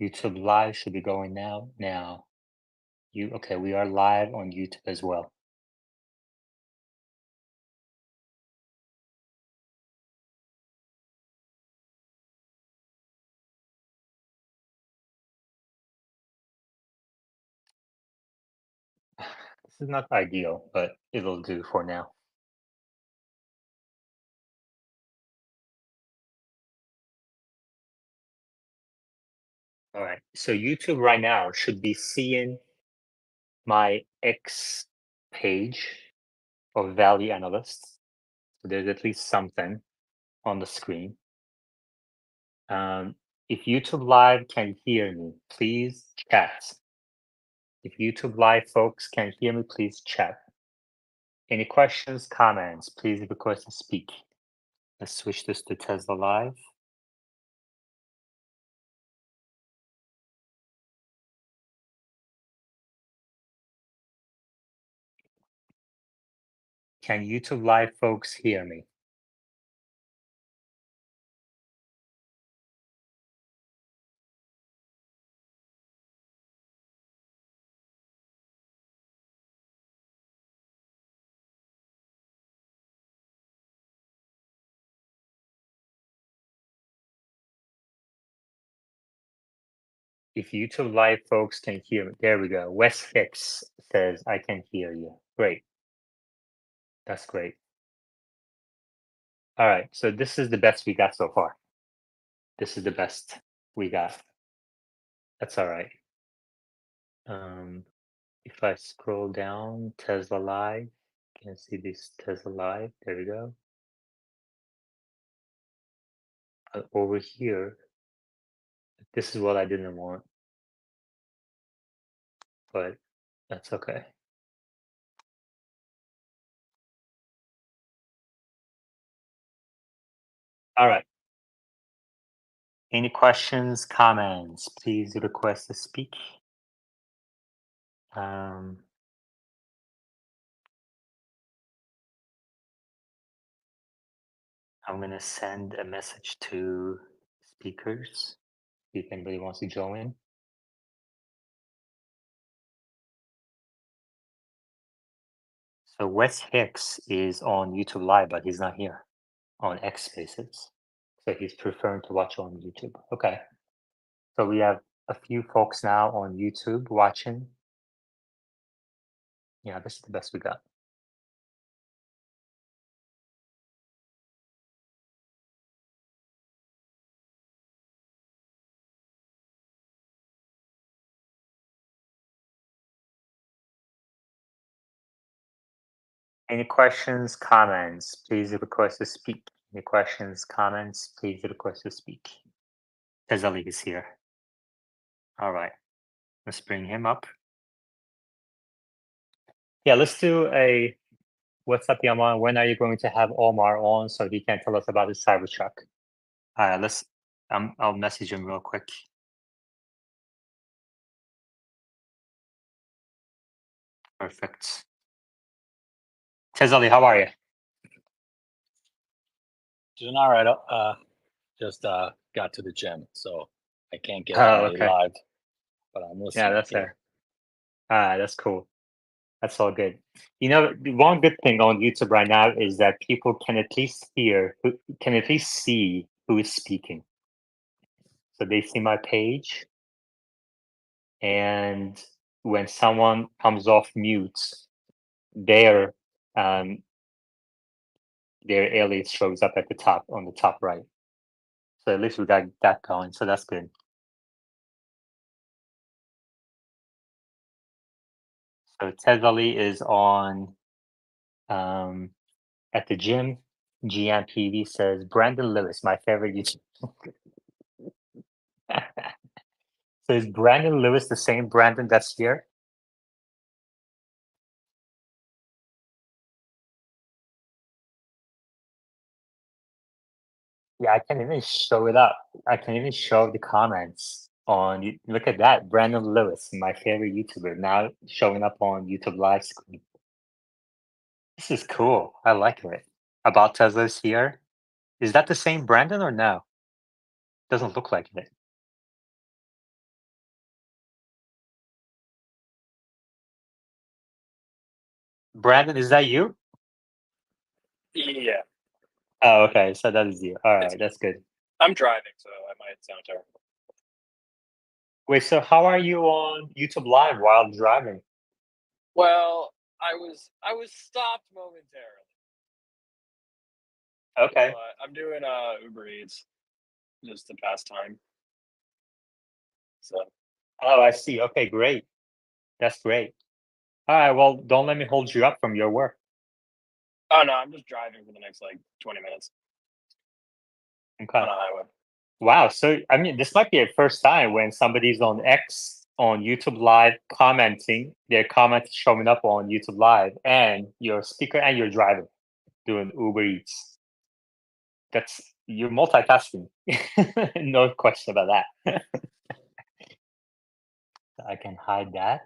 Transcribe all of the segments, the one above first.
YouTube Live should be going now. Now, okay? We are live on YouTube as well. This is not ideal, but it'll do for now. All right. So YouTube right now should be seeing my X page of value analysts. So there's at least something on the screen. Um, if YouTube Live can hear me, please chat. If YouTube Live folks can hear me, please chat. Any questions, comments, please request to speak. Let's switch this to Tesla Live. Can YouTube Live folks hear me? If YouTube Live folks can hear me, there we go. Wes Hicks says, I can hear you. Great. That's great. All right. So this is the best we got so far. This is the best we got. That's all right. Um, if I scroll down, Tesla Live, can you see this Tesla Live? There we go. Over here, this is what I didn't want, but that's okay. All right. Any questions, comments? Please request to speak. Um, I'm gonna send a message to speakers if anybody wants to join. So Wes Hicks is on YouTube Live, but he's not here on X Spaces. So he's preferring to watch on YouTube. Okay. So we have a few folks now on YouTube watching. Yeah, this is the best we got. Any questions, comments? Please request to speak. Any questions, comments? Please request to speak. Tezali is here. All right. Let's bring him up. Yeah, let's do a what's up, Yaman? When are you going to have Omar on so he can tell us about his Cybertruck? All right, let's. I'll message him real quick. Perfect. Tezali, how are you? Doing all right. Just got to the gym, so I can't get on Oh, a okay. live, but I'm Yeah, listening that's here. fair. All right, that's cool. That's all good. You know, the one good thing on YouTube right now is that people can at least can at least see who is speaking. So they see my page, and when someone comes off mute, their um, their alias shows up at the top on the top right. So at least we got that going. So that's good. So Tezali is on um, at the gym. GMPV says Brandon Lewis, my favorite YouTube. So is Brandon Lewis the same Brandon that's here? Yeah, I can even show it up. I can even show the comments on. Look at that, Brandon Lewis, my favorite YouTuber, now showing up on YouTube live screen. This is cool. I like it. About Tesla's here. Is that the same Brandon or no? Doesn't look like it. Brandon, is that you? Yeah, Oh, okay. So that is you. All it's right, me. that's good. I'm driving, so I might sound terrible. Wait, so how are you on YouTube Live while driving? Well, I was stopped momentarily, Okay. but I'm doing Uber Eats just to pass time. So Oh, I see. Okay, great. That's great. All right. Well, don't let me hold you up from your work. oh no, I'm just driving for the next like 20 minutes Okay. on a highway. Wow. So, I mean, this might be a first time when somebody's on X on YouTube Live commenting, their comments showing up on YouTube Live, and your speaker and you're driving doing Uber Eats. That's you're multitasking. No question about that. I can hide that.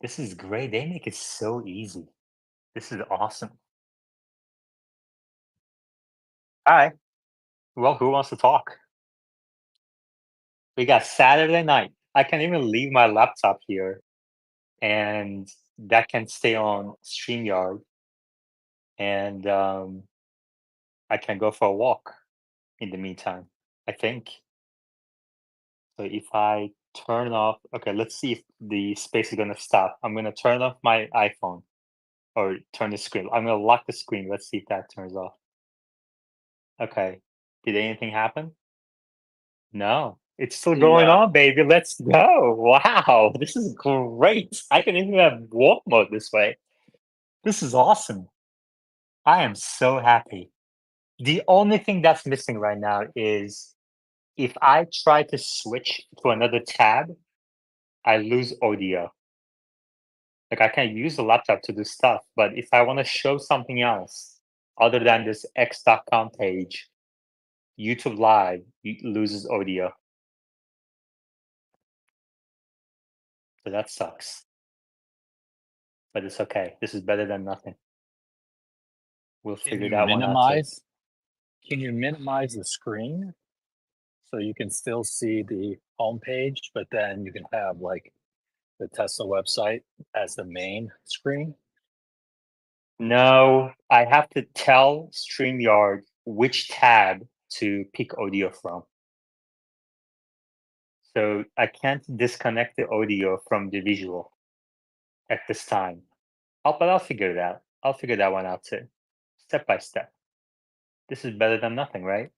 This is great. They make it so easy. This is awesome. All right. Well, who wants to talk? We got Saturday night. I can even leave my laptop here and that can stay on StreamYard and I can go for a walk in the meantime, I think. So if I turn off, okay, let's see if the space is gonna stop. I'm gonna turn off my iPhone or turn the screen. I'm gonna lock the screen. Let's see if that turns off. Okay. Did anything happen? No. It's still going No, on, baby. Let's go. Wow. This is great. I can even have walk mode this way. This is awesome. I am so happy. The only thing that's missing right now is if I try to switch to another tab, I lose audio. Like I can use the laptop to do stuff, but if I want to show something else other than this x.com page, YouTube Live loses audio. So that sucks. But it's okay. This is better than nothing. We'll can figure you that one out too. minimize? Can you minimize the screen so you can still see the homepage, but then you can have like the Tesla website as the main screen? No, I have to tell StreamYard which tab to pick audio from. So I can't disconnect the audio from the visual at this time. But I'll figure it out. I'll figure that one out too, step by step. This is better than nothing, right?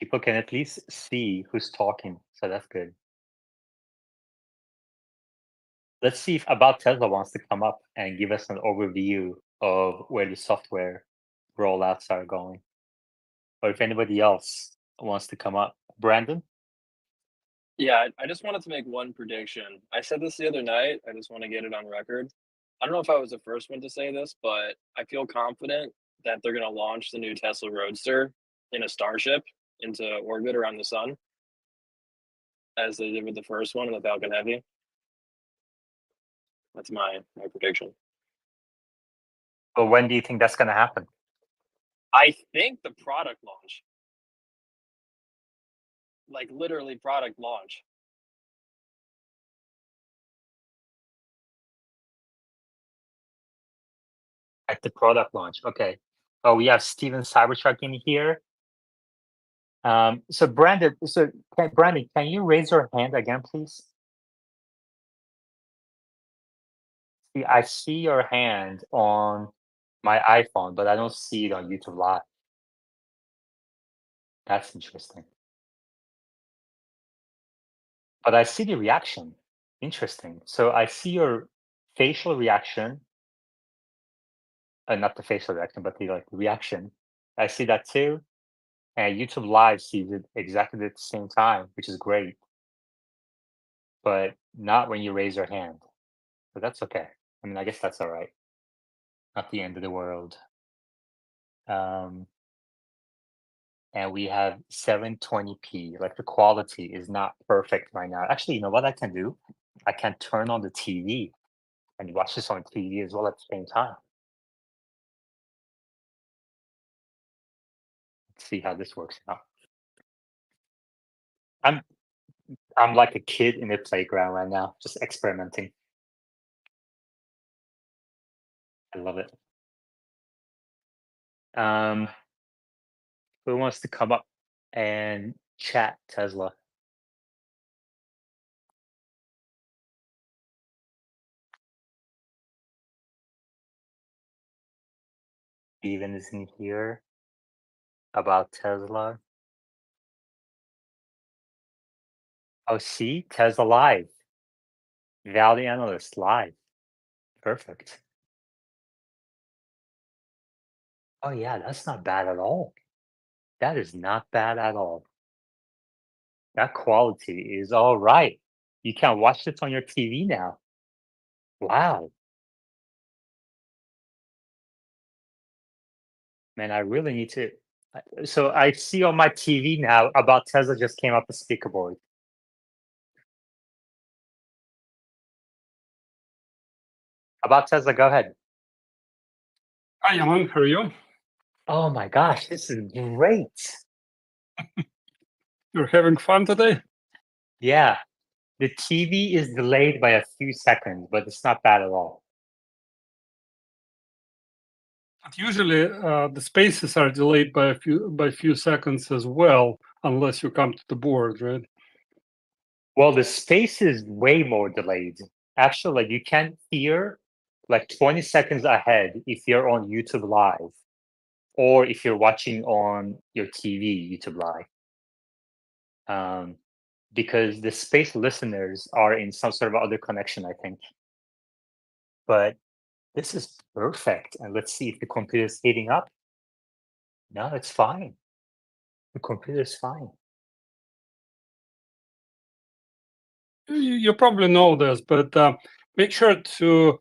People can at least see who's talking, so that's good. Let's see if About Tesla wants to come up and give us an overview of where the software rollouts are going, or if anybody else wants to come up. Brandon? Yeah, I just wanted to make one prediction. I said this the other night. I just want to get it on record. I don't know if I was the first one to say this, but I feel confident that they're going to launch the new Tesla Roadster in a Starship into orbit around the sun, as they did with the first one in the Falcon Heavy. That's my prediction. But when do you think that's going to happen? I think the product launch, like literally product launch. At the product launch. Okay. Oh, we have Steven Cybertruck in here. Brandon, can you raise your hand again, please? See, I see your hand on my iPhone, but I don't see it on YouTube Live. That's interesting. But I see the reaction. Interesting. So I see your facial reaction, not the facial reaction, but the like reaction. I see that too. And YouTube Live sees it exactly at the same time, which is great, but not when you raise your hand. But that's okay. I mean, I guess that's all right. Not the end of the world. Um, and we have 720p. Like the quality is not perfect right now. Actually, you know what I can do? I can turn on the TV and watch this on TV as well at the same time. Let's see how this works out. I'm I'm like a kid in the playground right now, just experimenting. I love it. Um, who wants to come up and chat Tesla? Steven is in here about Tesla. Oh, see, Tesla live, Valley Analyst live. Perfect. Oh yeah, that's not bad at all. That is not bad at all. That quality is all right. You can watch this on your TV now. Wow, man, I really need to. So I see on my TV now about Tesla just came up the speaker board. About Tesla, go ahead. Hi, Alan. How are you? Oh my gosh, this is great. You're having fun today? Yeah, the TV is delayed by a few seconds, but it's not bad at all. But usually, the spaces are delayed by a few seconds as well, unless you come to the board, right? Well, the space is way more delayed. Actually, like you can hear like 20 seconds ahead if you're on YouTube Live or if you're watching on your TV, YouTube Live. Um, because the space listeners are in some sort of other connection, I think. But this is perfect. And let's see if the computer is heating up. No, it's fine. The computer is fine. You probably know this, but make sure to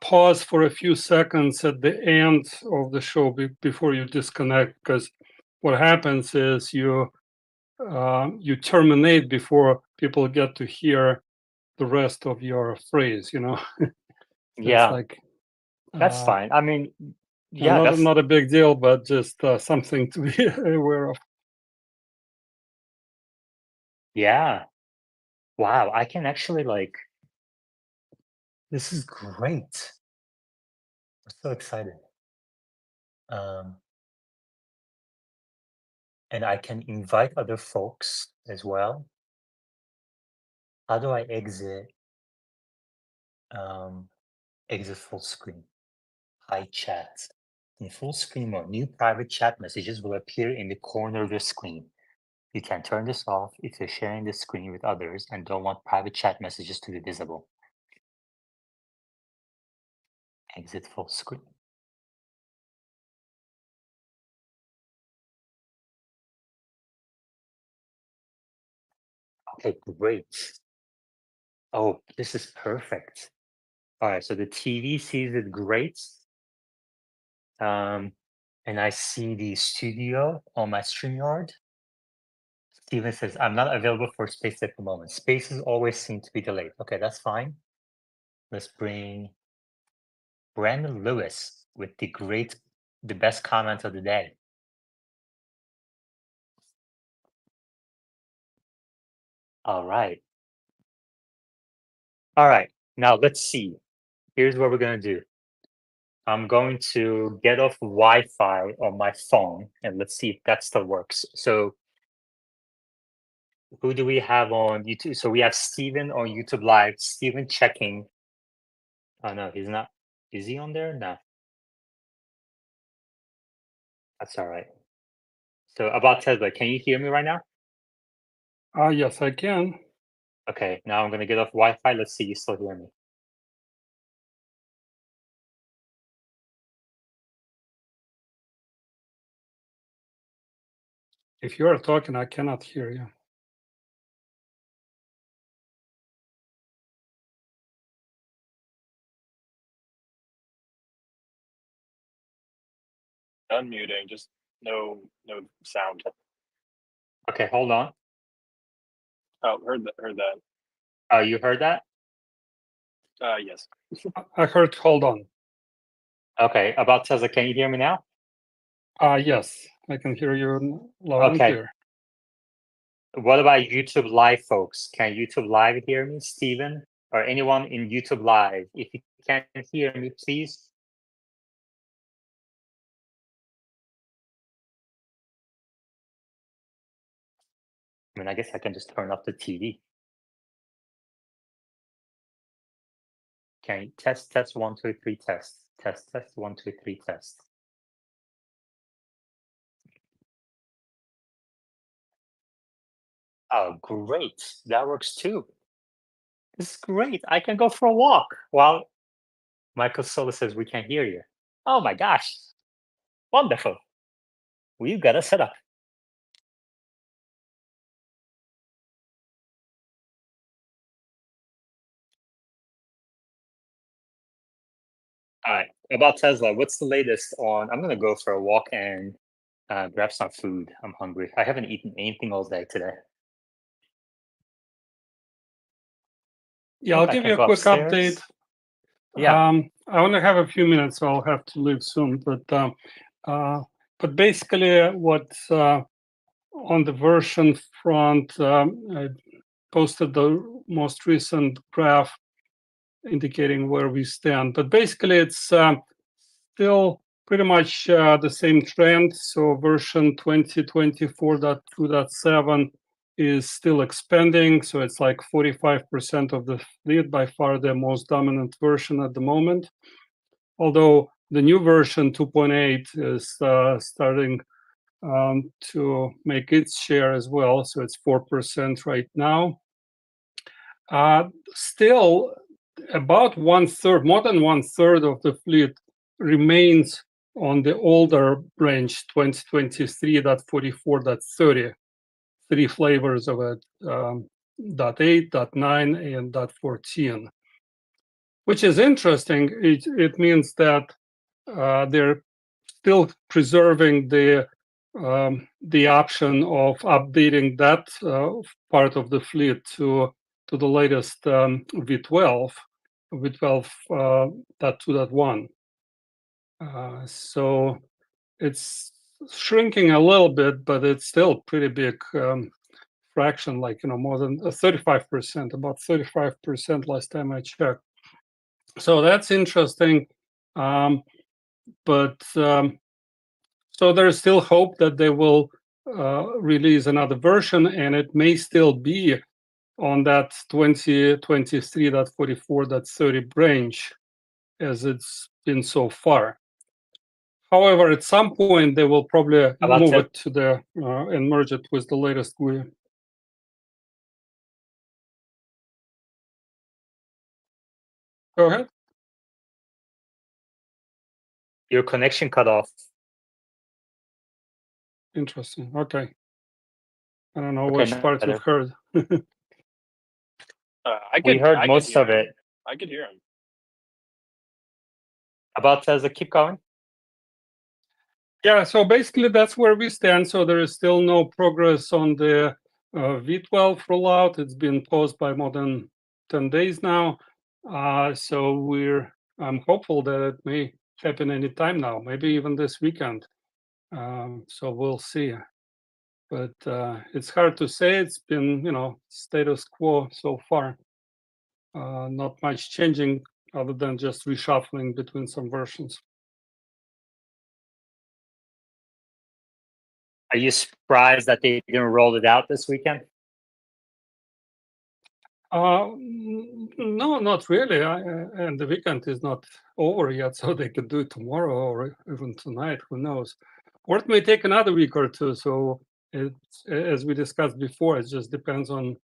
pause for a few seconds at the end of the show before you disconnect, because what happens is you terminate before people get to hear the rest of your phrase. That's Yeah, like that's uh, fine. I mean, yeah, not that's not a big deal, but just something to be aware of. yeah. Wow, I can actually like this is great. I'm so excited. Um, and I can invite other folks as well. How do I exit um exit full screen? Hi chat. In full screen mode, new private chat messages will appear in the corner of your screen. You can turn this off if you're sharing the screen with others and don't want private chat messages to be visible. Exit full screen. Okay, great. Oh, this is perfect. All right, so the TV sees it great. Um, and I see the studio on my StreamYard. Steven says, I'm not available for space at the moment. Spaces always seem to be delayed. Okay, that's fine. Let's bring Brandon Lewis with the best comment of the day. All right. All right. Now let's see. Here's what we're going to do. I'm going to get off Wi-Fi on my phone and let's see if that still works. So who do we have on YouTube? So we have Steven on YouTube Live. Steven checking. Oh no, he's not. Is he on there? No, that's all right. So about Tesla, can you hear me right now? Yes, I can. Okay, now I'm gonna get off Wi-Fi. Let's see, you still hear me. If you are talking, I cannot hear you. Unmuting, just no sound. Okay, hold on. Oh, heard that. Oh, you heard that? Yes. I heard. Hold on. Okay, about Tesla, can you hear me now? Yes, I can hear you loud and Okay, clear. What about YouTube Live, folks? Can YouTube Live hear me, Steven? Or anyone in YouTube Live? If you can't hear me, please. I mean, I guess I can just turn off the TV. Can you test 1, 2, 3, test 1, 2, 3, test. Oh, great! That works too. This is great. I can go for a walk while Michael Sola says we can't hear you. Oh my gosh! Wonderful. We've got a setup. All right. About Tesla, what's the latest on? I'm gonna go for a walk and grab some food. I'm hungry. I haven't eaten anything all day today. Yeah, I I'll think I give can you a go quick upstairs. update. Yeah. I only have a few minutes, so I'll have to leave soon. But basically, what's on the version front, I posted the most recent graph indicating where we stand. But basically, it's still pretty much the same trend. So version 2024.2.7 is still expanding. So it's like 45% of the fleet, by far the most dominant version at the moment. Although the new version 2.8 is starting to make its share as well. So it's 4% right now. Still, about one third, more than one third of the fleet remains on the older branch 2023.44.30, three flavors of it, .8, .9, and .14. Which is interesting. It means that they're still preserving the option of updating that part of the fleet to the latest V12, V12.2.1. So it's shrinking a little bit, but it's still pretty big fraction, like more than 35%, about 35% last time I checked. So that's interesting. But so there's still hope that they will release another version, and it may still be on that 2023.44.30 branch as it's been so far. However, at some point they will probably move it to the and merge it with the latest GUI. Go ahead. Your connection cut off. Interesting. Okay. I don't know Okay, which now part better. you've heard. We heard most of it. I could hear him. About Tesla, keep going. Yeah, so basically that's where we stand. So there is still no progress on the V12 rollout. It's been paused by more than 10 days now. So I'm hopeful that it may happen anytime now, maybe even this weekend. So we'll see. But it's hard to say. It's been, status quo so far. Not much changing other than just reshuffling between some versions. Are you surprised that they didn't roll it out this weekend? No, not really. And the weekend is not over yet, so they could do it tomorrow or even tonight. Who knows? Or it may take another week or two. So as we discussed before, it just depends on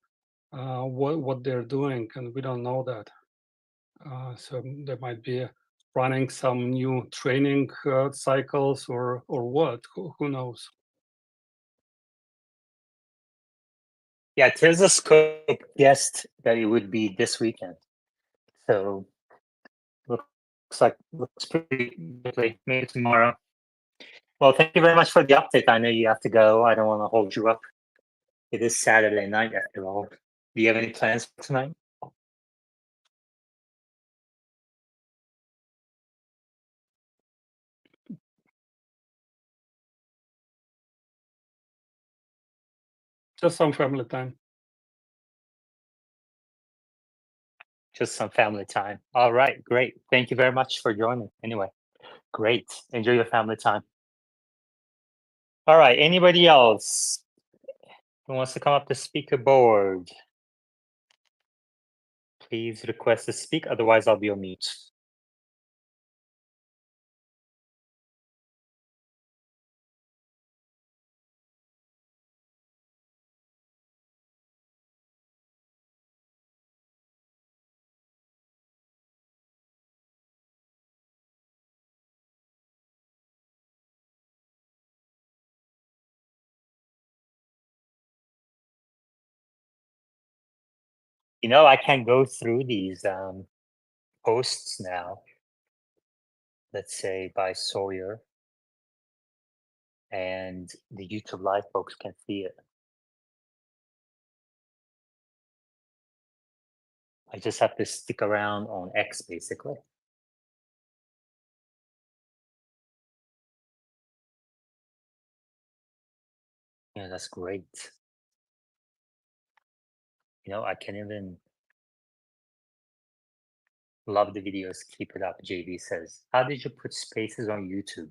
what they're doing, and we don't know that. So they might be running some new training cycles or what? Who knows? Yeah, Tesla Scope guessed that it would be this weekend. So looks pretty likely. Maybe tomorrow. Well, thank you very much for the update. I know you have to go. I don't want to hold you up. It is Saturday night after all. Do you have any plans for tonight? Just some family time. Just some family time. All right, great. Thank you very much for joining. Anyway, great. Enjoy your family time. All right, anybody else who wants to come up to speaker board? Please request to speak, otherwise I'll be on mute. You know, I can go through these posts now, let's say by Sawyer, and the YouTube Live folks can see it. I just have to stick around on X basically. Yeah, that's great. You know, I can even love the videos. Keep it up, JB says. How did you put spaces on YouTube?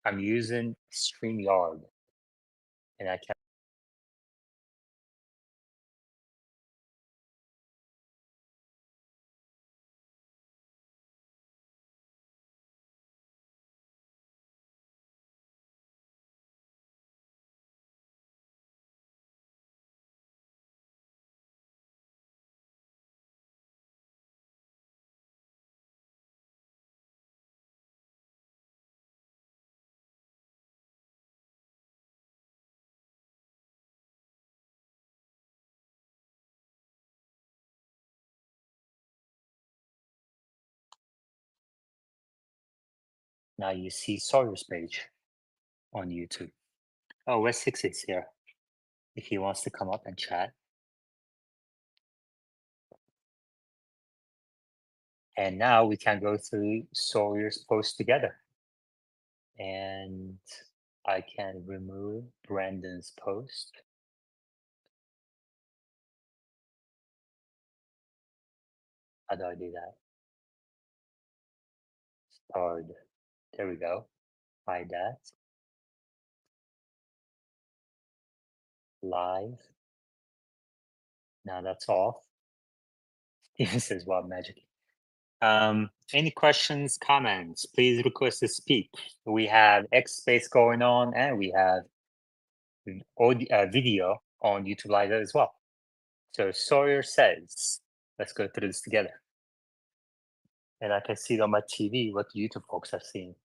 I'm using StreamYard and I can. Now you see Sawyer's page on YouTube. Oh, West 6 is here. If he wants to come up and chat. And now we can go through Sawyer's post together. And I can remove Brandon's post. How do I do that? Start. There we go. Hide that. Live. Now that's off. This is wild magic. Any questions, comments? Please request to speak. We have X space going on, and we have audio, video on YouTube Live as well. So Sawyer says, let's go through this together. And I can see it on my TV what YouTube folks are seeing.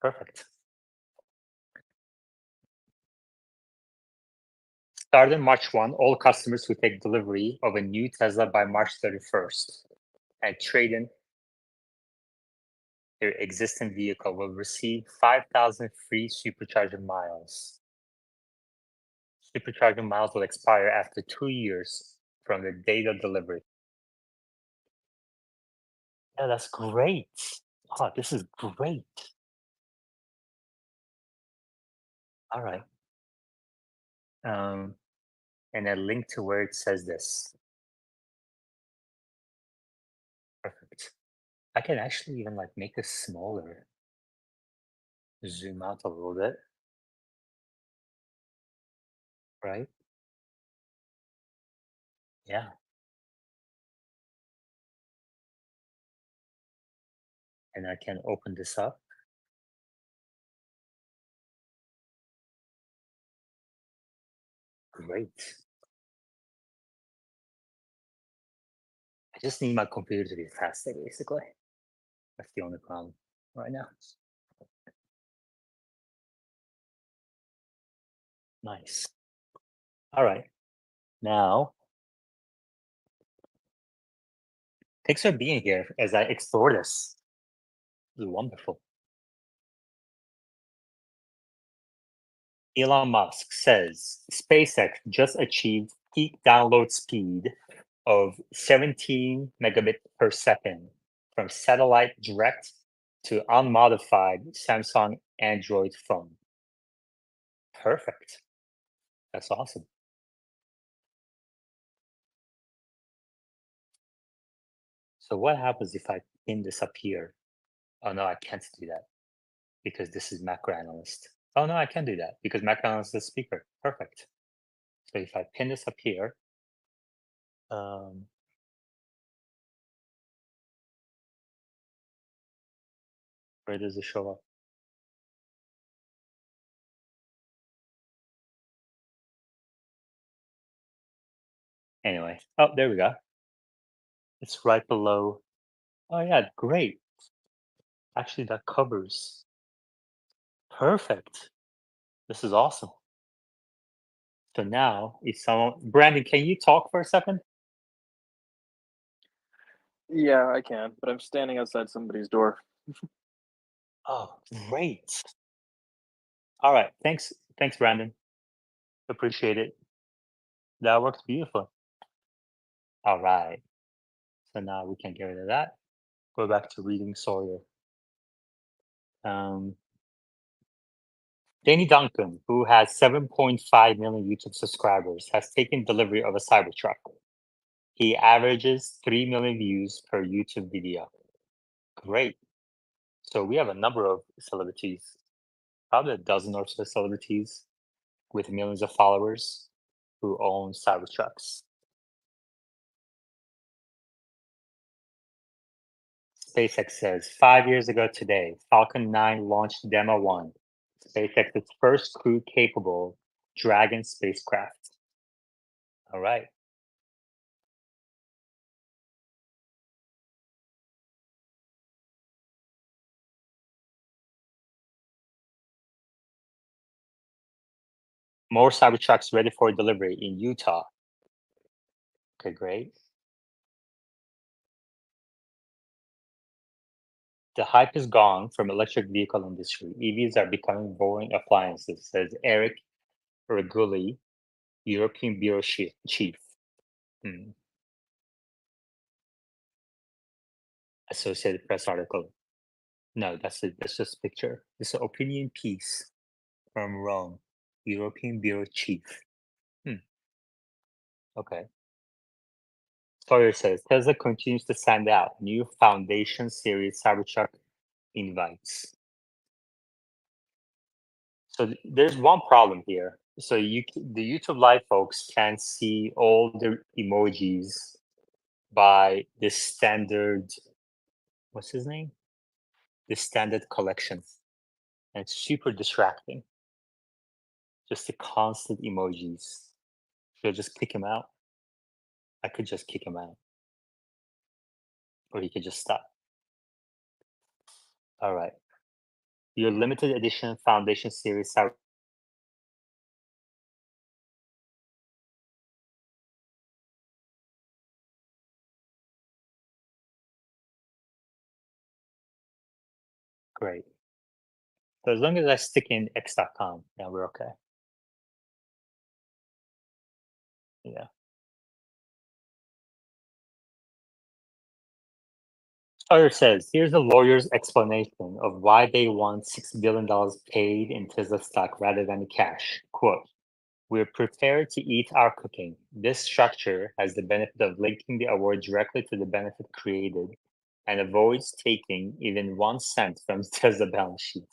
Perfect. Starting March 1, all customers who take delivery of a new Tesla by March 31st and trade in their existing vehicle will receive 5,000 free supercharger miles. Supercharger miles will expire after 2 years from the date of delivery. Yeah, that's great. Oh, this is great. All right. And a link to where it says this. Perfect. I can actually even like make this smaller. Zoom out a little bit. Right? Yeah. And I can open this up. Great. I just need my computer to be faster, basically. That's the only problem right now. Nice. All right. Now, thanks for being here as I explore this. This is wonderful. Elon Musk says SpaceX just achieved peak download speed of 17 megabit per second from satellite direct to unmodified Samsung Android phone. Perfect. That's awesome. So what happens if I pin this up here? Oh no, I can't do that because this is macro analyst. Oh no, I can do that because macro analyst is speaker. Perfect. So if I pin this up here, um, where does it show up? Anyway, oh, there we go. It's right below. Oh yeah, great. Actually, that covers. Perfect. This is awesome. So now, if someone, Brandon, can you talk for a second? Yeah, I can, but I'm standing outside somebody's door. Oh, great. All right. Thanks, Brandon. Appreciate it. That works beautiful. All right. So now we can get rid of that. Go back to reading Sawyer. Um, Danny Duncan, who has 7.5 million YouTube subscribers, has taken delivery of a Cybertruck. He averages 3 million views per YouTube video. Great. So we have a number of celebrities, probably a dozen or so celebrities with millions of followers who own Cybertrucks. SpaceX says 5 years ago today, Falcon 9 launched Demo 1, SpaceX's first crew capable Dragon spacecraft. All right. More Cybertrucks ready for delivery in Utah. Okay, great. The hype is gone from electric vehicle industry. EVs are becoming boring appliances, says Eric Reguli, European Bureau Chief. Hmm. Associated Press article. No, that's just picture. It's an opinion piece from Rome, European Bureau Chief. Hmm. Okay. Sawyer says Tesla continues to send out new Foundation Series Cybertruck invites. So there's one problem here. So the YouTube Live folks can see all the emojis by the standard. What's his name? The standard collection, and it's super distracting. Just the constant emojis. Should I just kick him out? I could just kick him out, or he could just stop. All right. Your limited edition Foundation Series Cyber. Great. So as long as I stick in x.com, yeah, we're okay. Yeah. Sawyer says, here's a lawyer's explanation of why they want $6 billion paid in Tesla stock rather than cash. Quote, we're prepared to eat our cooking. This structure has the benefit of linking the award directly to the benefit created and avoids taking even 1 cent from Tesla balance sheet.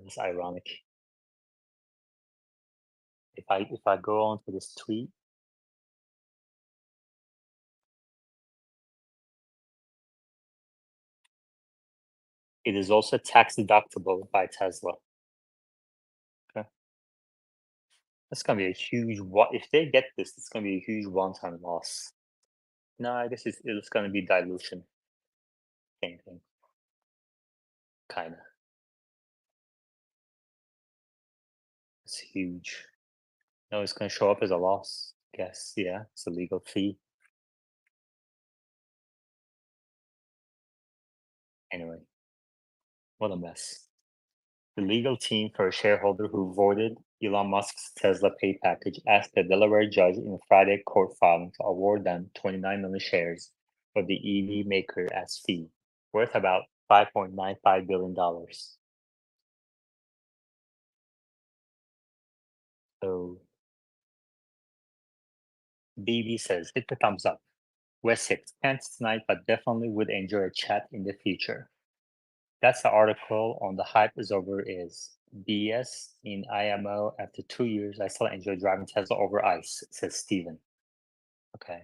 It's ironic. If I go on to this tweet, it is also tax deductible by Tesla. Okay. That's gonna be a huge what if they get this, it's gonna be a huge one-time loss. No, I guess it's gonna be dilution. Same thing. Kinda. It's huge. No, it's gonna show up as a loss. Guess, yeah, it's a legal fee. Anyway, what a mess. The legal team for a shareholder who voided Elon Musk's Tesla pay package asked a Delaware judge in a Friday court filing to award them 29 million shares of the EV maker as fee, worth about $5.95 billion. So BB says, hit the thumbs up. West 6, can't tonight, but definitely would enjoy a chat in the future. That's the article on the hype is over is BS in IMO. After 2 years, I still enjoy driving Tesla over ice, says Steven. Okay.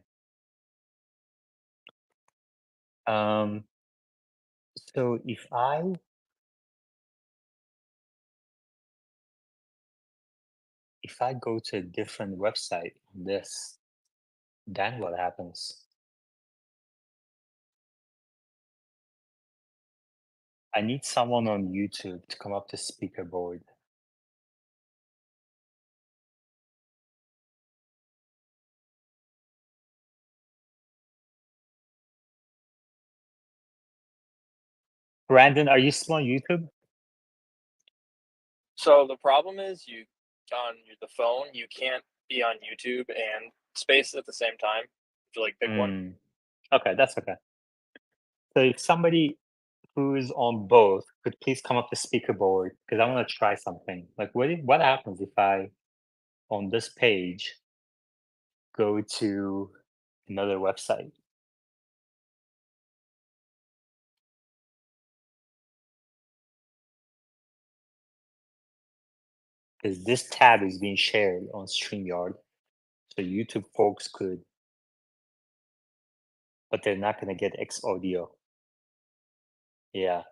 So if I go to a different website on this, then what happens? I need someone on YouTube to come up to speaker board. Brandon, are you still on YouTube? So the problem is you on the phone, you can't be on YouTube and Spaces at the same time. To like pick one. Okay, that's okay. So if somebody who is on both could please come up to speaker board because I want to try something. Like what happens if I on this page go to another website? Because this tab is being shared on StreamYard. So YouTube folks could, but they're not going to get X audio. Yeah.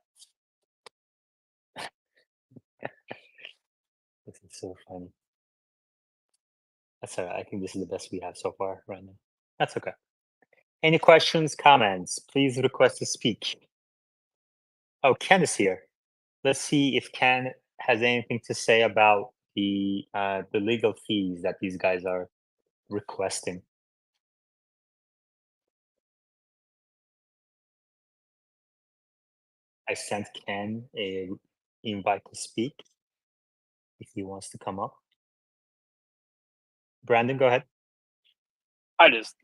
This is so funny. That's all right. I think this is the best we have so far right now. That's okay. Any questions, comments? Please request to speak. Oh, Ken is here. Let's see if Ken has anything to say about the legal fees that these guys are requesting. I sent Ken a invite to speak if he wants to come up. Brandon, go ahead. I just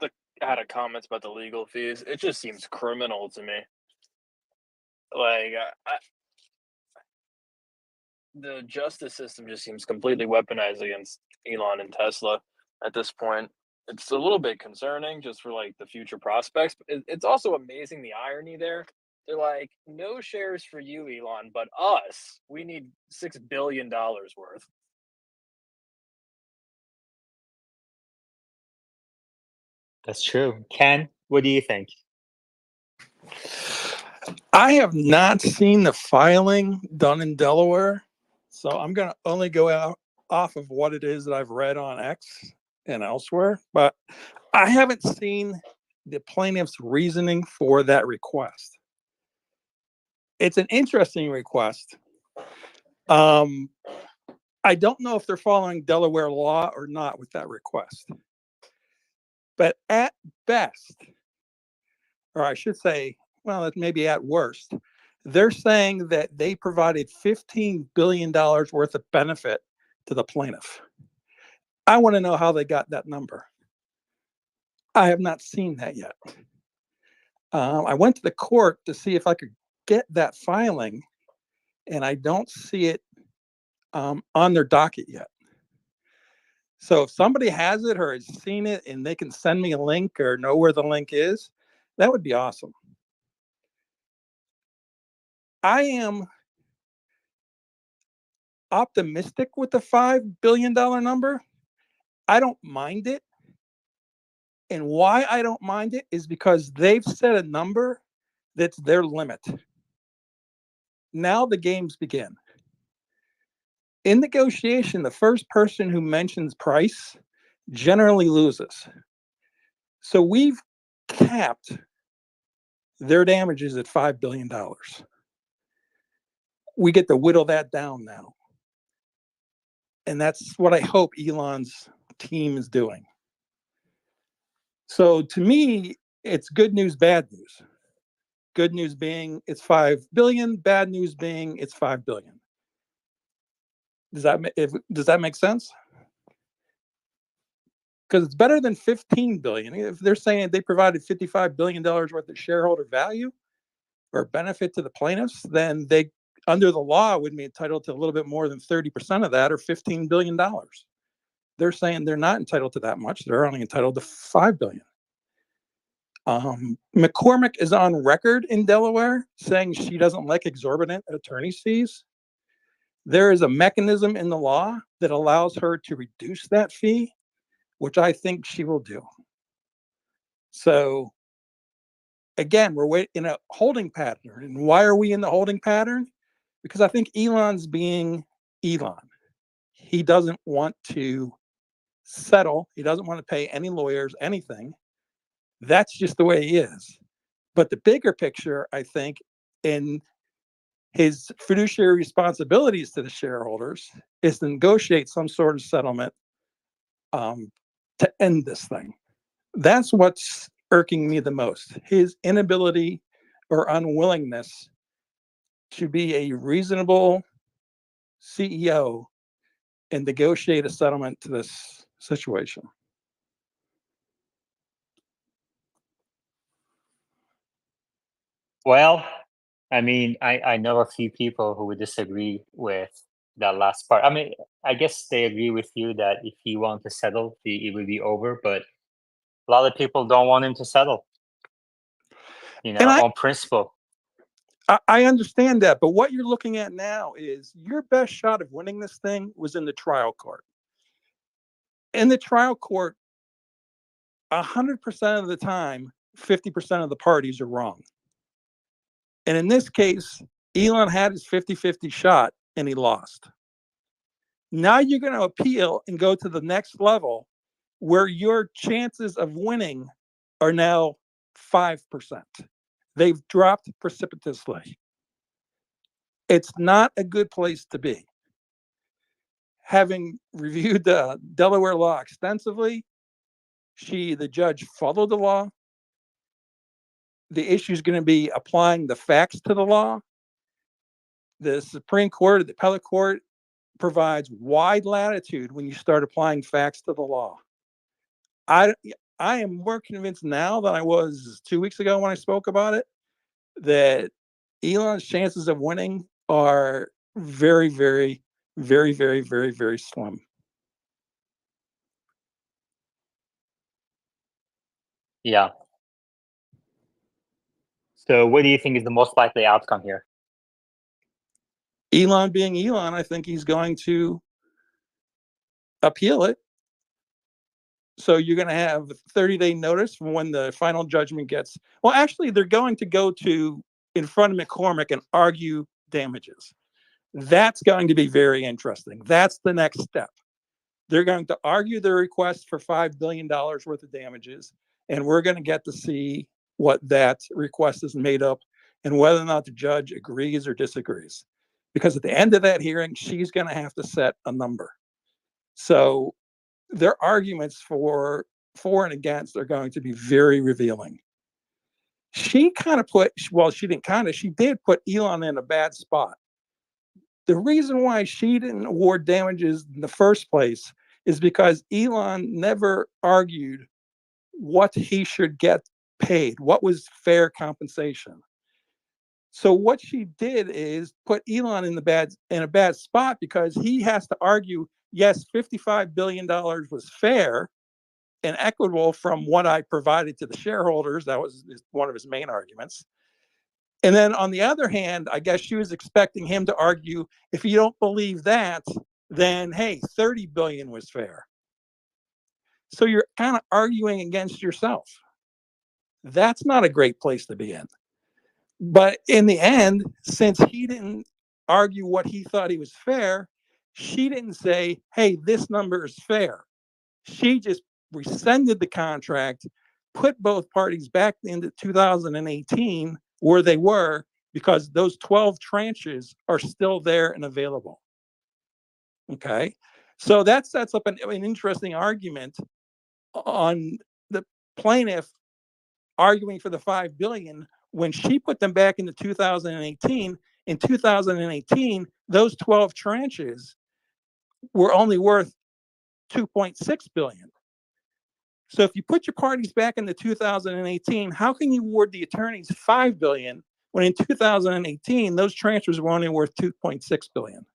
had a comment about the legal fees. It just seems criminal to me. Like the justice system just seems completely weaponized against Elon and Tesla at this point. It's a little bit concerning just for like the future prospects. But it's also amazing the irony there. They're like, no shares for you, Elon, but us, we need $6 billion worth. That's true. Ken, what do you think? I have not seen the filing done in Delaware, so I'm going to only go out off of what it is that I've read on X and elsewhere, but I haven't seen the plaintiff's reasoning for that request. It's an interesting request. I don't know if they're following Delaware law or not with that request, but at best, or I should say, well, it may be at worst, they're saying that they provided $15 billion worth of benefit to the plaintiff. I want to know how they got that number. I have not seen that yet. I went to the court to see if I could get that filing, and I don't see it on their docket yet. So if somebody has it or has seen it and they can send me a link or know where the link is, that would be awesome. I am optimistic with the $5 billion number. I don't mind it. And why I don't mind it is because they've set a number that's their limit. Now the games begin. In negotiation, the first person who mentions price generally loses. So we've capped their damages at $5 billion. We get to whittle that down now. And that's what I hope Elon's team is doing. So to me, it's good news, bad news. Good news being it's 5 billion, bad news being it's 5 billion. Does that make sense? Because it's better than 15 billion. If they're saying they provided $55 billion worth of shareholder value or benefit to the plaintiffs, then they, under the law, would be entitled to a little bit more than 30% of that, or $15 billion. They're saying they're not entitled to that much. They're only entitled to $5 billion. McCormick is on record in Delaware saying she doesn't like exorbitant attorney's fees. There is a mechanism in the law that allows her to reduce that fee, which I think she will do. So again, we're in a holding pattern. And why are we in the holding pattern? Because I think Elon's being Elon. He doesn't want to settle. He doesn't want to pay any lawyers anything. That's just the way he is. But the bigger picture, I think, in his fiduciary responsibilities to the shareholders is to negotiate some sort of settlement to end this thing. That's what's irking me the most. His inability or unwillingness to be a reasonable CEO and negotiate a settlement to this situation. Well, I mean, I know a few people who would disagree with that last part. I mean, I guess they agree with you that if he wanted to settle, it would be over. But a lot of people don't want him to settle, And on principle. I understand that, but what you're looking at now is your best shot of winning this thing was in the trial court. In the trial court, 100% of the time, 50% of the parties are wrong. And in this case, Elon had his 50-50 shot and he lost. Now you're going to appeal and go to the next level where your chances of winning are now 5%. They've dropped precipitously. It's not a good place to be. Having reviewed the Delaware law extensively, the judge followed the law. The issue is going to be applying the facts to the law. The Supreme Court or the appellate court provides wide latitude when you start applying facts to the law. I am more convinced now than I was 2 weeks ago when I spoke about it that Elon's chances of winning are very, very, very, very, very, very slim. Yeah. So what do you think is the most likely outcome here? Elon being Elon, I think he's going to appeal it. So you're going to have a 30-day notice from when the final judgment gets. Well, actually, they're going to go to in front of McCormick and argue damages. That's going to be very interesting. That's the next step. They're going to argue their request for $5 billion worth of damages, and we're going to get to see what that request is made up and whether or not the judge agrees or disagrees. Because at the end of that hearing, she's going to have to set a number. So their arguments for and against are going to be very revealing. She kind of she did put Elon in a bad spot. The reason why she didn't award damages in the first place is because Elon never argued what he should get paid, what was fair compensation. So what she did is put Elon in a bad spot because he has to argue, yes, $55 billion was fair and equitable from what I provided to the shareholders. That was one of his main arguments. And then on the other hand, I guess she was expecting him to argue, if you don't believe that, then hey, 30 billion was fair. So you're kind of arguing against yourself. That's not a great place to be in. But in the end, since he didn't argue what he thought he was fair, she didn't say, hey, this number is fair. She just rescinded the contract, put both parties back into 2018 where they were, because those 12 tranches are still there and available. Okay. So that sets up an interesting argument on the plaintiff arguing for the 5 billion when she put them back into 2018. In 2018, those 12 tranches were only worth 2.6 billion. So if you put your parties back into 2018, how can you award the attorneys 5 billion when in 2018 those transfers were only worth 2.6 billion?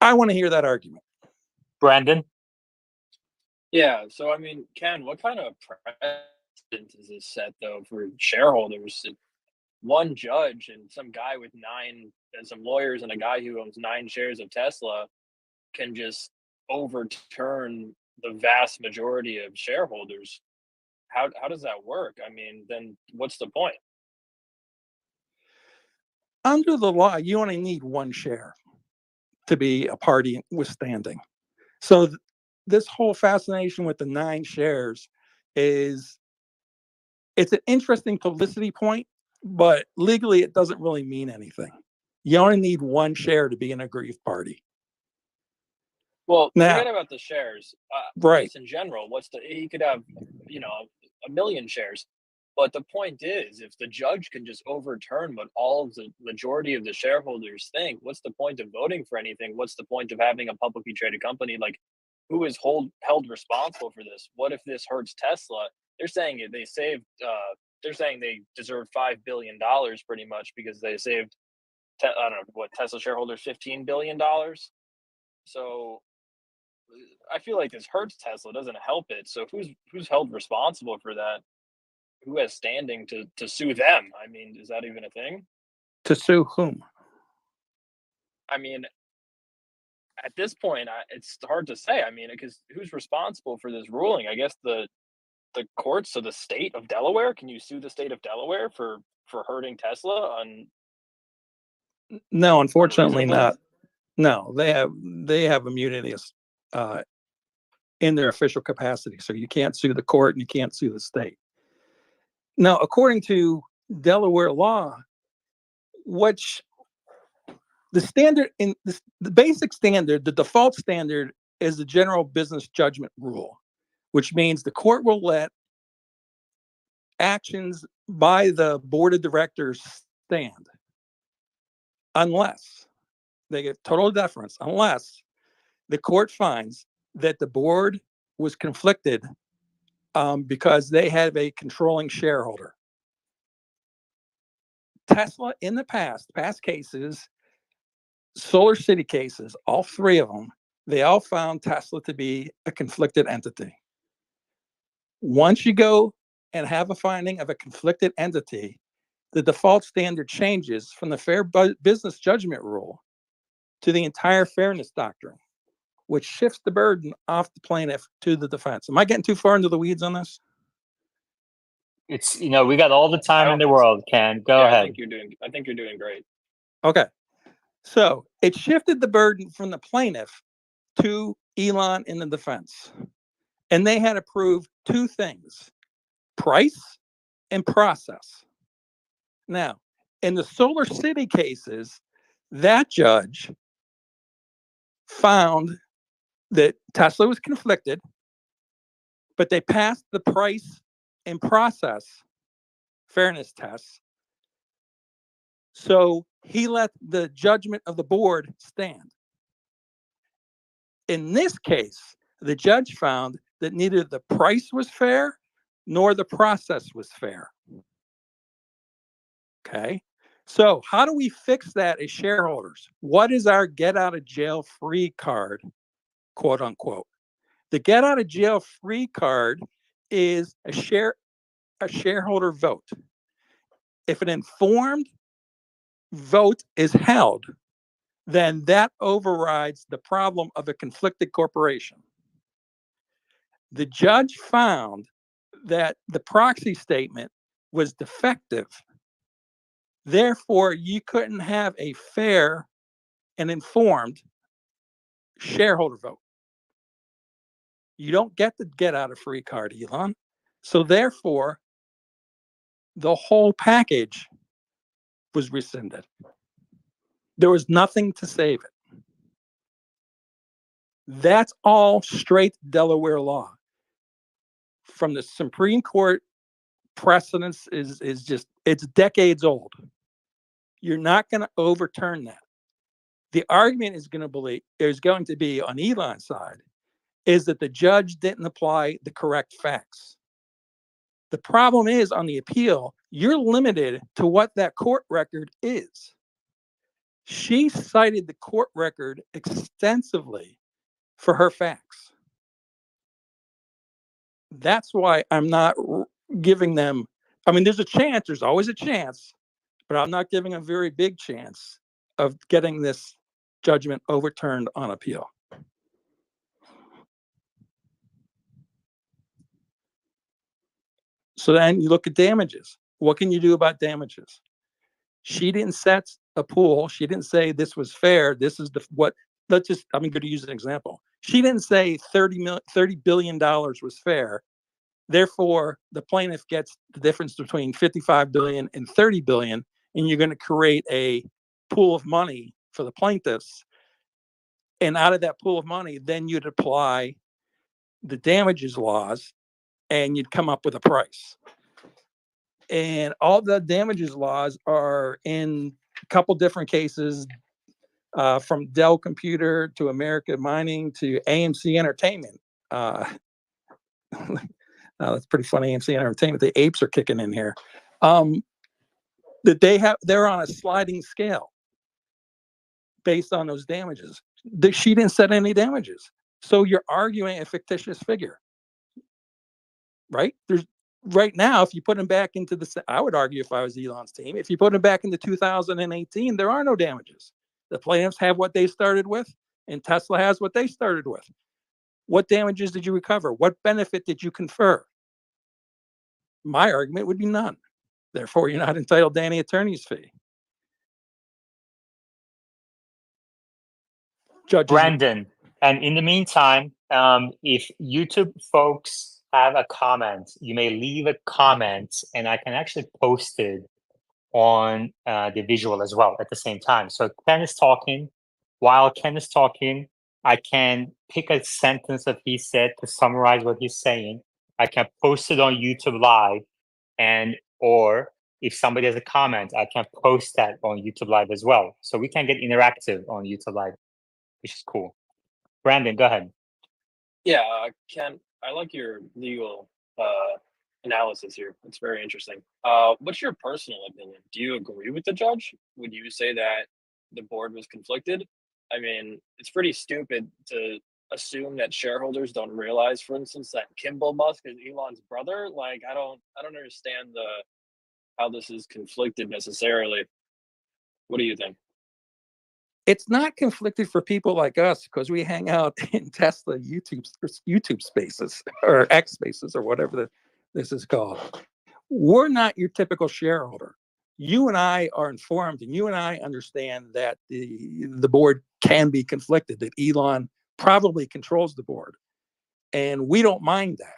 I want to hear that argument. Brandon? Yeah. So I mean, Ken, what kind of precedent does this set though for shareholders? One judge and some guy with nine, and some lawyers and a guy who owns 9 shares of Tesla can just overturn the vast majority of shareholders. How does that work? I mean, then what's the point? Under the law, you only need 1 share to be a party withstanding. So this whole fascination with the 9 shares is it's an interesting publicity point, but legally it doesn't really mean anything. You only need 1 share to be an aggrieved party. Well, Now, forget about the shares. right. Just in general, he could have, you know, 1 million shares. But the point is, if the judge can just overturn what all of the majority of the shareholders think, what's the point of voting for anything? What's the point of having a publicly traded company? Like, who is held responsible for this? What if this hurts Tesla? They're saying they saved. They're saying they deserve $5 billion pretty much because they saved. I don't know what Tesla shareholders $15 billion. So I feel like this hurts Tesla, doesn't help it. So who's held responsible for that? Who has standing to sue them? I mean, is that even a thing? To sue whom? I mean, at this point, it's hard to say. I mean, because who's responsible for this ruling? I guess the courts of the state of Delaware. Can you sue the state of Delaware for hurting Tesla No, unfortunately unreasonably? not. No, they have immunity in their official capacity, so you can't sue the court and you can't sue the state. Now, according to Delaware law, which the standard in the basic standard, the default standard is the general business judgment rule, which means the court will let actions by the board of directors stand unless they get total deference, unless the court finds that the board was conflicted because they have a controlling shareholder. Tesla in the past cases, Solar City cases, all 3 of them, they all found Tesla to be a conflicted entity. Once you go and have a finding of a conflicted entity, the default standard changes from the fair business judgment rule to the entire fairness doctrine, which shifts the burden off the plaintiff to the defense. Am I getting too far into the weeds on this? It's we got all the time in the world, Ken. Go Yeah, ahead. I think you're doing great. Okay. So it shifted the burden from the plaintiff to Elon in the defense. And they had to prove 2 things: price and process. Now, in the Solar City cases, that judge found that Tesla was conflicted, but they passed the price and process fairness tests. So he let the judgment of the board stand. In this case, the judge found that neither the price was fair nor the process was fair. Okay. So how do we fix that as shareholders? What is our get out of jail free card, quote unquote? The get out of jail free card is a shareholder vote. If an informed vote is held, then that overrides the problem of a conflicted corporation. The judge found that the proxy statement was defective. Therefore, you couldn't have a fair and informed shareholder vote. You don't get the get out of free card, Elon. So therefore, the whole package was rescinded. There was nothing to save it. That's all straight Delaware law. From the Supreme Court precedence is just, it's decades old. You're not going to overturn that. The argument is going to be on Elon's side is that the judge didn't apply the correct facts. The problem is on the appeal, you're limited to what that court record is. She cited the court record extensively for her facts. That's why I'm not giving them. I mean, there's a chance. There's always a chance, but I'm not giving a very big chance of getting this judgment overturned on appeal. So then you look at damages. What can you do about damages? She didn't set a pool. She didn't say this was fair. This is what. Let's just. I'm going to use an example. She didn't say $30 billion was fair. Therefore, the plaintiff gets the difference between 55 billion and 30 billion, and you're going to create a pool of money for the plaintiffs. And out of that pool of money, then you'd apply the damages laws and you'd come up with a price. And all the damages laws are in a couple different cases, from Dell Computer to America Mining to AMC Entertainment. That's pretty funny. AMC Entertainment, the apes are kicking in here. That they're on a sliding scale based on those damages. She didn't set any damages, so you're arguing a fictitious figure, right? Right now, if you put him back into I would argue, if I was Elon's team, if you put him back into 2018, there are no damages. The plaintiffs have what they started with, and Tesla has what they started with. What damages did you recover? What benefit did you confer? My argument would be none. Therefore, you're not entitled to any attorney's fee. Judges. Brandon, and in the meantime, if YouTube folks have a comment, you may leave a comment, and I can actually post it on the visual as well at the same time. So Ken is talking. While Ken is talking, I can pick a sentence that he said to summarize what he's saying. I can post it on YouTube Live, or if somebody has a comment, I can post that on YouTube Live as well. So we can get interactive on YouTube Live, which is cool. Brandon, go ahead. Yeah, Ken, I like your legal analysis here. It's very interesting. What's your personal opinion? Do you agree with the judge? Would you say that the board was conflicted? I mean, it's pretty stupid to assume that shareholders don't realize, for instance, that Kimball Musk is Elon's brother. Like, I don't understand how this is conflicted necessarily. What do you think? It's not conflicted for people like us because we hang out in Tesla YouTube spaces or X spaces or whatever this is called. We're not your typical shareholder. You and I are informed, and you and I understand that the board can be conflicted, that Elon probably controls the board, and we don't mind that.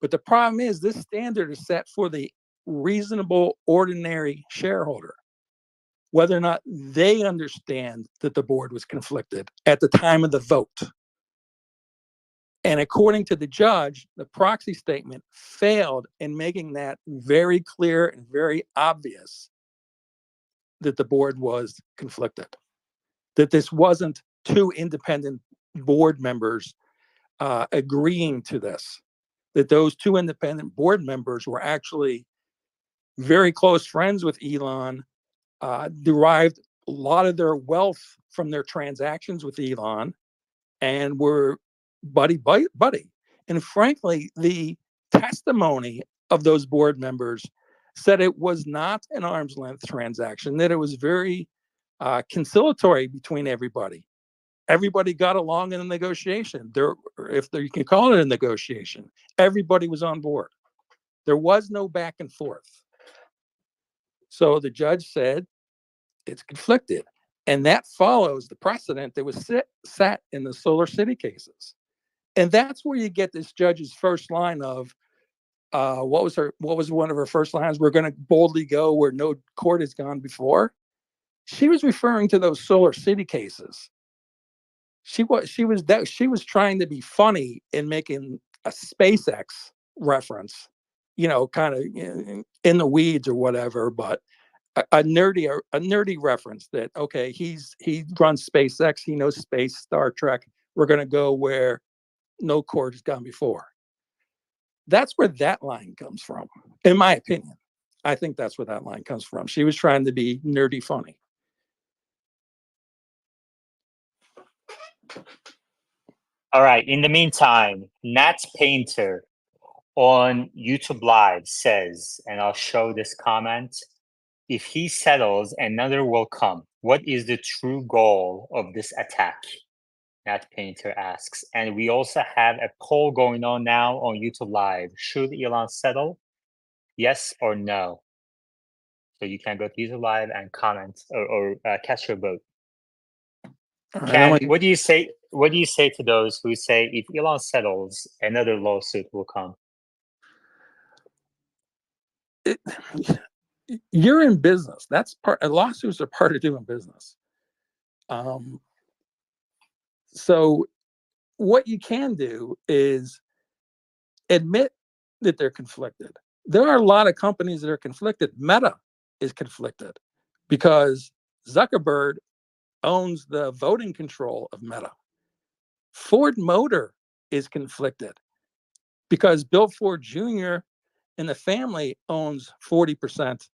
But the problem is this standard is set for the reasonable, ordinary shareholder, whether or not they understand that the board was conflicted at the time of the vote. And according to the judge, the proxy statement failed in making that very clear and very obvious that the board was conflicted, that this wasn't two independent board members agreeing to this, that those two independent board members were actually very close friends with Elon, derived a lot of their wealth from their transactions with Elon, and were buddy. And frankly, the testimony of those board members said it was not an arm's length transaction, that it was very conciliatory between everybody. Everybody got along in the negotiation. You can call it a negotiation, everybody was on board. There was no back and forth. So the judge said it's conflicted. And that follows the precedent that was set in the Solar City cases. And that's where you get this judge's first line of, what was one of her first lines? We're going to boldly go where no court has gone before. She was referring to those Solar City cases. She was trying to be funny in making a SpaceX reference, kind of in the weeds or whatever, but a nerdy reference that, okay, he runs SpaceX, he knows space, Star Trek. We're going to go where no court has gone before. That's where that line comes from, in my opinion. I think that's where that line comes from. She was trying to be nerdy funny. All right. In the meantime, Nat Painter on YouTube Live says, and I'll show this comment, if he settles, another will come. What is the true goal of this attack? Nat Painter asks. And we also have a poll going on now on YouTube Live. Should Elon settle? Yes or no? So you can go to YouTube Live and comment or cast your vote. All right, Ken, what do you say? What do you say to those who say if Elon settles, another lawsuit will come? You're in business. That's part. Lawsuits are part of doing business. So what you can do is admit that they're conflicted. There are a lot of companies that are conflicted. Meta is conflicted because Zuckerberg owns the voting control of Meta. Ford Motor is conflicted because Bill Ford Jr. and the family owns 40%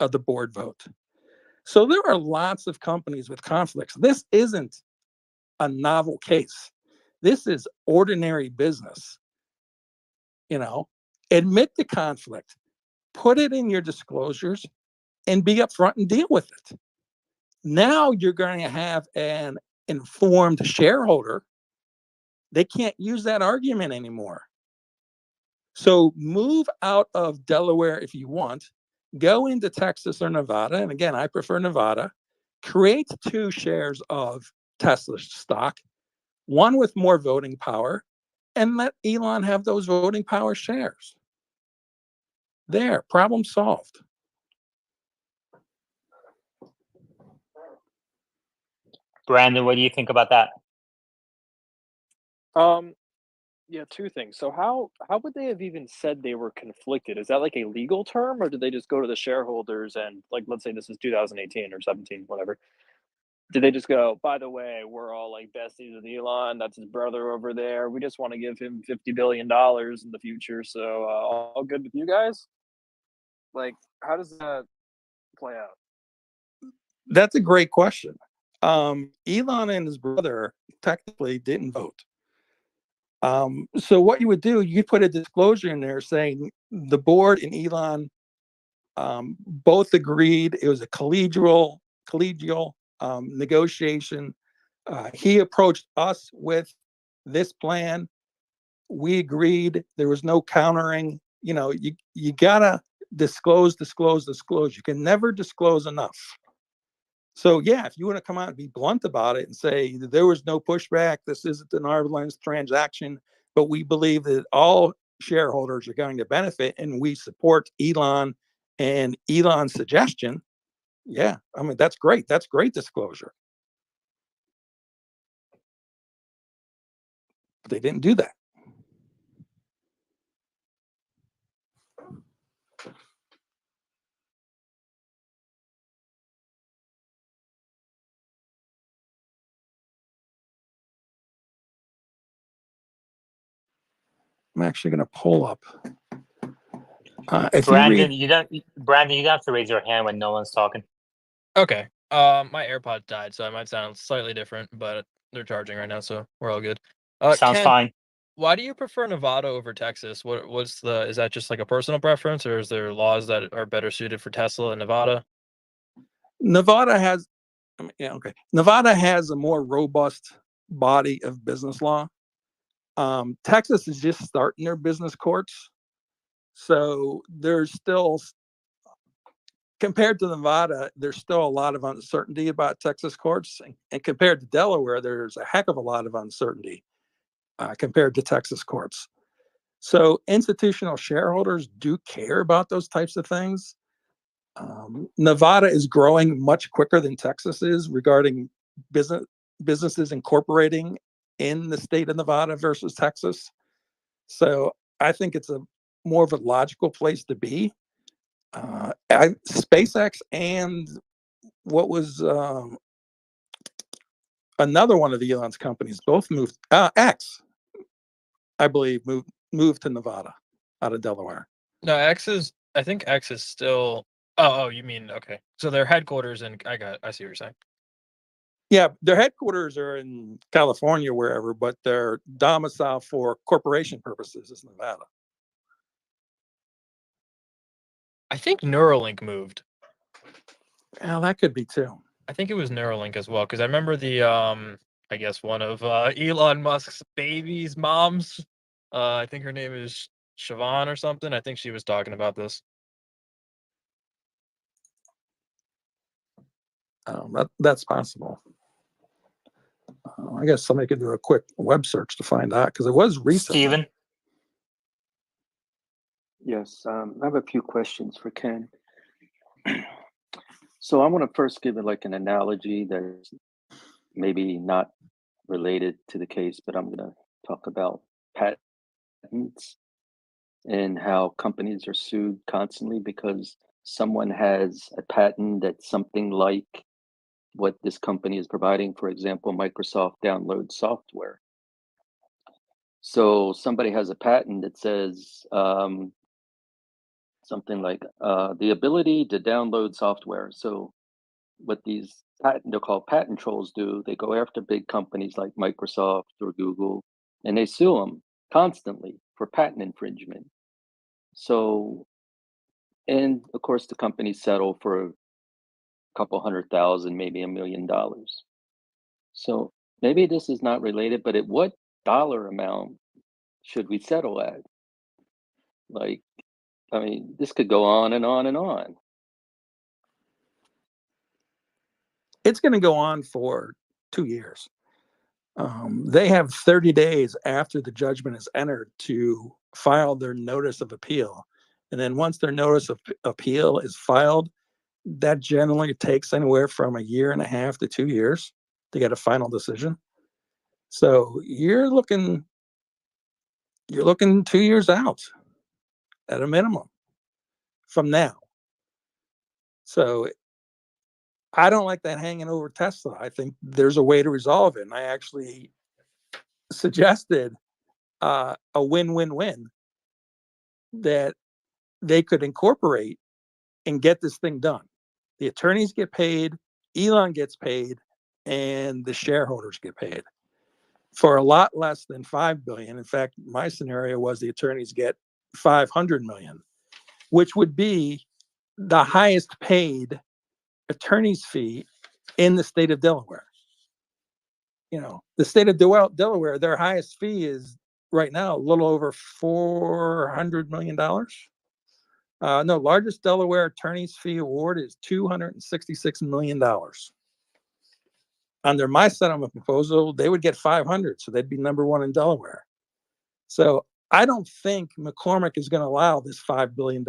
of the board vote. So there are lots of companies with conflicts. This isn't a novel case. This is ordinary business. Admit the conflict, put it in your disclosures, and be upfront and deal with it. Now you're going to have an informed shareholder. They can't use that argument anymore. So move out of Delaware if you want, go into Texas or Nevada. And again, I prefer Nevada. Create 2 shares of Tesla stock, one with more voting power, and let Elon have those voting power shares. There, problem solved. Brandon, what do you think about that? Yeah, 2 things. So how would they have even said they were conflicted? Is that like a legal term, or did they just go to the shareholders and, like, let's say this is 2018 or 17, whatever. Did they just go, by the way, we're all like besties with Elon. That's his brother over there. We just want to give him $50 billion in the future. So all good with you guys? Like, how does that play out? That's a great question. Elon and his brother technically didn't vote. So what you would do, you put a disclosure in there saying the board and Elon both agreed. It was a collegial negotiation. He approached us with this plan. We agreed. There was no countering. You gotta disclose. You can never disclose enough. So yeah, if you want to come out and be blunt about it and say there was no pushback, this isn't an arm's length transaction, but we believe that all shareholders are going to benefit and we support Elon and Elon's suggestion. Yeah, I mean, that's great. That's great disclosure. But they didn't do that. I'm actually going to pull up. If Brandon, you read, Brandon, you don't have to raise your hand when no one's talking. Okay. My AirPod died, so I might sound slightly different, but they're charging right now, so we're all good. Sounds Ken, fine. why do you prefer Nevada over Texas? Is that just like a personal preference, or is there laws that are better suited for Tesla in Nevada? Nevada has, Nevada has a more robust body of business law. Texas is just starting their business courts. So there's still, compared to Nevada, there's still a lot of uncertainty about Texas courts. And compared to Delaware, there's a heck of a lot of uncertainty compared to Texas courts. So institutional shareholders do care about those types of things. Nevada is growing much quicker than Texas is regarding businesses incorporating in the state of Nevada versus Texas. So I think it's a more of a logical place to be. SpaceX and what was another one of the Elon's companies both moved. X, I believe, moved to Nevada out of Delaware. No, I think X is still. Oh, you mean okay? So their headquarters, and I see what you're saying. Yeah, their headquarters are in California, wherever, but their domicile for corporation purposes is Nevada. I think Neuralink moved. Well, that could be too. I think it was Neuralink as well, because I remember the I guess one of Elon Musk's baby's moms. I think her name is Siobhan or something. I think she was talking about this. That's possible. I guess somebody could do a quick web search to find out because it was recent. Steven? Yes, I have a few questions for Ken. So I want to first give it like an analogy that's maybe not related to the case, but I'm going to talk about patents and how companies are sued constantly because someone has a patent that's something like what this company is providing. For example, Microsoft download software. So somebody has a patent that says something like the ability to download software. So what these they're called patent trolls do, they go after big companies like Microsoft or Google, and they sue them constantly for patent infringement. So, and of course, the companies settle for a couple 100,000, maybe $1 million. So maybe this is not related, but at what dollar amount should we settle at? Like, I mean, this could go on and on and on. It's going to go on for 2 years. They have 30 days after the judgment is entered to file their notice of appeal. And then once their notice of appeal is filed, that generally takes anywhere from 1.5 to 2 years to get a final decision. So you're looking 2 years out at a minimum from now. So I don't like that hanging over Tesla. I think there's a way to resolve it. And I actually suggested a win-win-win that they could incorporate and get this thing done. The attorneys get paid, Elon gets paid, and the shareholders get paid for a lot less than $5 billion. In fact, my scenario was the attorneys get $500 million, which would be the highest paid attorney's fee in the state of Delaware. You know, the state of Delaware, their highest fee is right now a little over $400 million. No, largest Delaware attorney's fee award is $266 million. Under my settlement proposal, they would get 500, so they'd be number one in Delaware. So I don't think McCormick is going to allow this $5 billion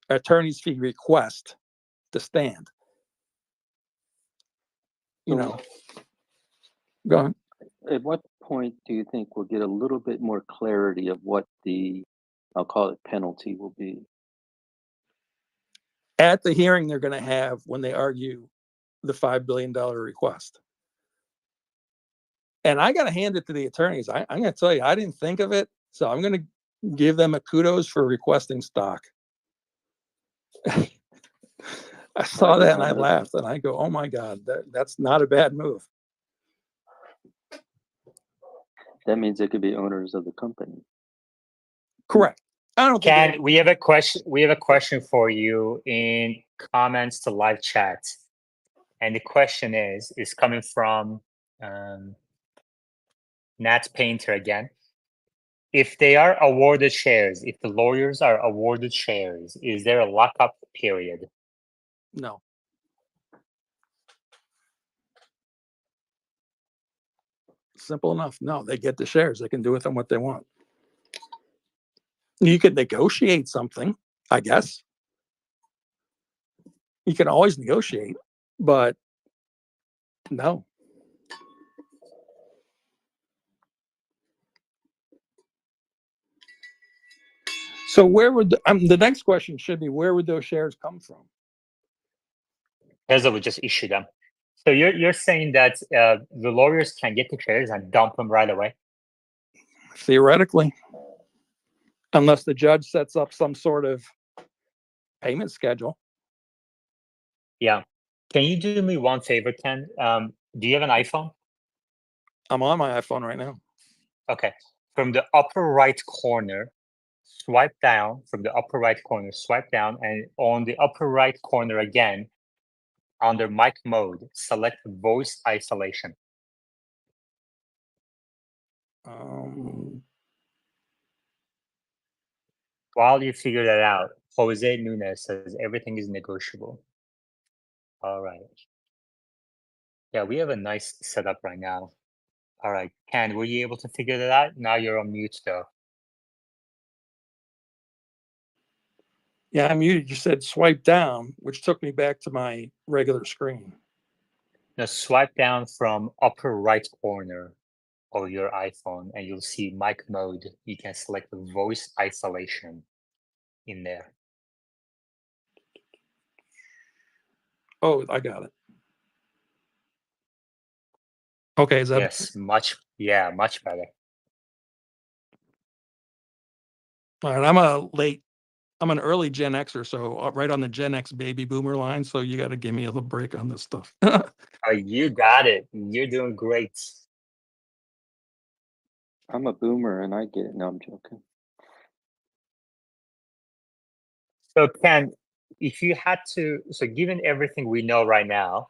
attorney's fee request to stand. You know, go on. At what point do you think we'll get a little bit more clarity of what the, I'll call it penalty, will be? At the hearing they're going to have when they argue the $5 billion request. And I got to hand it to the attorneys. I'm going to tell you, I didn't think of it. So I'm going to give them a kudos for requesting stock. I saw that and I laughed and I go, oh my God, that's not a bad move. That means they could be owners of the company. Correct. I don't think Ken, we have a question. We have a question for you in comments to live chat, and the question is coming from Nat Painter again. If they are awarded shares, if the lawyers are awarded shares, is there a lockup period? no. Simple enough. No, they get the shares. They can do with them what they want. You could negotiate something, I guess. You can always negotiate, but no. So where would the next question should be, where would those shares come from? Tesla would just issue them. So you're saying that the lawyers can get the shares and dump them right away? Theoretically, unless the judge sets up some sort of payment schedule. Yeah. Can you do me one favor, Ken? Do you have an iPhone? I'm on my iPhone right now. Okay. From the upper right corner, swipe down from the upper right corner, swipe down, and on the upper right corner again, under mic mode, select voice isolation. While you figure that out, Jose Nunez says everything is negotiable. All right. Yeah, we have a nice setup right now. All right, Ken, were you able to figure that out? Now you're on mute though. Yeah, I muted. You said swipe down, which took me back to my regular screen. Now swipe down from upper right corner of your iPhone and you'll see mic mode. You can select the voice isolation in there. Oh, I got it. Okay, is that Yes, much better. all right? I'm an early Gen Xer, so right on the Gen X baby boomer line. So you got to give me a little break on this stuff. Oh, you got it. You're doing great. I'm a boomer and I get it. No, I'm joking. So Ken, if you had to, so given everything we know right now,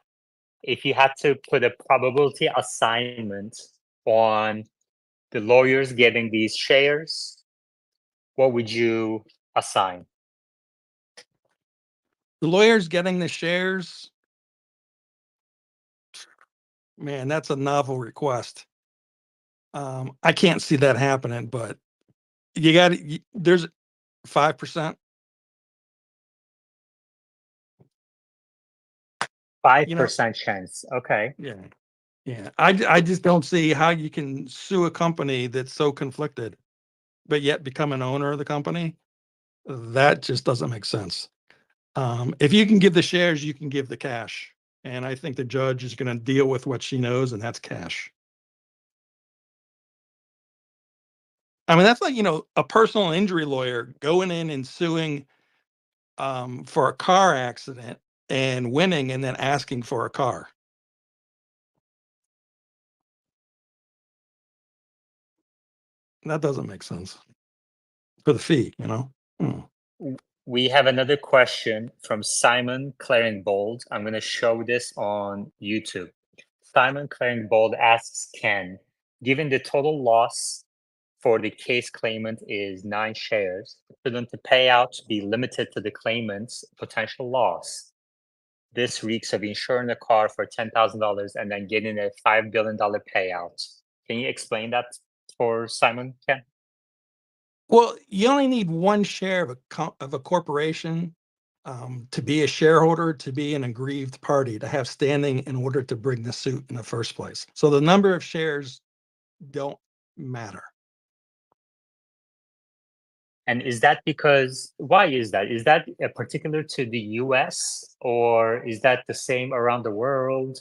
if you had to put a probability assignment on the lawyers getting these shares, what would you assign? The lawyers getting the shares, man, that's a novel request. I can't see that happening, but you got to, there's 5%. 5% chance. Okay. Yeah. Yeah. I just don't see how you can sue a company that's so conflicted, but yet become an owner of the company. That just doesn't make sense. If you can give the shares, you can give the cash. And I think the judge is going to deal with what she knows, and that's cash. I mean, that's like, a personal injury lawyer going in and suing for a car accident and winning and then asking for a car. That doesn't make sense for the fee, We have another question from Simon Claringbold. I'm going to show this on YouTube. Simon Claringbold asks Ken, given the total loss for the case claimant is 9 shares, shouldn't the payout be limited to the claimant's potential loss? This reeks of insuring a car for $10,000 and then getting a $5 billion payout. Can you explain that for Simon, Ken? Well, you only need one share of a corporation to be a shareholder, to be an aggrieved party, to have standing in order to bring the suit in the first place. So the number of shares don't matter. And is that because, why is that? Is that particular to the US or is that the same around the world?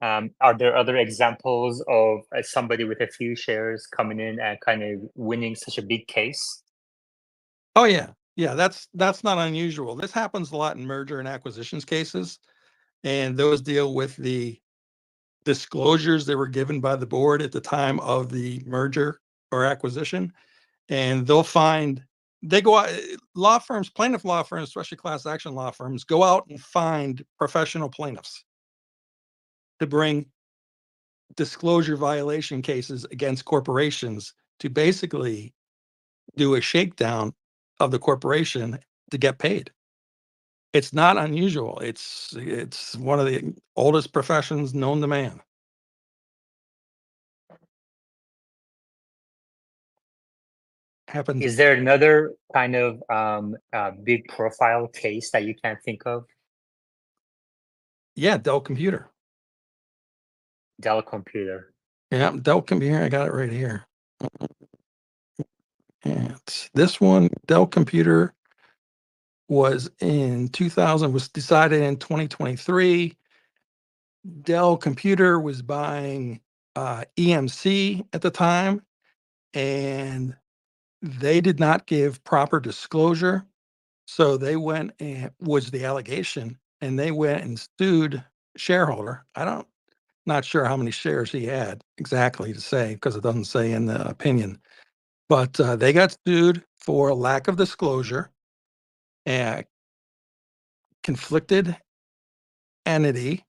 Are there other examples of somebody with a few shares coming in and kind of winning such a big case? Oh yeah. Yeah, that's not unusual. This happens a lot in merger and acquisitions cases, and those deal with the disclosures that were given by the board at the time of the merger or acquisition. And they go out, law firms, plaintiff law firms, especially class action law firms, go out and find professional plaintiffs to bring disclosure violation cases against corporations to basically do a shakedown of the corporation to get paid. It's not unusual. It's one of the oldest professions known to man. Happens. Is there another kind of big profile case that you can think of? Yeah, Dell Computer. Dell Computer. Yeah, Dell Computer. I got it right here. And this one, Dell Computer, was in 2000, was decided in 2023. Dell Computer was buying EMC at the time, and they did not give proper disclosure. So they went and was the allegation and they went and sued shareholder. Not sure how many shares he had exactly to say, because it doesn't say in the opinion. But they got sued for lack of disclosure, and conflicted entity,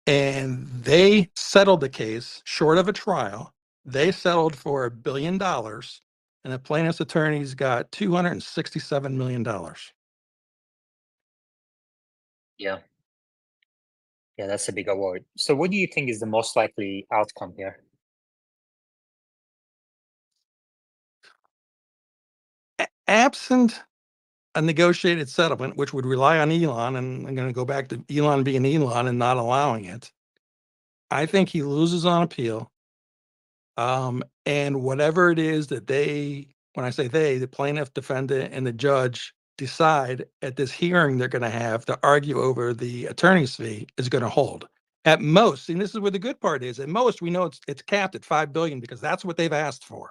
and they settled the case short of a trial. They settled for $1 billion, and the plaintiff's attorneys got $267 million. Yeah. Yeah, that's a big award. So what do you think is the most likely outcome here? Absent a negotiated settlement, which would rely on Elon, and I'm going to go back to Elon being Elon and not allowing it, I think he loses on appeal. And whatever it is that when I say they, the plaintiff, defendant, and the judge decide at this hearing they're going to have to argue over the attorney's fee is going to hold. At most, and this is where the good part is, at most we know it's capped at $5 billion because that's what they've asked for.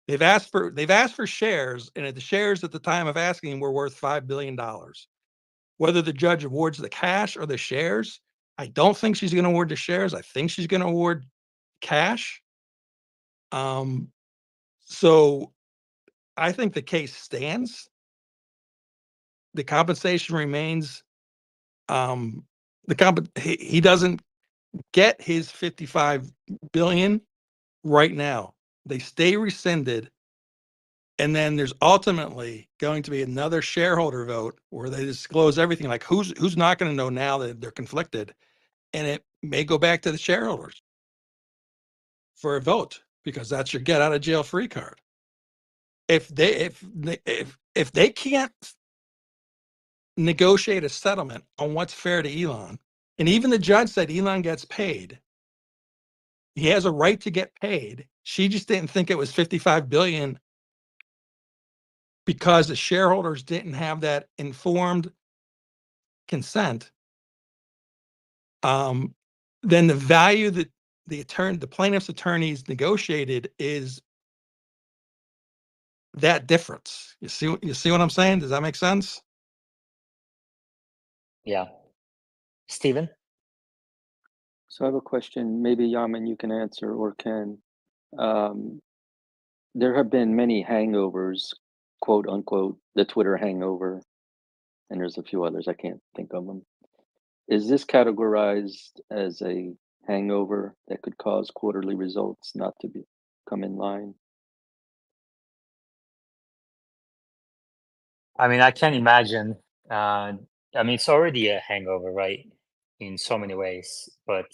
They've asked for shares, and the shares at the time of asking were worth $5 billion. Whether the judge awards the cash or the shares, I don't think she's going to award the shares. I think she's going to award cash. So I think the case stands. The compensation remains. He doesn't get his 55 billion right now. They stay rescinded. And then there's ultimately going to be another shareholder vote where they disclose everything, like who's not going to know now that they're conflicted. And it may go back to the shareholders for a vote, because that's your get out of jail free card. If they can't negotiate a settlement on what's fair to Elon, and even the judge said Elon gets paid, he has a right to get paid. She just didn't think it was 55 billion because the shareholders didn't have that informed consent. Then the value that the plaintiff's attorneys negotiated is that difference. You see what I'm saying? Does that make sense? Yeah. Stephen? So I have a question. Maybe Yaman, you can answer, or Ken. There have been many hangovers, quote unquote, the Twitter hangover, and there's a few others. I can't think of them. Is this categorized as a hangover that could cause quarterly results not to come in line? I mean, I can't imagine. I mean, it's already a hangover, right? In so many ways, but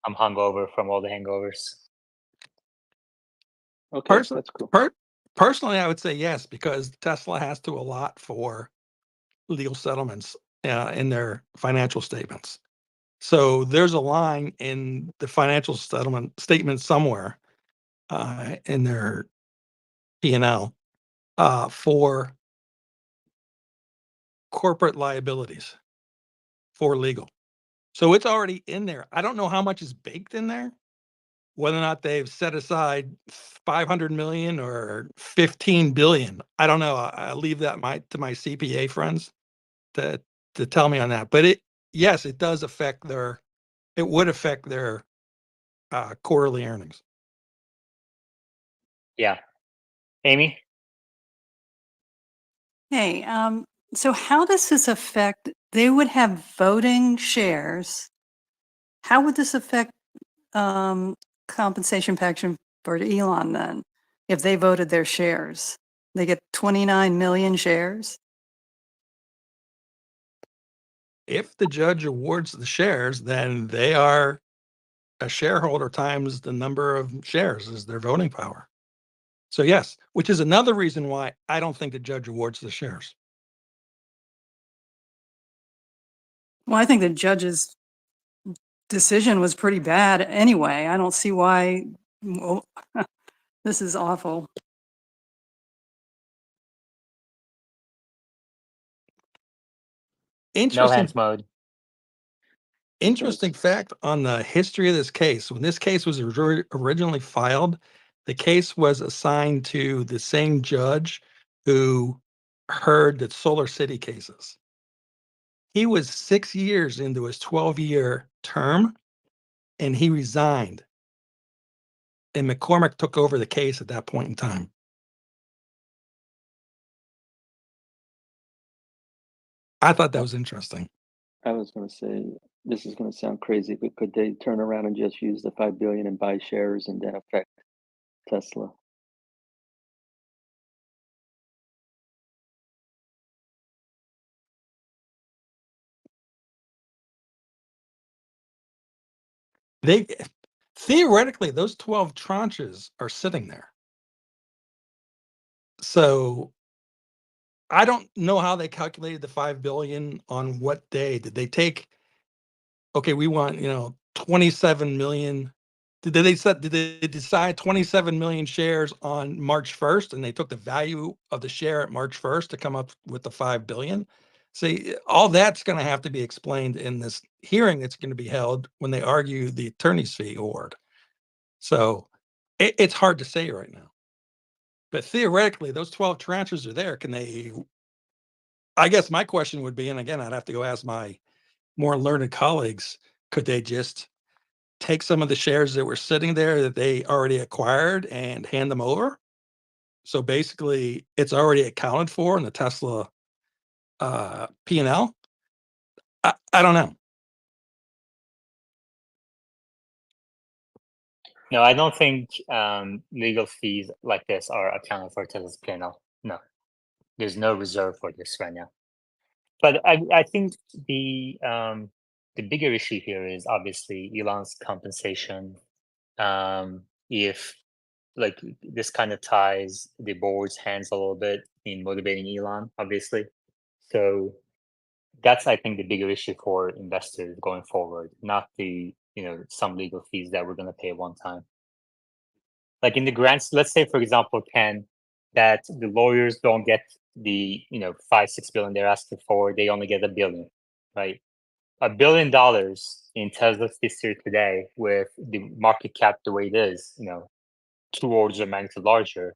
I'm hungover from all the hangovers. Okay, Person, that's cool. personally, I would say yes, because Tesla has to allot for legal settlements in their financial statements. So there's a line in the financial settlement statement somewhere in their P&L for corporate liabilities for legal. So it's already in there. I don't know how much is baked in there, whether or not they've set aside 500 million or 15 billion. I don't know. I'll leave that to my CPA friends to tell me on that. But yes, it does affect it would affect their quarterly earnings. Yeah. Amy? Hey, so how does this affect, they would have voting shares. How would this affect compensation package for Elon then, if they voted their shares? They get 29 million shares? If the judge awards the shares, then they are a shareholder times the number of shares is their voting power. So yes, which is another reason why I don't think the judge awards the shares. Well, I think the judge's decision was pretty bad anyway. I don't see why, well, this is awful. No Interesting, hands mode. interesting fact on the history of this case. When this case was originally filed, the case was assigned to the same judge who heard the Solar City cases. He was 6 years into his 12-year term, and he resigned. And McCormick took over the case at that point in time. I thought that was interesting. I was going to say, this is going to sound crazy, but could they turn around and just use the 5 billion and buy shares and then affect Tesla? They theoretically, those 12 tranches are sitting there. So I don't know how they calculated the 5 billion on what day. Did they take, okay, we want, 27 million. Did they decide 27 million shares on March 1st and they took the value of the share at March 1st to come up with the 5 billion? See, all that's going to have to be explained in this hearing that's going to be held when they argue the attorney's fee award. So it's hard to say right now. But theoretically, those 12 tranches are there. Can they? I guess my question would be, and again, I'd have to go ask my more learned colleagues, could they just take some of the shares that were sitting there that they already acquired and hand them over? So basically, it's already accounted for in the Tesla P&L. I don't know. No, I don't think legal fees like this are accounted for Tesla's P&L. No, there's no reserve for this right now. But I think the bigger issue here is obviously Elon's compensation. If like this kind of ties the board's hands a little bit in motivating Elon, obviously. So that's I think the bigger issue for investors going forward, not the some legal fees that we're going to pay one time. Like in the grants, let's say for example, Ken, that the lawyers don't get the 5-6 billion they're asking for, they only get $1 billion, right? $1 billion in Tesla's history today, with the market cap the way it is, 2 orders of magnitude larger,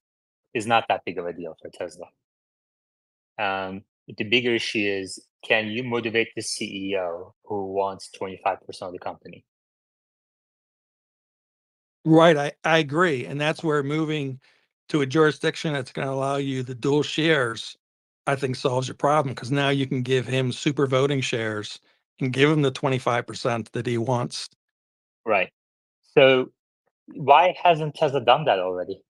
is not that big of a deal for Tesla. The bigger issue is, can you motivate the CEO who wants 25% of the company? Right, I agree. And that's where moving to a jurisdiction that's going to allow you the dual shares, I think solves your problem, because now you can give him super voting shares and give him the 25% that he wants. Right. So why hasn't Tesla done that already?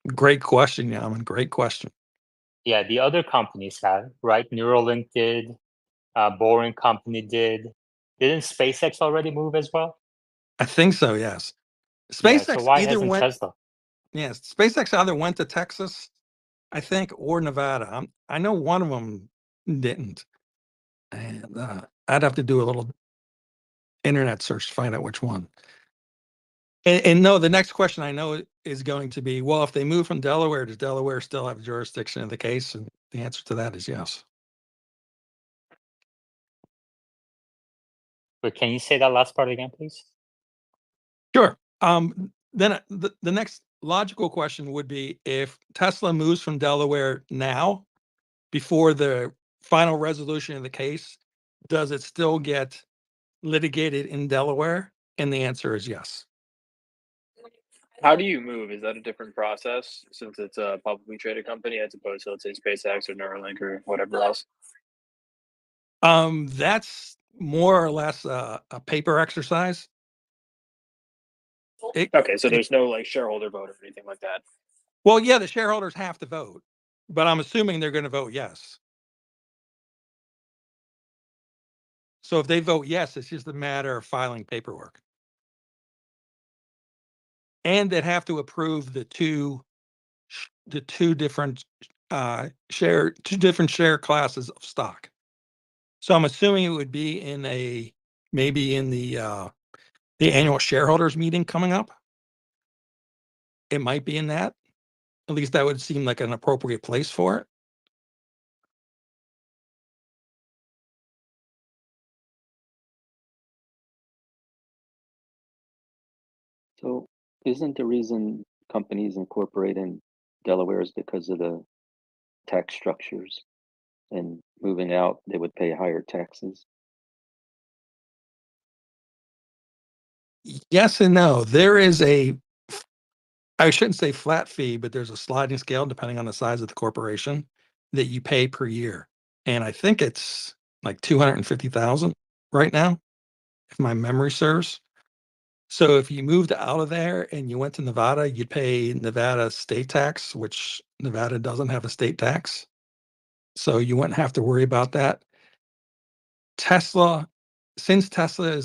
Great question, Yaman. Great question. Yeah, the other companies have, right? Neuralink did, Boring Company did. Didn't SpaceX already move as well? I think so, yes. Yeah, so SpaceX why either hasn't went, Tesla? yes, SpaceX either went to Texas, I think, or Nevada. I know one of them didn't. And I'd have to do a little internet search to find out which one. And no, the next question I know is going to be, well, if they move from Delaware, does Delaware still have jurisdiction of the case? And the answer to that is yes. But can you say that last part again, please? Sure. Then the next logical question would be, if Tesla moves from Delaware now, before the final resolution of the case, does it still get litigated in Delaware? And the answer is yes. How do you move? Is that a different process since it's a publicly traded company as opposed to, let's say, SpaceX or Neuralink or whatever else? That's more or less a paper exercise. Okay, so there's no like shareholder vote or anything like that. Well, yeah, the shareholders have to vote, but I'm assuming they're going to vote yes. So if they vote yes, it's just a matter of filing paperwork. And they'd have to approve the two different share classes of stock. So I'm assuming it would be maybe in the annual shareholders meeting coming up. It might be in that. At least that would seem like an appropriate place for it. So isn't the reason companies incorporate in Delaware is because of the tax structures, and moving out, they would pay higher taxes. Yes and no. There is I shouldn't say flat fee, but there's a sliding scale depending on the size of the corporation that you pay per year. And I think it's like 250,000 right now, if my memory serves. So if you moved out of there and you went to Nevada, you'd pay Nevada state tax, which Nevada doesn't have a state tax. So you wouldn't have to worry about that. Tesla, since Tesla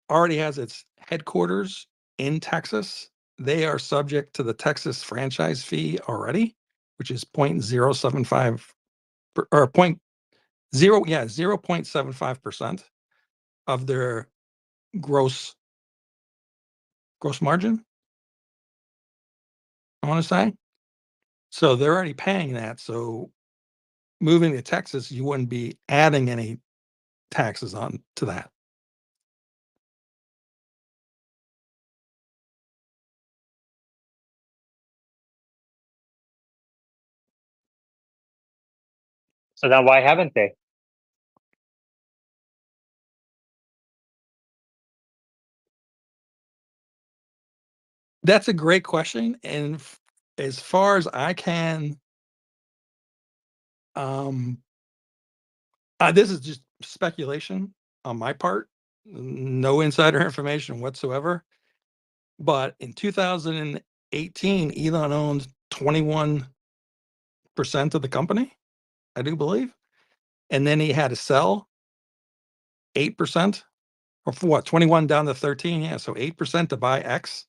already has its headquarters in Texas, they are subject to the Texas franchise fee already, which is 0.075 or 0.75% of their gross margin, I want to say. So they're already paying that. So moving to Texas, you wouldn't be adding any taxes on to that. So then why haven't they? That's a great question. And as far as I can, this is just speculation on my part, no insider information whatsoever. But in 2018, Elon owned 21% of the company, I do believe. And then he had to sell 8%, or for what, 21 down to 13? Yeah, so 8% to buy X.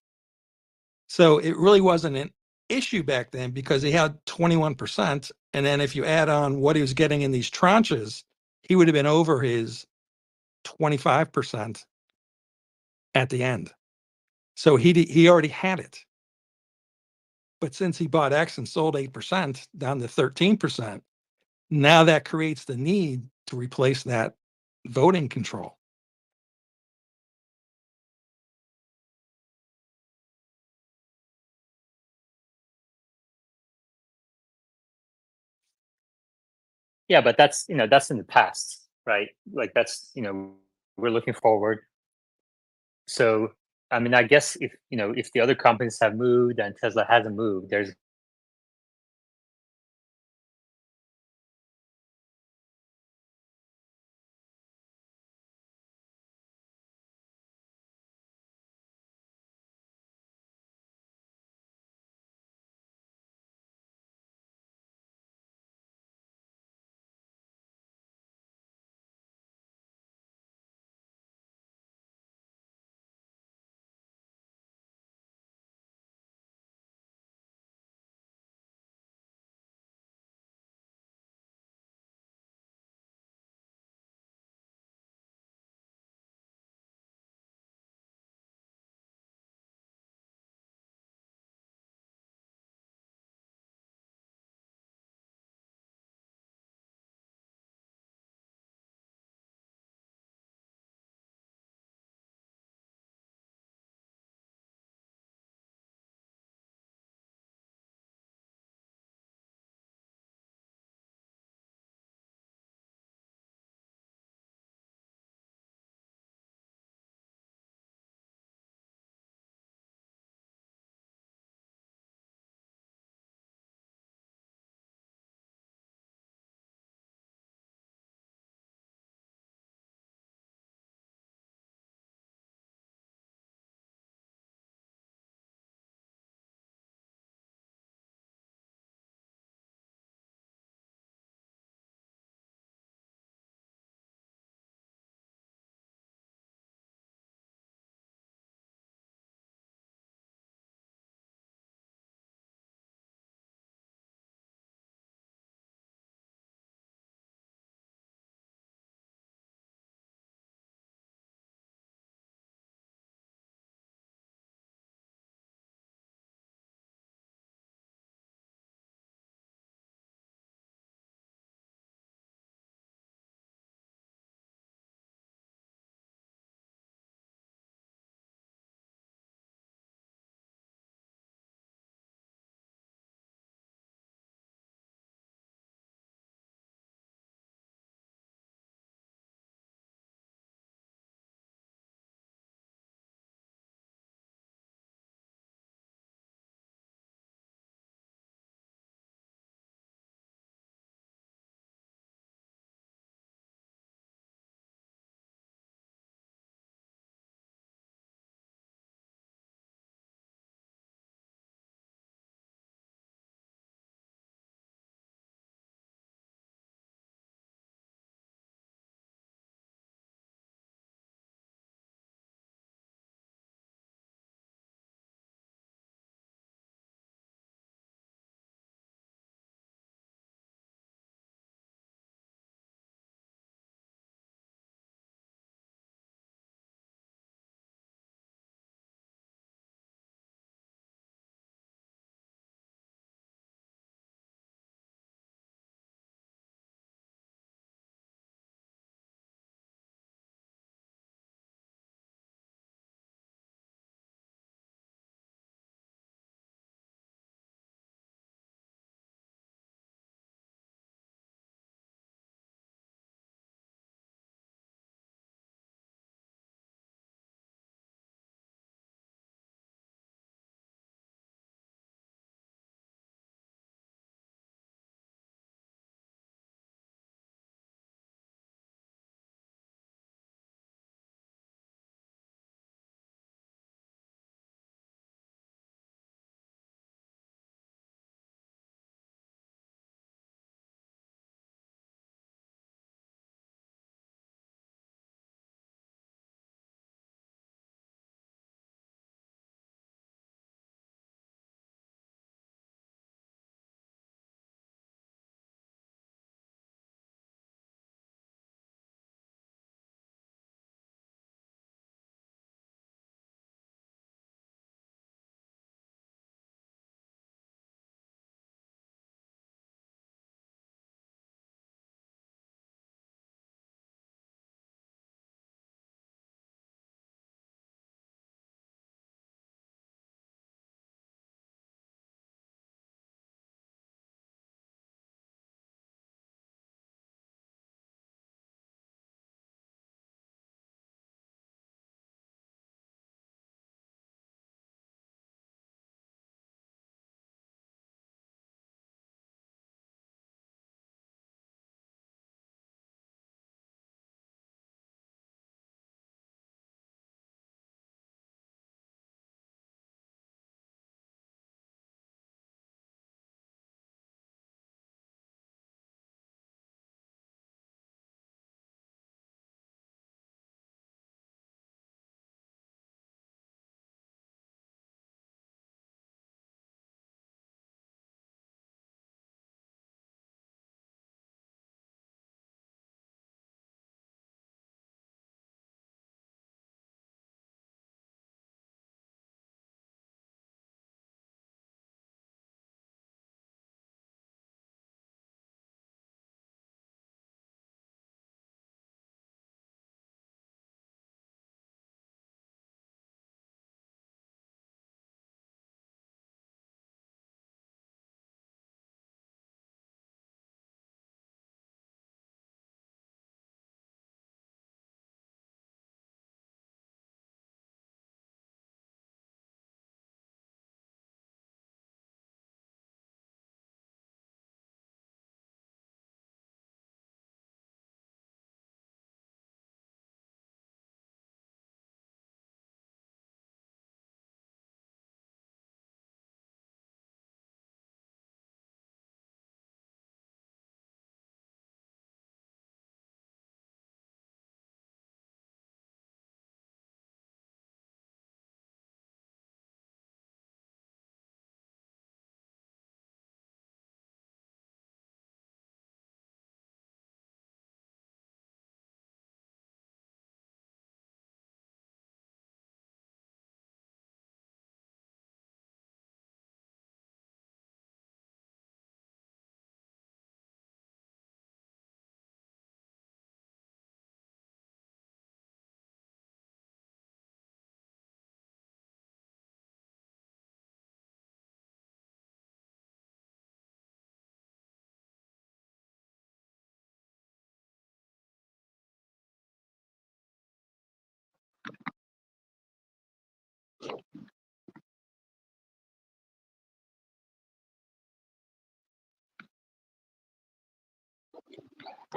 So it really wasn't an issue back then because he had 21%. And then if you add on what he was getting in these tranches, he would have been over his 25% at the end. So he already had it. But since he bought X and sold 8% down to 13%, now that creates the need to replace that voting control. Yeah, but that's that's in the past, right? Like that's we're looking forward. So I mean, I guess if the other companies have moved and Tesla hasn't moved, there's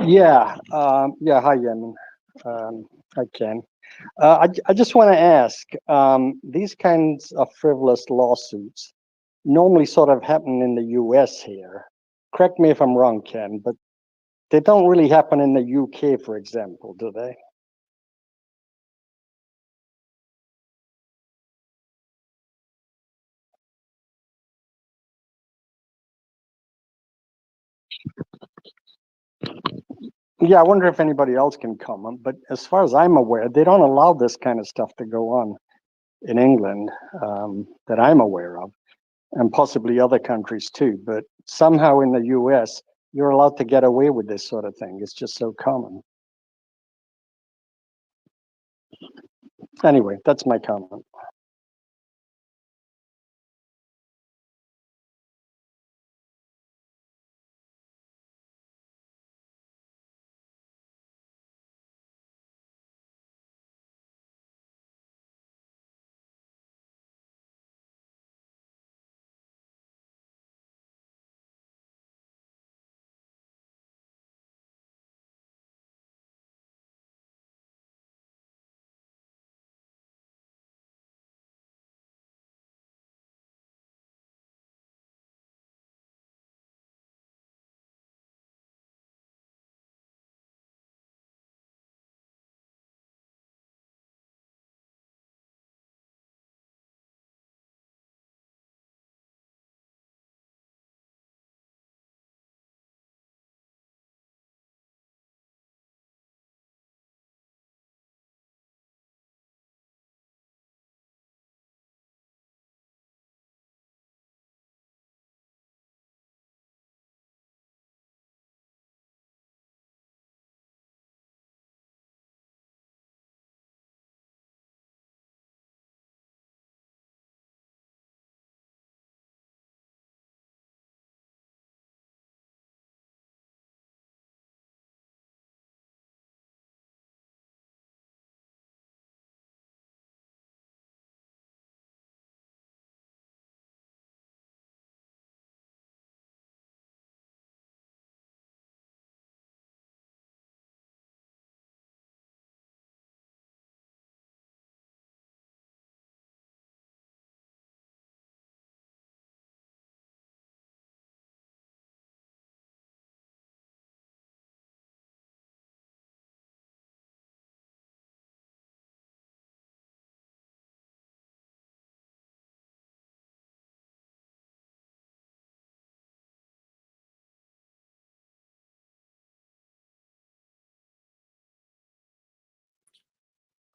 Yeah. Hi, Yemen. Hi, Ken. I just want to ask, these kinds of frivolous lawsuits normally sort of happen in the US here. Correct me if I'm wrong, Ken, but they don't really happen in the UK, for example, do they? Yeah, I wonder if anybody else can comment, but as far as I'm aware, they don't allow this kind of stuff to go on in England, that I'm aware of, and possibly other countries too. But somehow in the US, you're allowed to get away with this sort of thing. It's just so common. Anyway, that's my comment.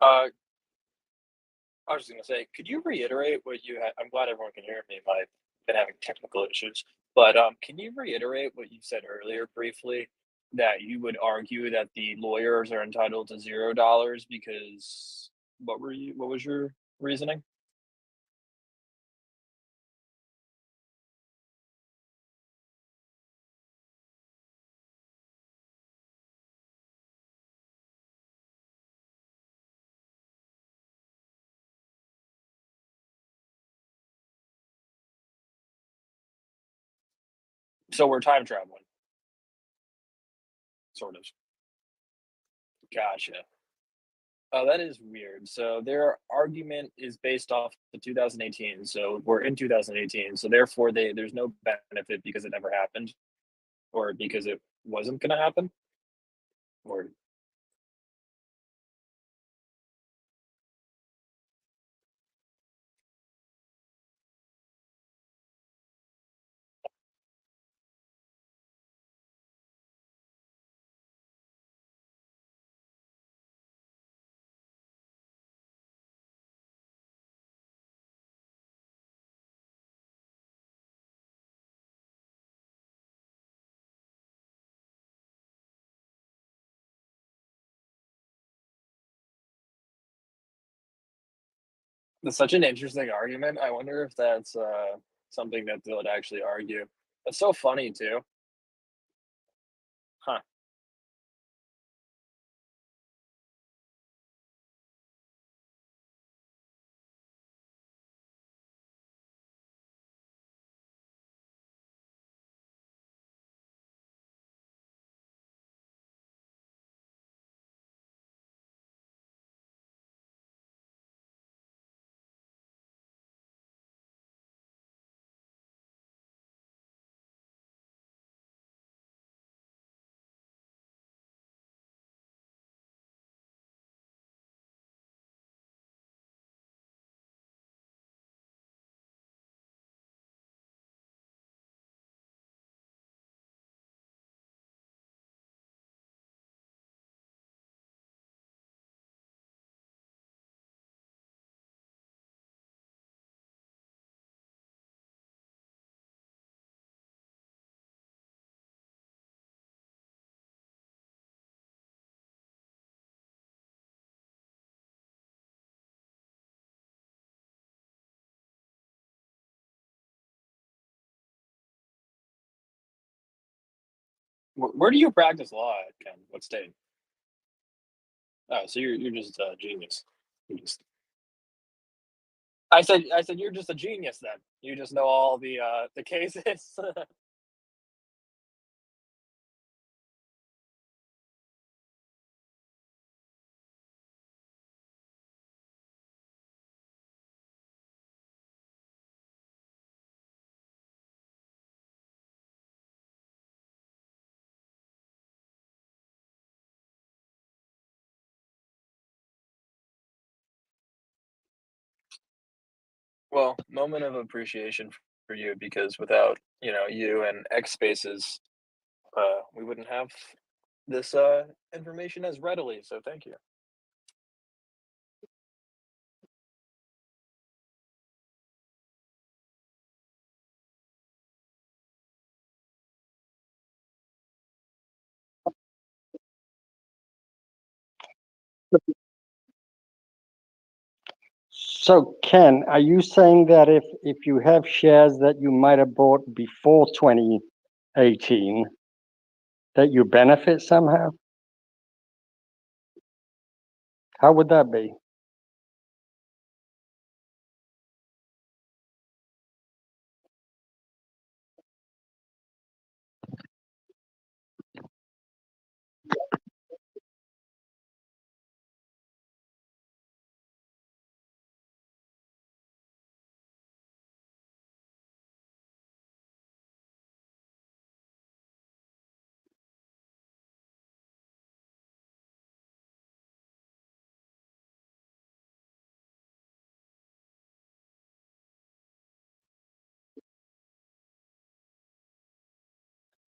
Uh, I was just gonna say, could you reiterate what you had? I'm glad everyone can hear me. I've been having technical issues, but can you reiterate what you said earlier briefly? That you would argue that the lawyers are entitled to $0 because what was your reasoning? So we're time traveling, sort of. Gotcha. Oh, that is weird. So their argument is based off the 2018. So we're in 2018. So therefore, there's no benefit because it never happened, or because it wasn't going to happen, or that's such an interesting argument. I wonder if that's something that they would actually argue. That's so funny too. Huh. Where do you practice law at, Ken? What state? Oh, so you're just a genius. You just I said you're just a genius then. You just know all the cases. Well, moment of appreciation for you because without, you and X Spaces, we wouldn't have this information as readily. So thank you. So Ken, are you saying that if you have shares that you might have bought before 2018, that you benefit somehow? How would that be?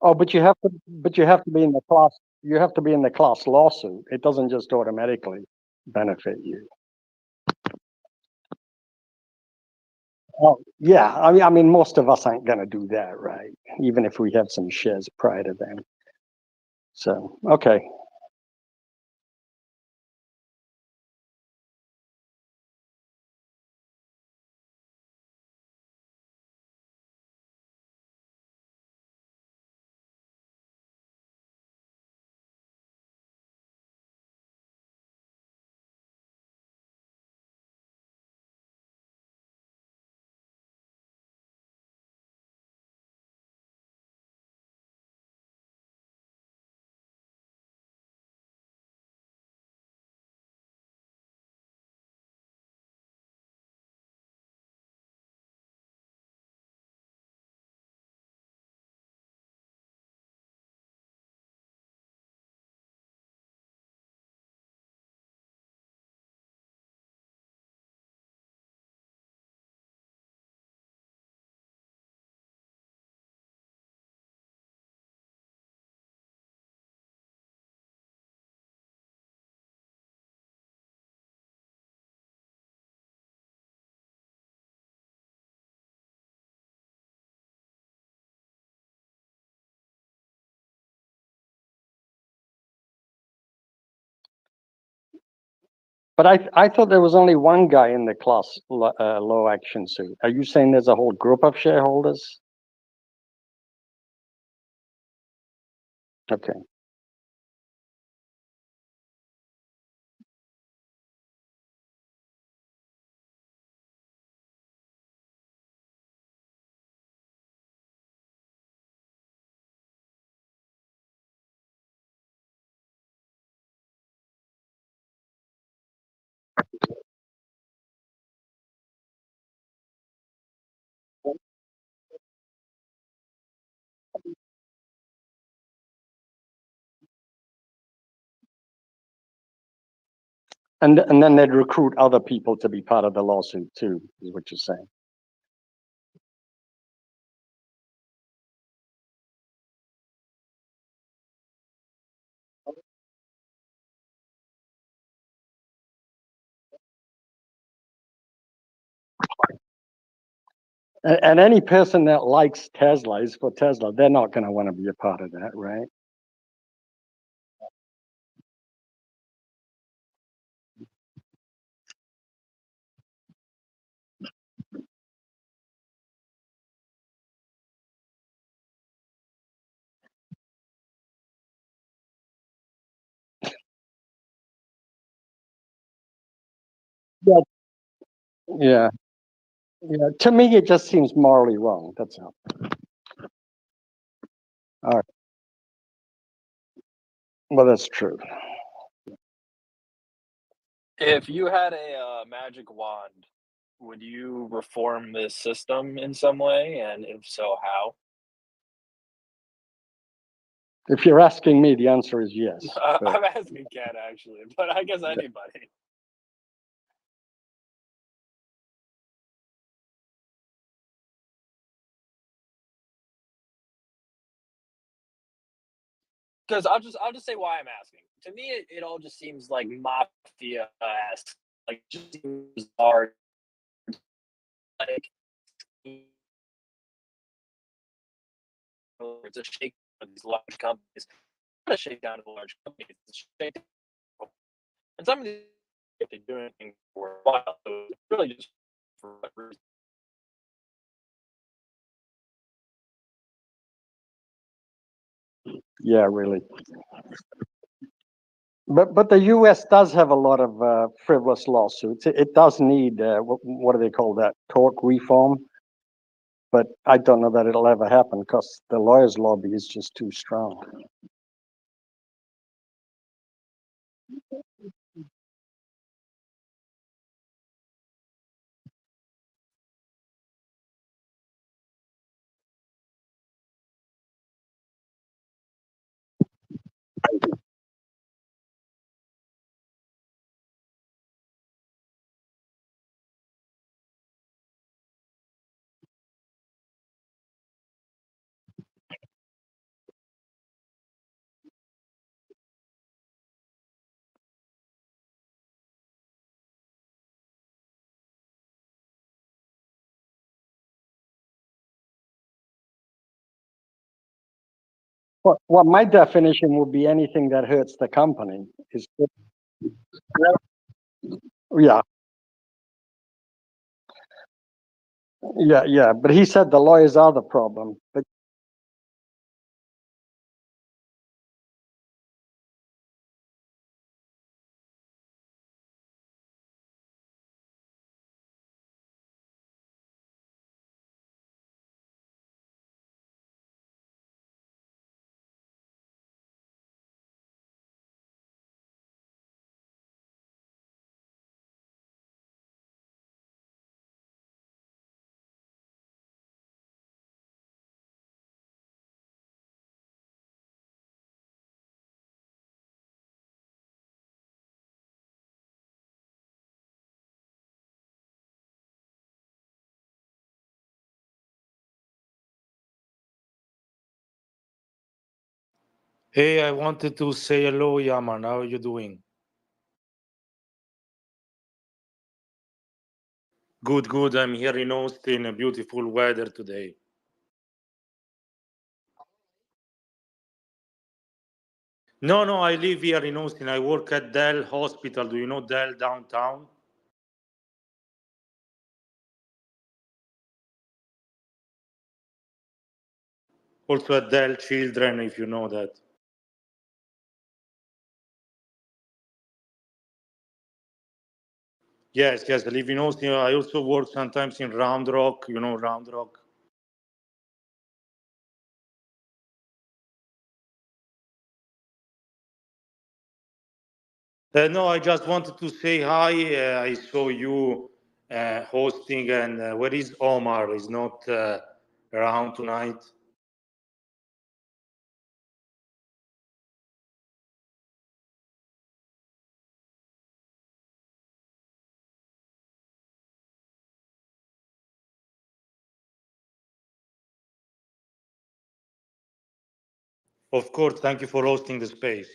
Oh, but you have to be in the class. You have to be in the class lawsuit. It doesn't just automatically benefit you. Oh, yeah. I mean, most of us aren't going to do that, right? Even if we have some shares prior to then. So, okay. But I thought there was only one guy in the class law action suit. Are you saying there's a whole group of shareholders? Okay. And then they'd recruit other people to be part of the lawsuit too, is what you're saying. And any person that likes Tesla is for Tesla. They're not going to want to be a part of that, right? Yeah. Yeah. To me, it just seems morally wrong. That's all. All right. Well, that's true. If you had a magic wand, would you reform this system in some way? And if so, how? If you're asking me, the answer is yes. But I'm asking Ken actually, but I guess anybody. Because I'll just say why I'm asking. To me, it all just seems like mafia esque. Like just seems bizarre. Like it's a shake of these large companies. It's not a shakedown of the large companies. It's a shakedown. And some of these if they do anything for a while, so it's really just for what reason. yeah, really. But the U.S. does have a lot of frivolous lawsuits. It does need what do they call that? Tort reform. But I don't know that it'll ever happen because the lawyers' lobby is just too strong. Well, my definition would be anything that hurts the company. Is yeah, yeah. But he said the lawyers are the problem. But Hey, I wanted to say hello, Yaman. How are you doing? Good, good. I'm here in Austin, a beautiful weather today. No, no, I live here in Austin. I work at Dell Hospital. Do you know Dell downtown? Also at Dell Children, if you know that. Yes, yes, I live in Austin. I also work sometimes in Round Rock. You know Round Rock? No, I just wanted to say hi. I saw you hosting, and where is Omar? He's not around tonight. Of course, thank you for hosting the space.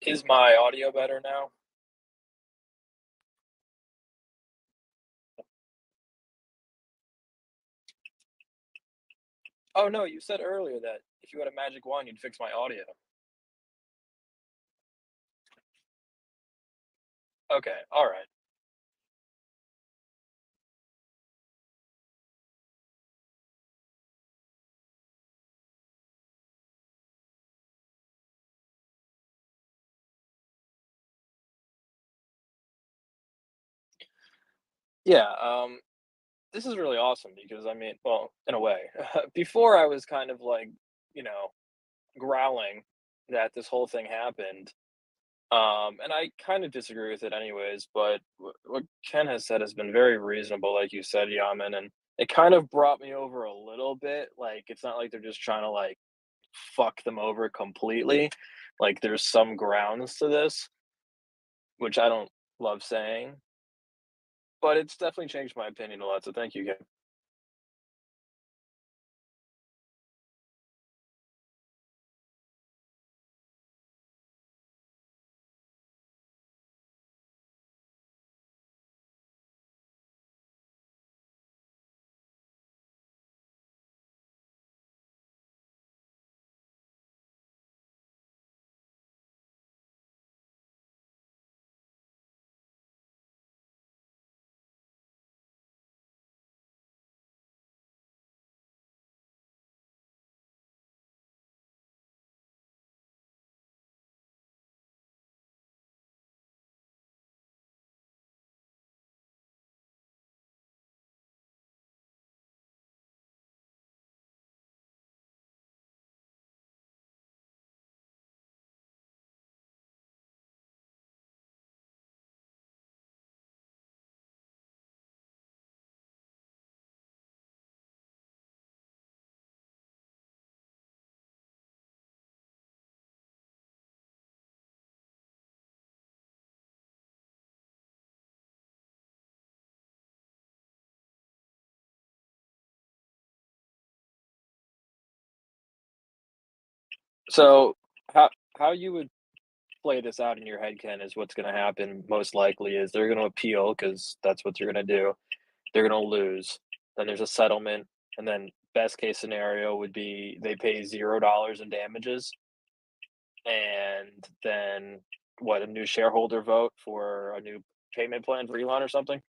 Is my audio better now? Oh, no, you said earlier that if you had a magic wand, you'd fix my audio. Okay, alright. Yeah, this is really awesome because, I mean, well, in a way. Before I was kind of like, you know, growling that this whole thing happened, and I kind of disagree with it anyways, but what Ken has said has been very reasonable, like you said, Yaman, and it kind of brought me over a little bit. Like, it's not like they're just trying to like fuck them over completely. Like, there's some grounds to this, which I don't love saying, but it's definitely changed my opinion a lot. So thank you, Ken. So how how you would play this out in your head, Ken, is what's going to happen. Most likely is they're going to appeal because that's what you're going to do. They're going to lose. Then there's a settlement, and then best case scenario would be they pay $0 in damages, and then what, a new shareholder vote for a new payment plan for Elon or something.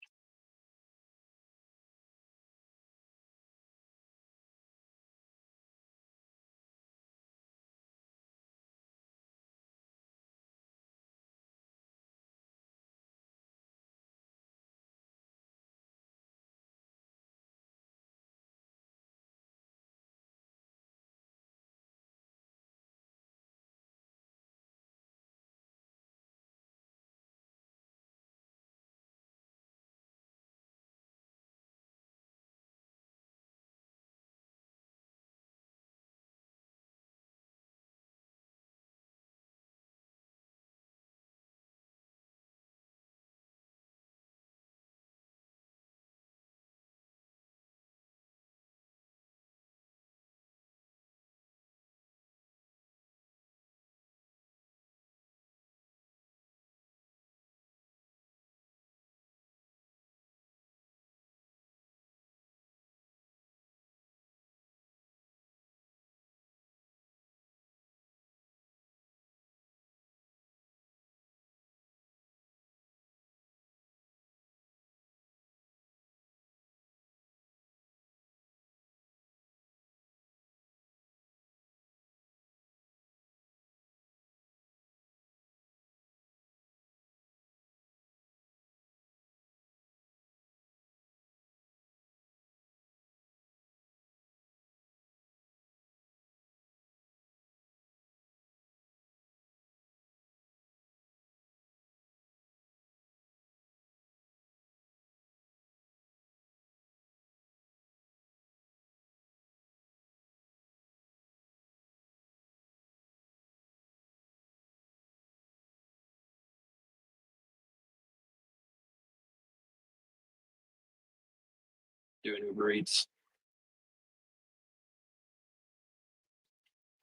Doing Uber Eats.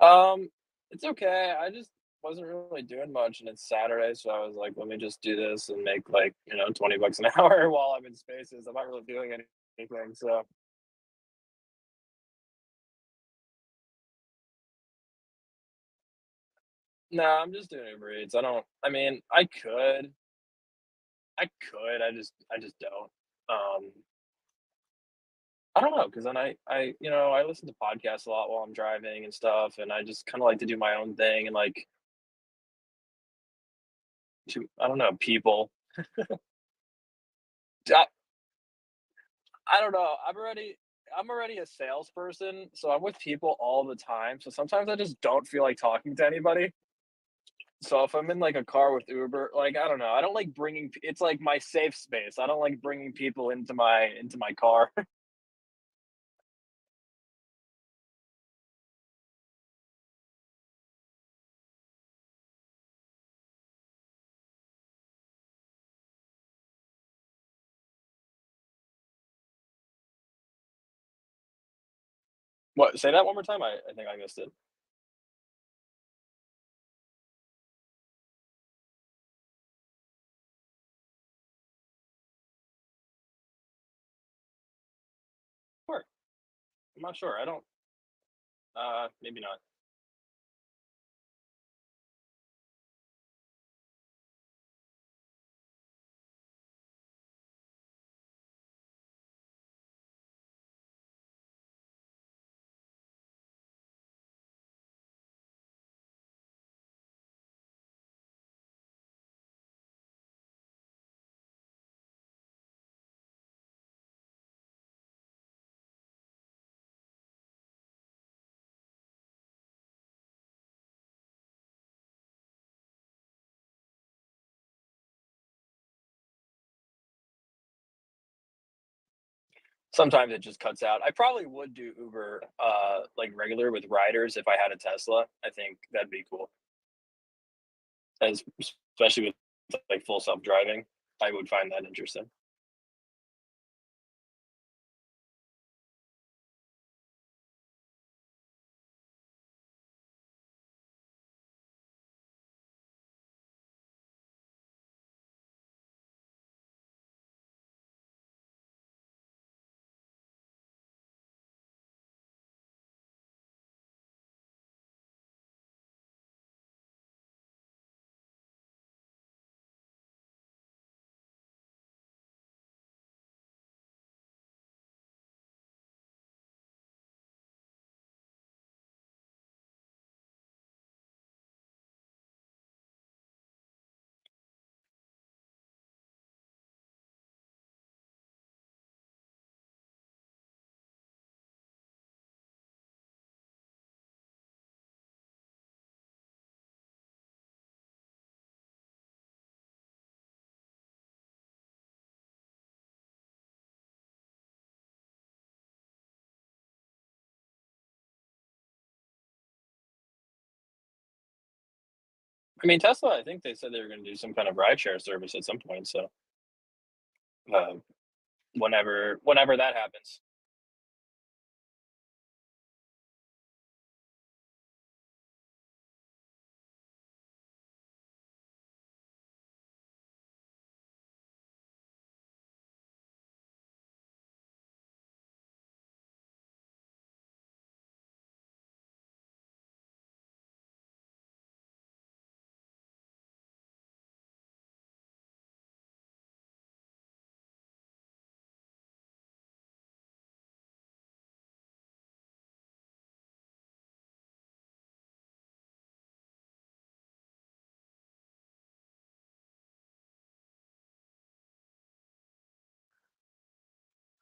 Um, it's okay. I just wasn't really doing much, and it's Saturday, so I was like, let me just do this and make like, $20 an hour while I'm in spaces. I'm not really doing anything. So no, I'm just doing Uber Eats. I mean, I just don't. Um, I don't know, because then I listen to podcasts a lot while I'm driving and stuff, and I just kind of like to do my own thing and like I don't know, people. I, I don't know. I'm already a salesperson, so I'm with people all the time. So sometimes I just don't feel like talking to anybody. So if I'm in like a car with Uber, like I don't know, I don't like it's like my safe space. I don't like bringing people into my car. What? Say that one more time. I think I missed it. Sure. I'm not sure. I don't. Maybe not. Sometimes it just cuts out. I probably would do Uber, like regular with riders if I had a Tesla. I think that'd be cool, as especially with like full self driving. I would find that interesting. I mean, Tesla. I think they said they were going to do some kind of rideshare service at some point. So uh, whenever that happens.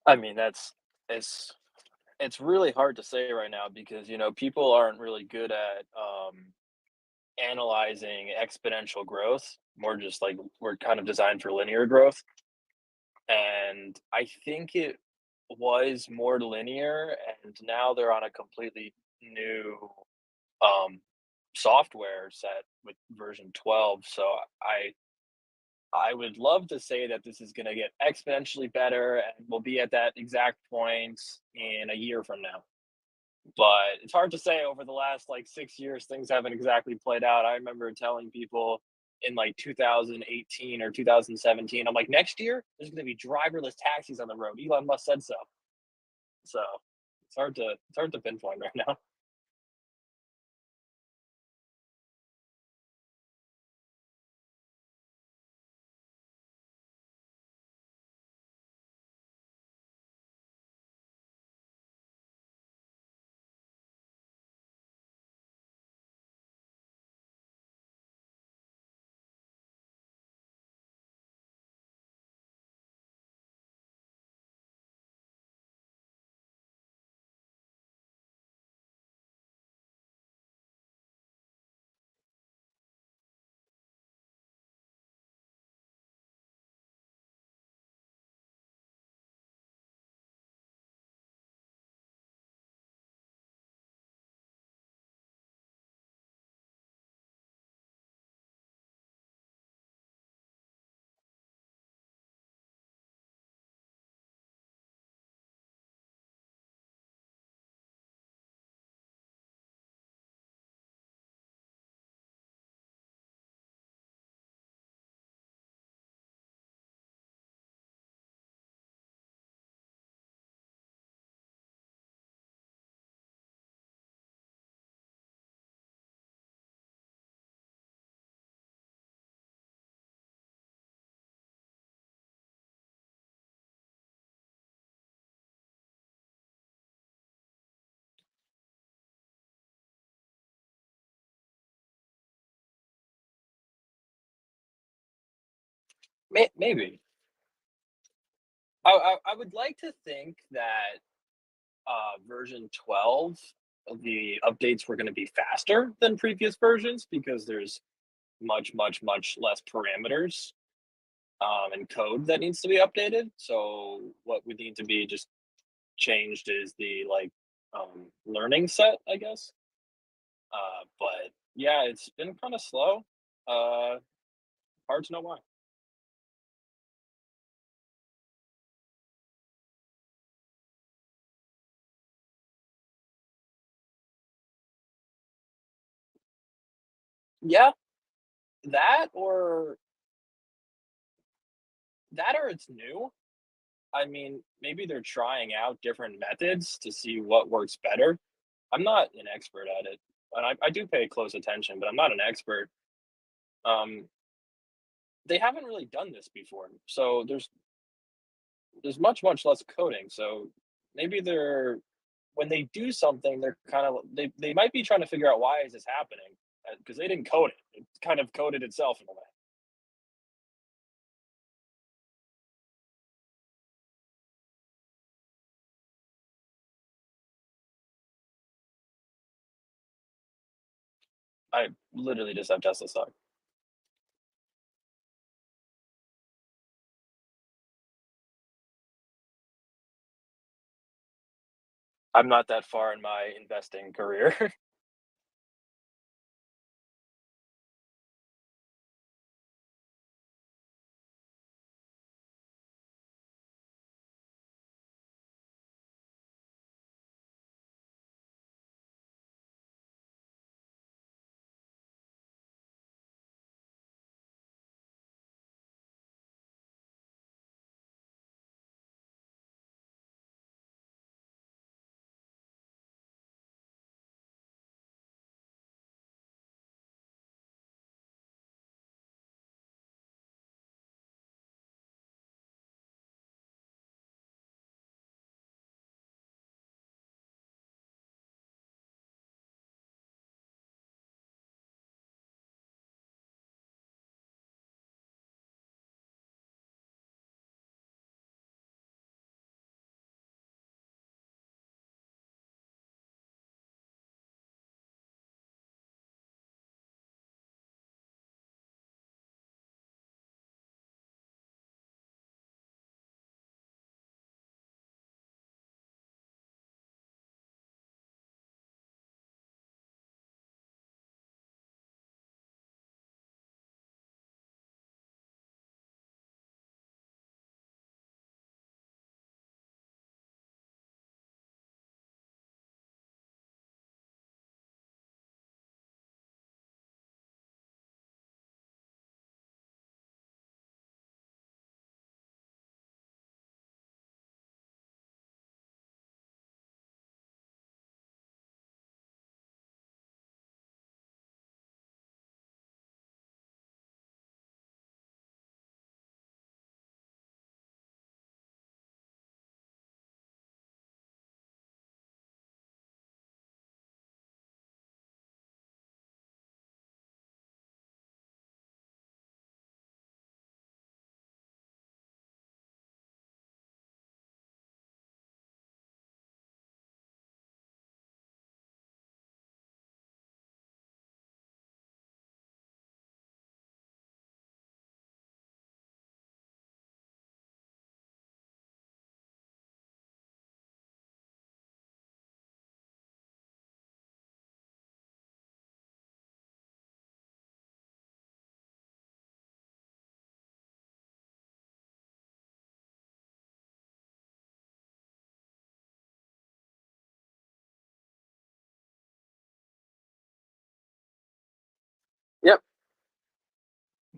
I mean, it's it's really hard to say right now because people aren't really good at analyzing exponential growth. More just like we're kind of designed for linear growth, and I think it was more linear, and now they're on a completely new um, software set with version 12. So I I would love to say that this is going to get exponentially better and we'll be at that exact point in a year from now. But it's hard to say over the last like 6 years, things haven't exactly played out. I remember telling people in like 2018 or 2017, I'm like, next year there's going to be driverless taxis on the road. Elon Musk said so. So it's hard to pinpoint right now. Maybe. I would like to think that version 12 of the updates were going to be faster than previous versions because there's much less parameters and code that needs to be updated. So what would need to be just changed is the like learning set, I guess. But yeah, it's been kind of slow. Uh, Hard to know why. Yeah, that or it's new. I mean, maybe they're trying out different methods to see what works better. I'm not an expert at it, and I do pay close attention, but I'm not an expert. Um, they haven't really done this before, so there's much less coding. So maybe they're when they do something, they're kind of they might be trying to figure out why is this happening because they didn't code it. It kind of coded itself in a way. I literally just have Tesla stock. I'm not that far in my investing career.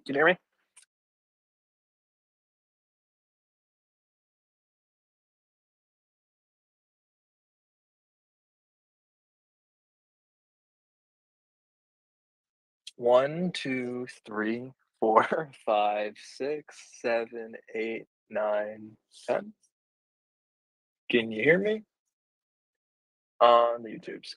Can you hear me? One, two, three, four, 5, 6, 7, 8, 9, 10. Can you hear me? On the YouTubes.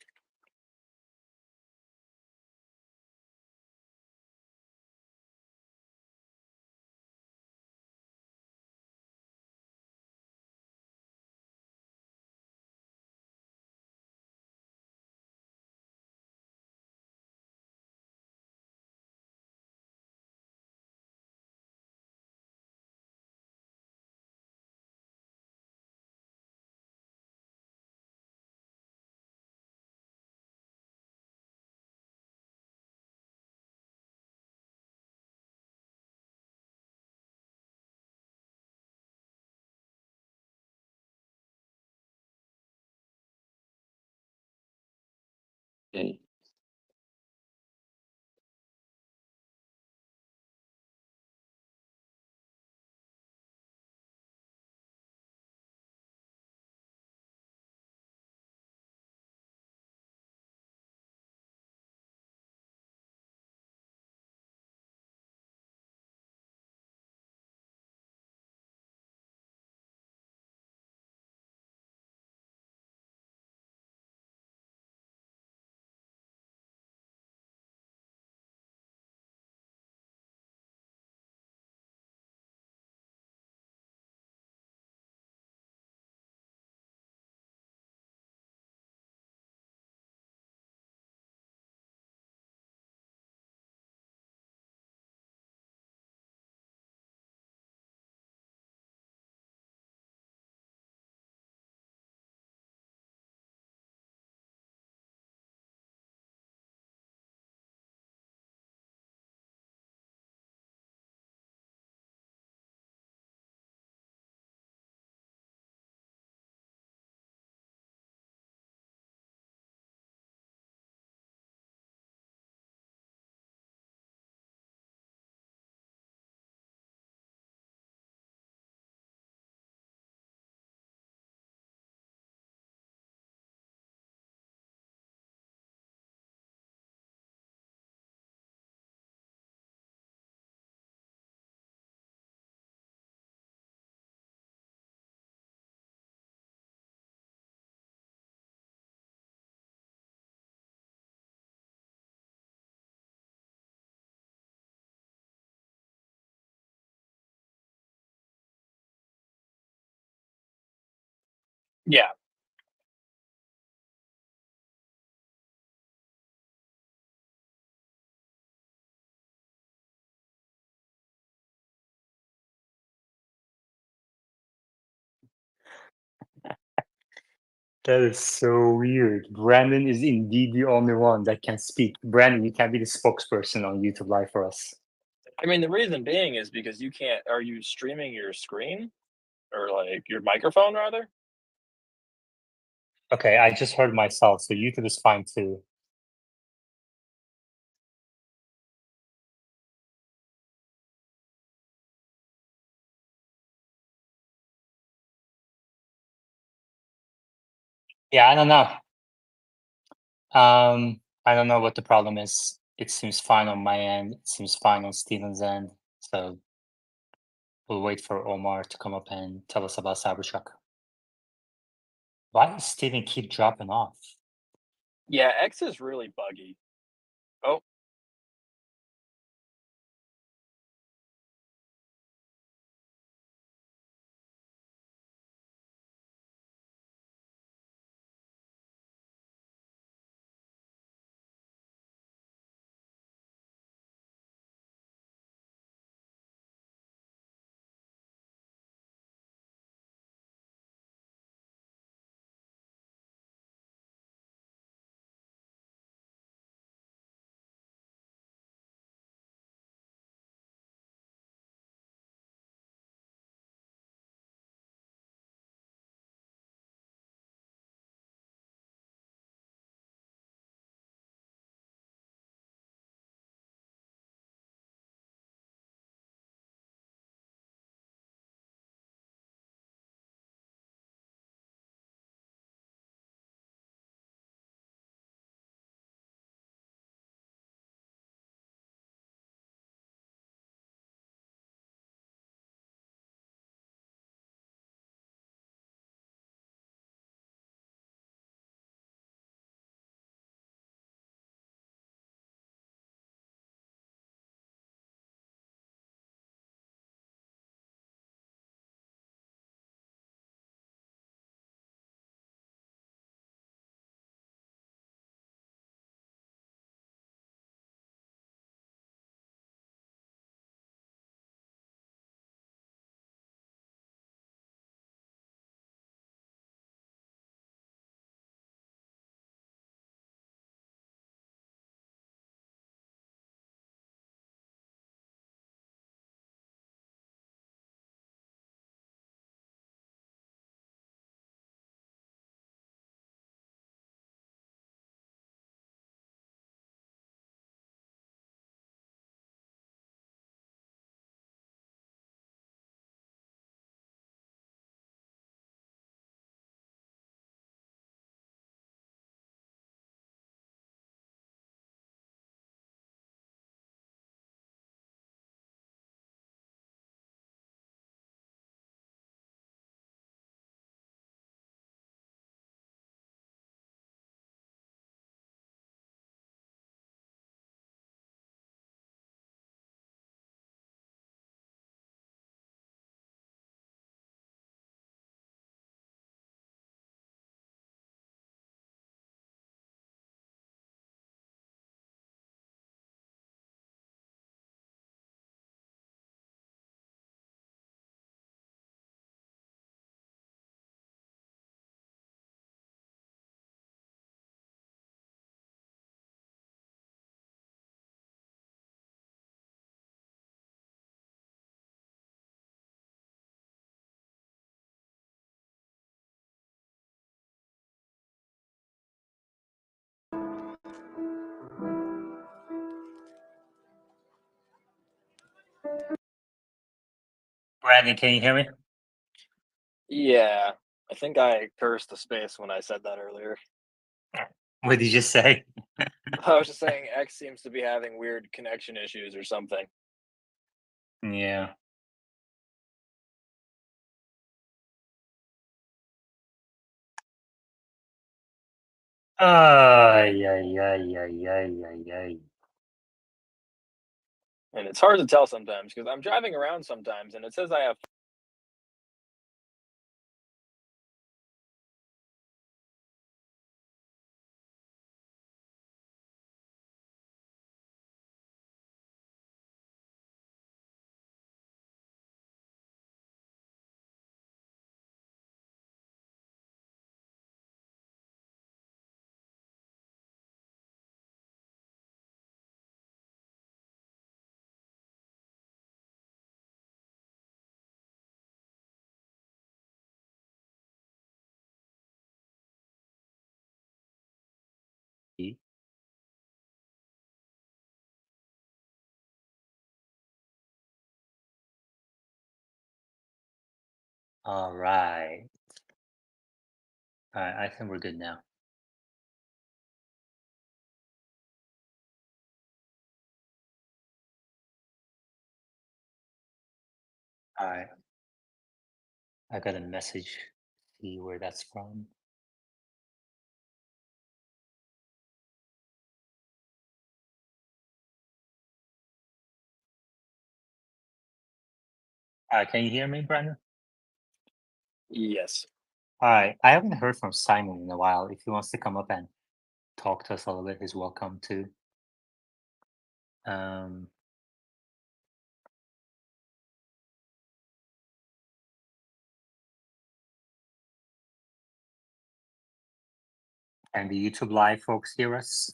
Okay. Yeah. That is so weird. Brandon is indeed the only one that can speak. Brandon, you can be the spokesperson on YouTube Live for us. I mean, the reason being is because you can't. Are you streaming your screen or like your microphone rather? Okay, I just heard myself, so YouTube is fine too. Yeah, I don't know. I don't know what the problem is. It seems fine on my end. It seems fine on Steven's end. So we'll wait for Omar to come up and tell us about Cybertruck. Why does Steven keep dropping off? Yeah, X is really buggy. Oh, Brandon, can you hear me? Yeah, I think I cursed the space when I said that earlier. What did you just say? I was just saying X seems to be having weird connection issues or something. Yeah. Ay, ay, ay, ay, ay, ay, ay. And it's hard to tell sometimes because I'm driving around sometimes and it says I have All right. All right, I think we're good now. All right. I got a message. See where that's from. Can you hear me, Brandon? yes. All right. I haven't heard from Simon in a while. If he wants to come up and talk to us a little bit, he's welcome to. And the YouTube live folks hear us?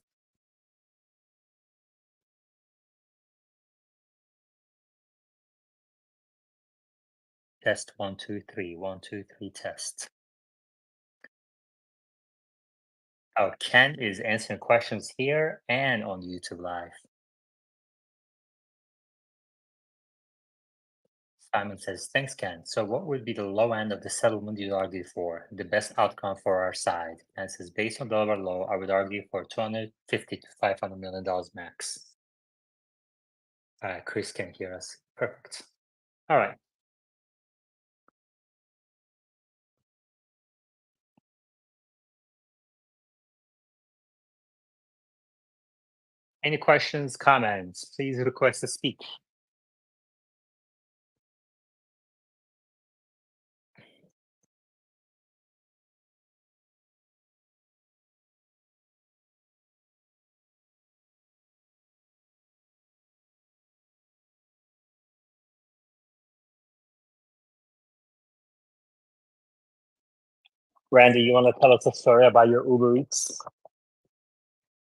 Test 1, 2, 3. 1, 2, 3 test. Oh, Ken is answering questions here and on YouTube live. Simon says, thanks, Ken. So what would be the low end of the settlement you'd argue for? The best outcome for our side? And says, based on Delaware law, I would argue for $250 to $500 million max. Chris can hear us. Perfect. All right. Any questions, comments? Please request to speak. Randy, you want to tell us a story about your Uber Eats?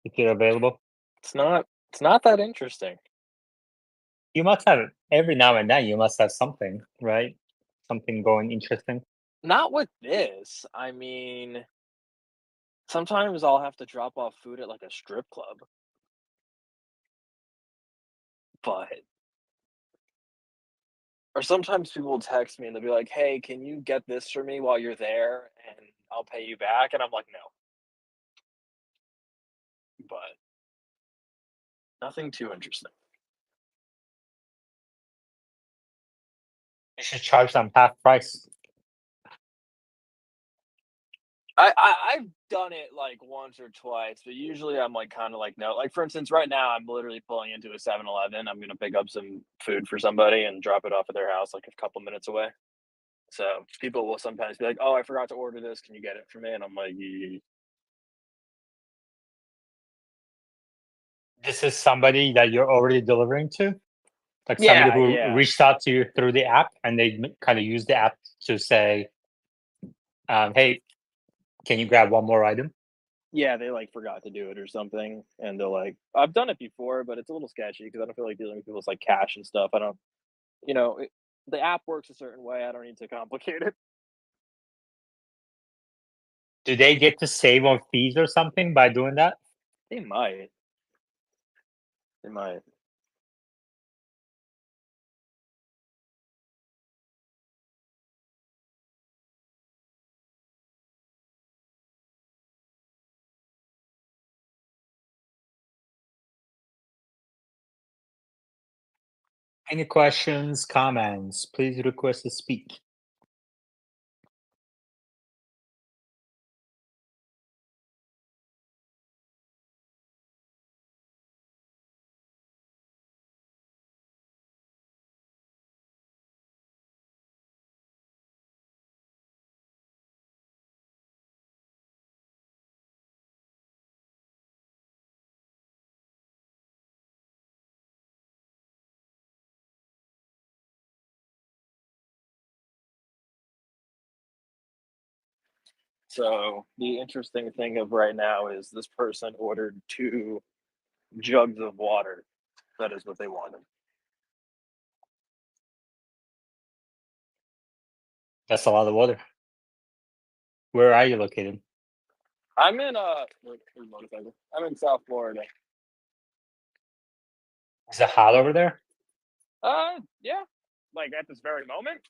If you're available. It's not that interesting. You must have every now and then. You must have something, right? Something going interesting. Not with this. I mean, sometimes I'll have to drop off food at like a strip club. But or sometimes people will text me and they'll be like, "Hey, can you get this for me while you're there and I'll pay you back?" And I'm like, "No." But nothing too interesting. You should charge them half price. I've done it like once or twice, but usually I'm like kind of like no. Like for instance, right now I'm literally pulling into a 7-Eleven. I'm gonna pick up some food for somebody and drop it off at their house like a couple minutes away. So people will sometimes be like, "Oh, I forgot to order this. Can you get it for me?" And I'm like, This is somebody that you're already delivering to? Like somebody "Yeah, who yeah, reached out to you through the app and they kind of use the app to say, hey, can you grab one more item? yeah." They like forgot to do it or something, and they're like, "I've done it before, but it's a little sketchy because I don't feel like dealing with people's like cash and stuff. I don't, the app works a certain way. I don't need to complicate it." Do they get to save on fees or something by doing that? They might. They might. Any questions, comments? Please request to speak. So the interesting thing of right now is this person ordered 2 jugs of water. That is what they wanted. That's a lot of water. Where are you located? I'm in where's motorcycle? I'm in South Florida. Is it hot over there? Yeah. Like at this very moment.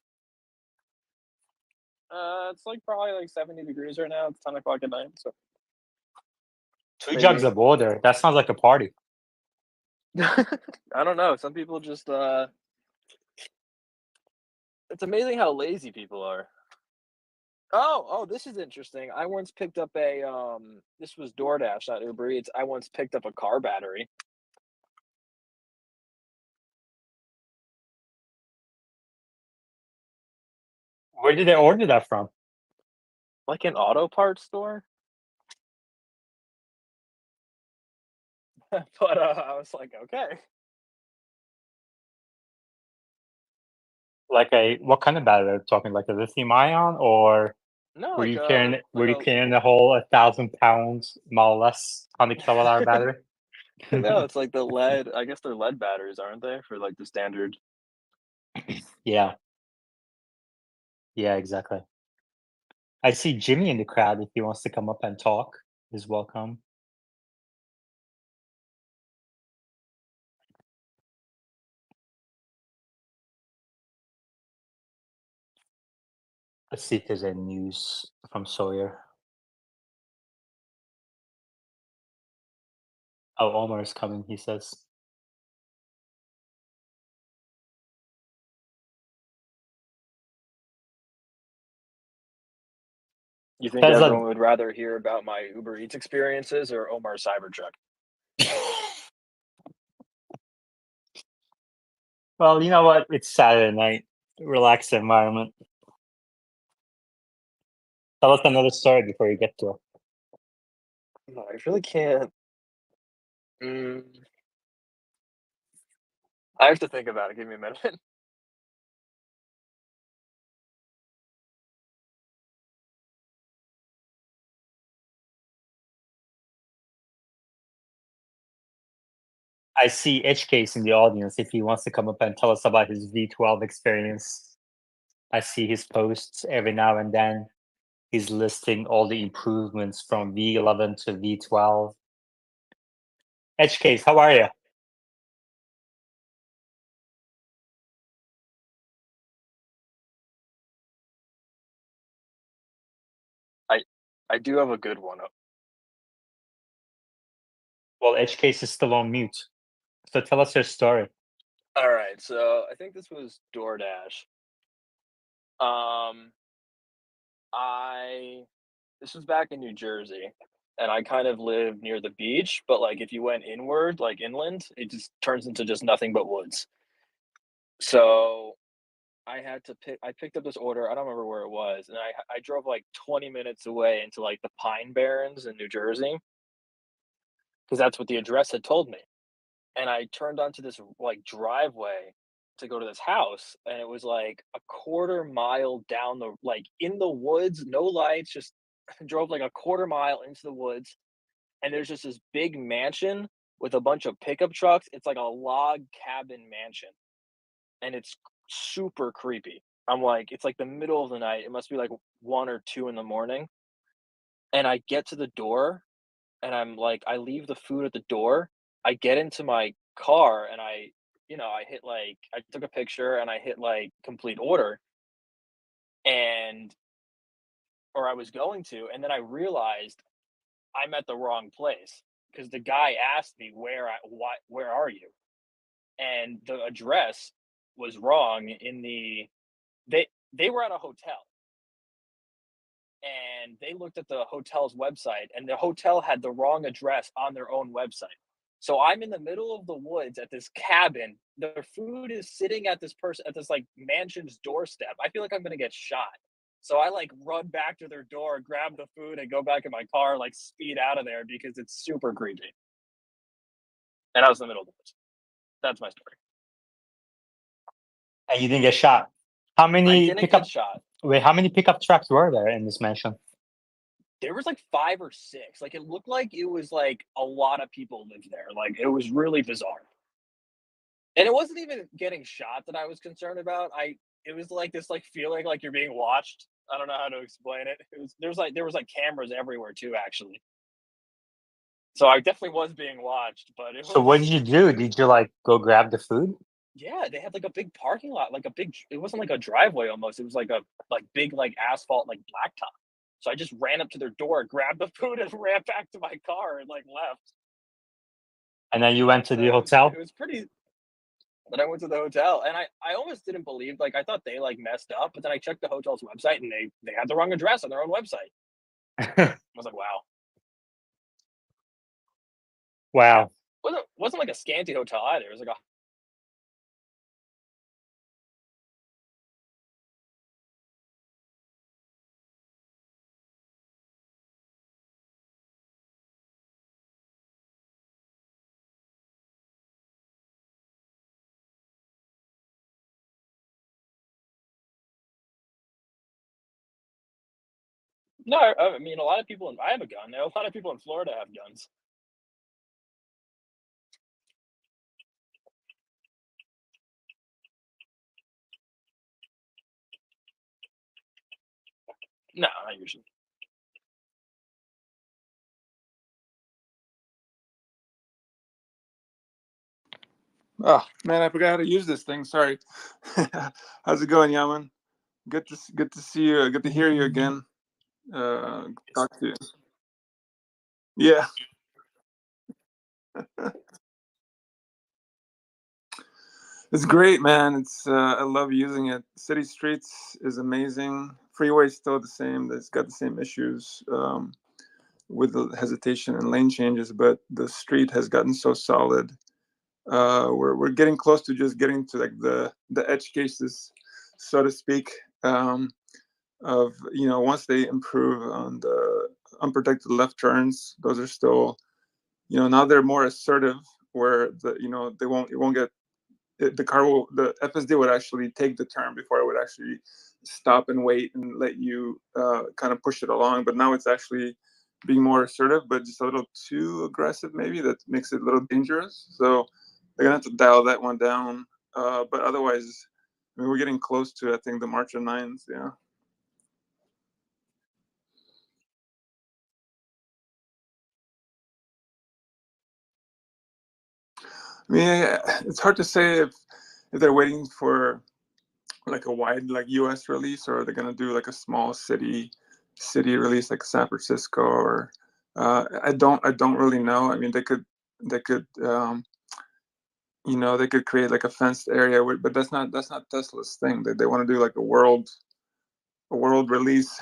It's like probably like 70 degrees right now. It's 10 o'clock at night. So 2 jugs of water. That sounds like a party. I don't know. Some people just it's amazing how lazy people are. Oh, this is interesting. I once picked up a this was DoorDash, not Uber Eats. I once picked up a car battery. Where did they order that from? Like an auto parts store. But I was like, okay. Like what kind of battery are you talking? Like a lithium ion, or No, were like you a like carrying the whole 1,000 pounds, more or less, 100 kilowatt hour battery? no, it's like the lead. I guess they're lead batteries, aren't they? For like the standard. Yeah, yeah, exactly. I see Jimmy in the crowd. If he wants to come up and talk, is welcome. Let's see if there's any news from Sawyer. Oh, Omar is coming, he says. You think Tesla. everyone would rather hear about my Uber Eats experiences or Omar Cybertruck? Well, you know what? It's Saturday night. Relaxed environment. Tell us another story before you get to it. No, I really can't. I have to think about it. Give me a minute. I see Edge Case in the audience if he wants to come up and tell us about his V12 experience. I see his posts every now and then. He's listing all the improvements from V11 to V12. Edge Case, how are you? I do have a good one. Well, Edge Case is still on mute. So tell us your story. All right, so I think this was DoorDash. Um, I this was back in New Jersey, and I kind of live near the beach, but like if you went inward, like inland, it just turns into just nothing but woods. So I picked up this order. I don't remember where it was, and I drove like 20 minutes away into like the Pine Barrens in New Jersey because that's what the address had told me. And I turned onto this like driveway to go to this house, and it was like a quarter mile down the like in the woods, no lights, just drove like a quarter mile into the woods, and there's just this big mansion with a bunch of pickup trucks. It's like a log cabin mansion, and it's super creepy. I'm like, it's like the middle of the night. It must be like 1 or 2 in the morning, and I get to the door, and I'm like, I leave the food at the door. I get into my car and I hit like I took a picture and I hit like complete order and or I was going to, and then I realized I'm at the wrong place because the guy asked me where are you? And the address was wrong in they were at a hotel and they looked at the hotel's website and the hotel had the wrong address on their own website. So I'm in the middle of the woods at this cabin. The food is sitting at this like mansion's doorstep. I feel like I'm gonna get shot. So I like run back to their door, grab the food, and go back in my car, like speed out of there because it's super creepy. And I was in the middle of the woods. That's my story. And you didn't get shot. How I many didn't pickup? get shot. Wait, how many pickup trucks were there in this mansion? There was like 5 or 6. Like it looked like it was like a lot of people lived there. Like it was really bizarre. And it wasn't even getting shot that I was concerned about. It was like this like feeling like you're being watched. I don't know how to explain it. There was like cameras everywhere too, actually. So I definitely was being watched, but it So what was did you do? Did you like go grab the food? yeah, they had like a big parking lot, like a big it wasn't like a driveway almost. It was like a big like asphalt like blacktop. So I just ran up to their door, grabbed the food and ran back to my car and like left. And then you went to the It hotel? was pretty. Then I went to the hotel and I almost didn't believe like I thought they like messed up, but then I checked the hotel's website and they had the wrong address on their own website. I was like, wow. Wow. Wasn't like a scanty hotel either. It was like a no. I mean, a lot of people. I have a gun. A lot of people in Florida have guns. No, not usually. Oh man, I forgot how to use this thing. Sorry. How's it going, Yaman? Good to see you. Good to hear you again. Talk to you. Yeah. It's great, man. It's I love using it. City Streets is amazing. Freeway's still the same. It's got the same issues with the hesitation and lane changes, but the street has gotten so solid. We're getting close to just getting to like the edge cases, so to speak. Of once they improve on the unprotected left turns, those are still now they're more assertive, where they won't it won't get the FSD would actually take the turn before it would actually stop and wait and let you kind of push it along. But now it's actually being more assertive, but just a little too aggressive, maybe that makes it a little dangerous. So they're gonna have to dial that one down. But otherwise, I mean, we're getting close to I think the March of Nines. Yeah. I mean, it's hard to say if they're waiting for like a wide like U.S. release, or they're gonna do like a small city release like San Francisco, or I don't really know. I mean, they could create like a fenced area, but that's not Tesla's thing. They want to do like a world release.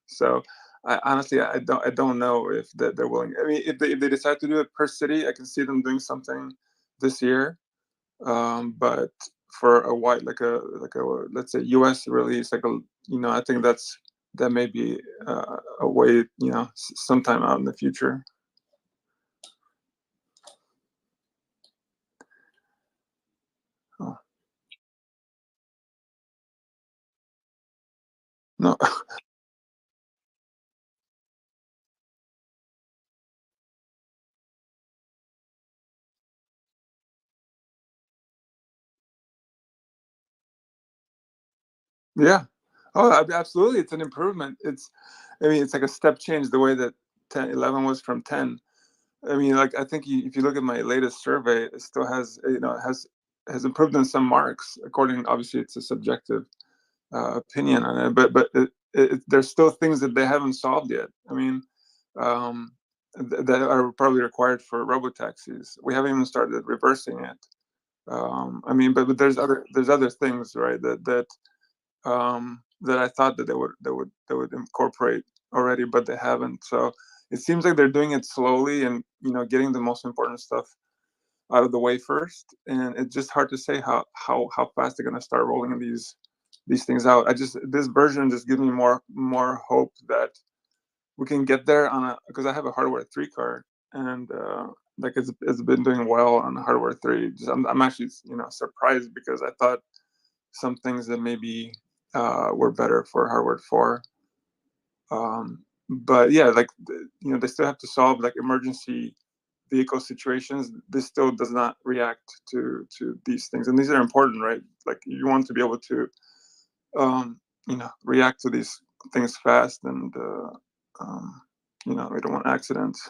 So I honestly don't know if they're willing. I mean, if they decide to do it per city, I can see them doing something this year. But for a white like a let's say U.S. release, like I think that may be a way, sometime out in the future. Oh. No. Yeah. Oh, absolutely. It's an improvement. I mean, it's like a step change the way that 11 was from 10. I mean, like I think if you look at my latest survey, it still has, has improved in some marks. According, obviously, it's a subjective opinion on it, but there's still things that they haven't solved yet. I mean, that are probably required for robo taxis. We haven't even started reversing it. I mean, but there's other things, right? That I thought that they would incorporate already, but they haven't. So it seems like they're doing it slowly, and getting the most important stuff out of the way first. And it's just hard to say how fast they're gonna start rolling these things out. This version just gives me more hope that we can get there because I have a hardware 3 card, and like it's been doing well on the hardware 3. I'm actually surprised, because I thought some things that maybe were better for hardware 4. But yeah, like they still have to solve like emergency vehicle situations. This still does not react to these things, and these are important, right? Like you want to be able to react to these things fast, and we don't want accidents.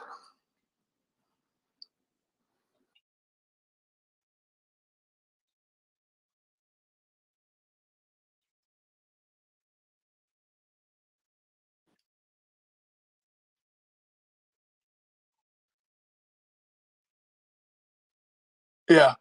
Yeah.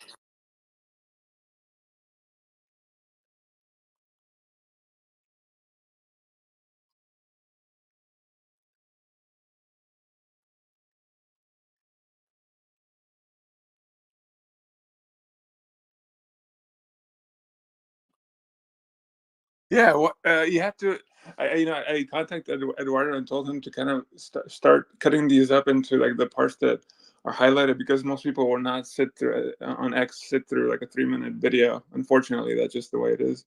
Yeah, you have to. I contacted Eduardo and told him to kind of start cutting these up into like the parts that are highlighted, because most people will not sit through on X sit through like a 3-minute video. Unfortunately, that's just the way it is.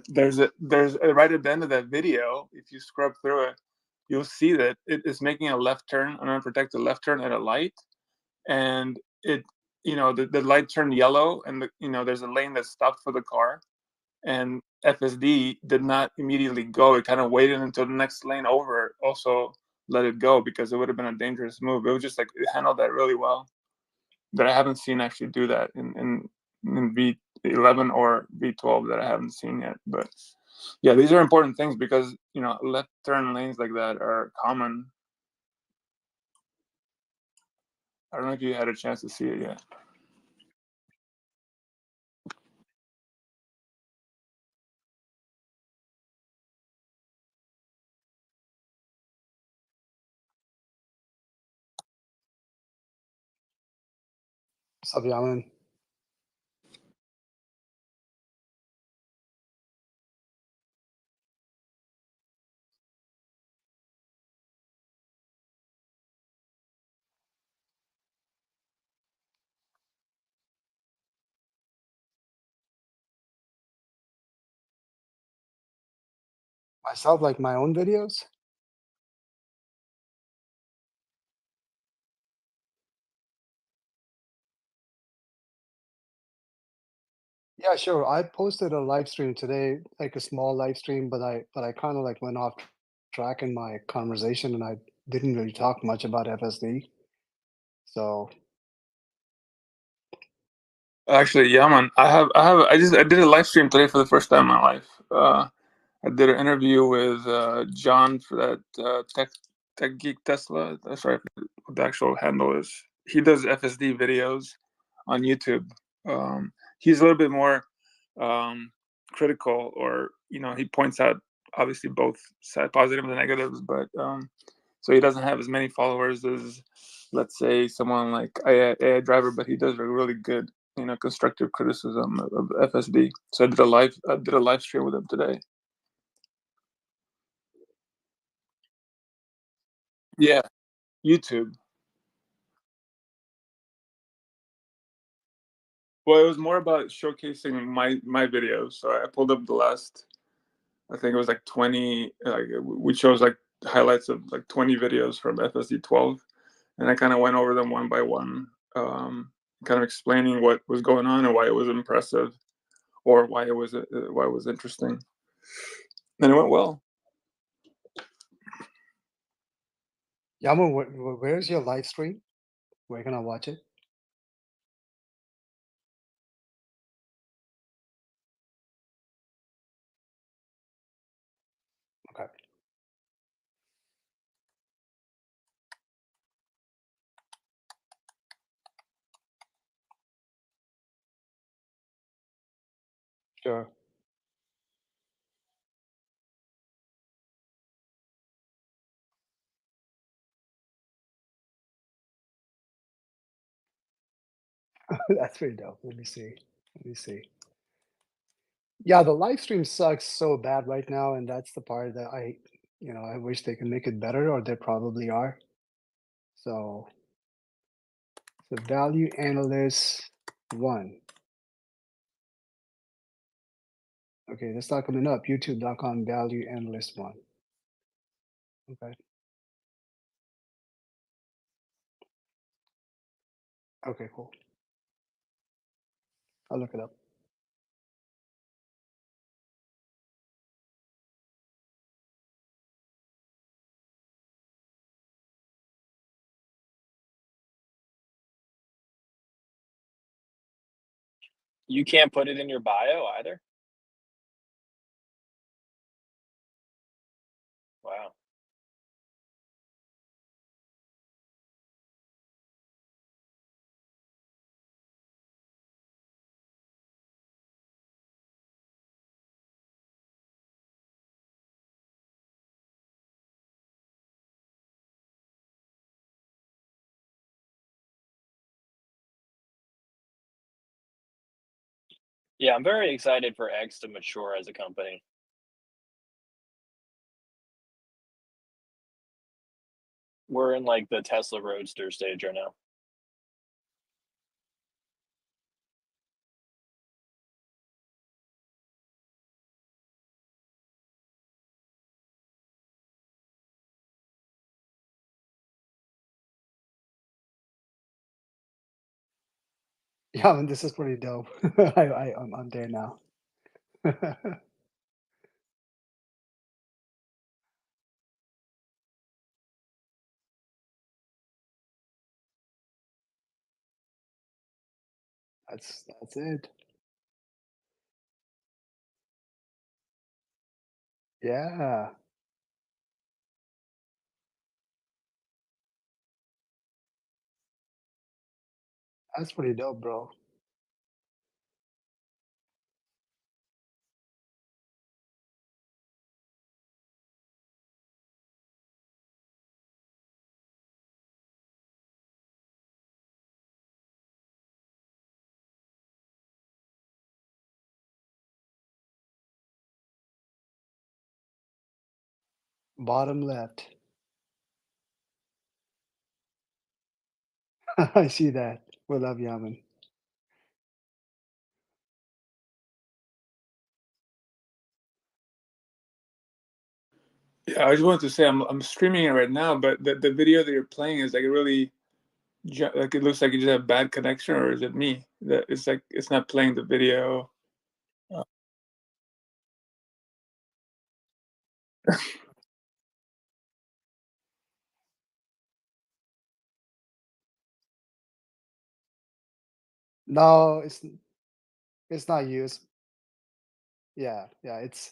There's right at the end of that video, if you scrub through it, you'll see that it is making a left turn, an unprotected left turn at a light, and the light turned yellow, and there's a lane that's stopped for the car, and FSD did not immediately go. It kind of waited until the next lane over also let it go, because it would have been a dangerous move. It was just like it handled that really well. But I haven't seen actually do that in V11 or V12 that I haven't seen yet. But yeah, these are important things, because left turn lanes like that are common. I don't know if you had a chance to see it yet. What's up, Yaman? Myself, like my own videos? Yeah, sure. I posted a live stream today, like a small live stream, but I kind of like went off track in my conversation, and I didn't really talk much about FSD. So Actually, yeah, man. I did a live stream today for the first time in my life. I did an interview with John for that Tech Geek Tesla. That's right, what the actual handle is. He does FSD videos on YouTube. He's a little bit more critical, or he points out obviously both side positives and negatives, but so he doesn't have as many followers as, let's say, someone like AI Driver, but he does a really good constructive criticism of FSD. So I did a live stream with him today. Yeah, YouTube. Well, it was more about showcasing my videos. So I pulled up the last, I think it was like 20. Like we chose like highlights of like 20 videos from FSD 12, and I kind of went over them one by one, kind of explaining what was going on and why it was impressive, or why it was interesting, and it went well. Yaman, where's your live stream? Where can I watch it? Okay. Sure. That's pretty dope. Let me see. Let me see. Yeah, the live stream sucks so bad right now, and that's the part that I wish they could make it better, or they probably are. So, the value analyst one. Okay, that's not coming up. YouTube.com value analyst one. Okay. Okay, cool. I'll look it up. You can't put it in your bio either? Wow. Yeah, I'm very excited for X to mature as a company. We're in, like, the Tesla Roadster stage right now. Yeah, and this is pretty dope. I'm there now. That's it. Yeah, that's pretty dope, bro. Bottom left. I see that. We love Yaman. Yeah, I just wanted to say I'm streaming it right now, but the video that you're playing is like really like it looks like you just have bad connection, or is it me? That it's like it's not playing the video. Uh, No, it's not you. Yeah. It's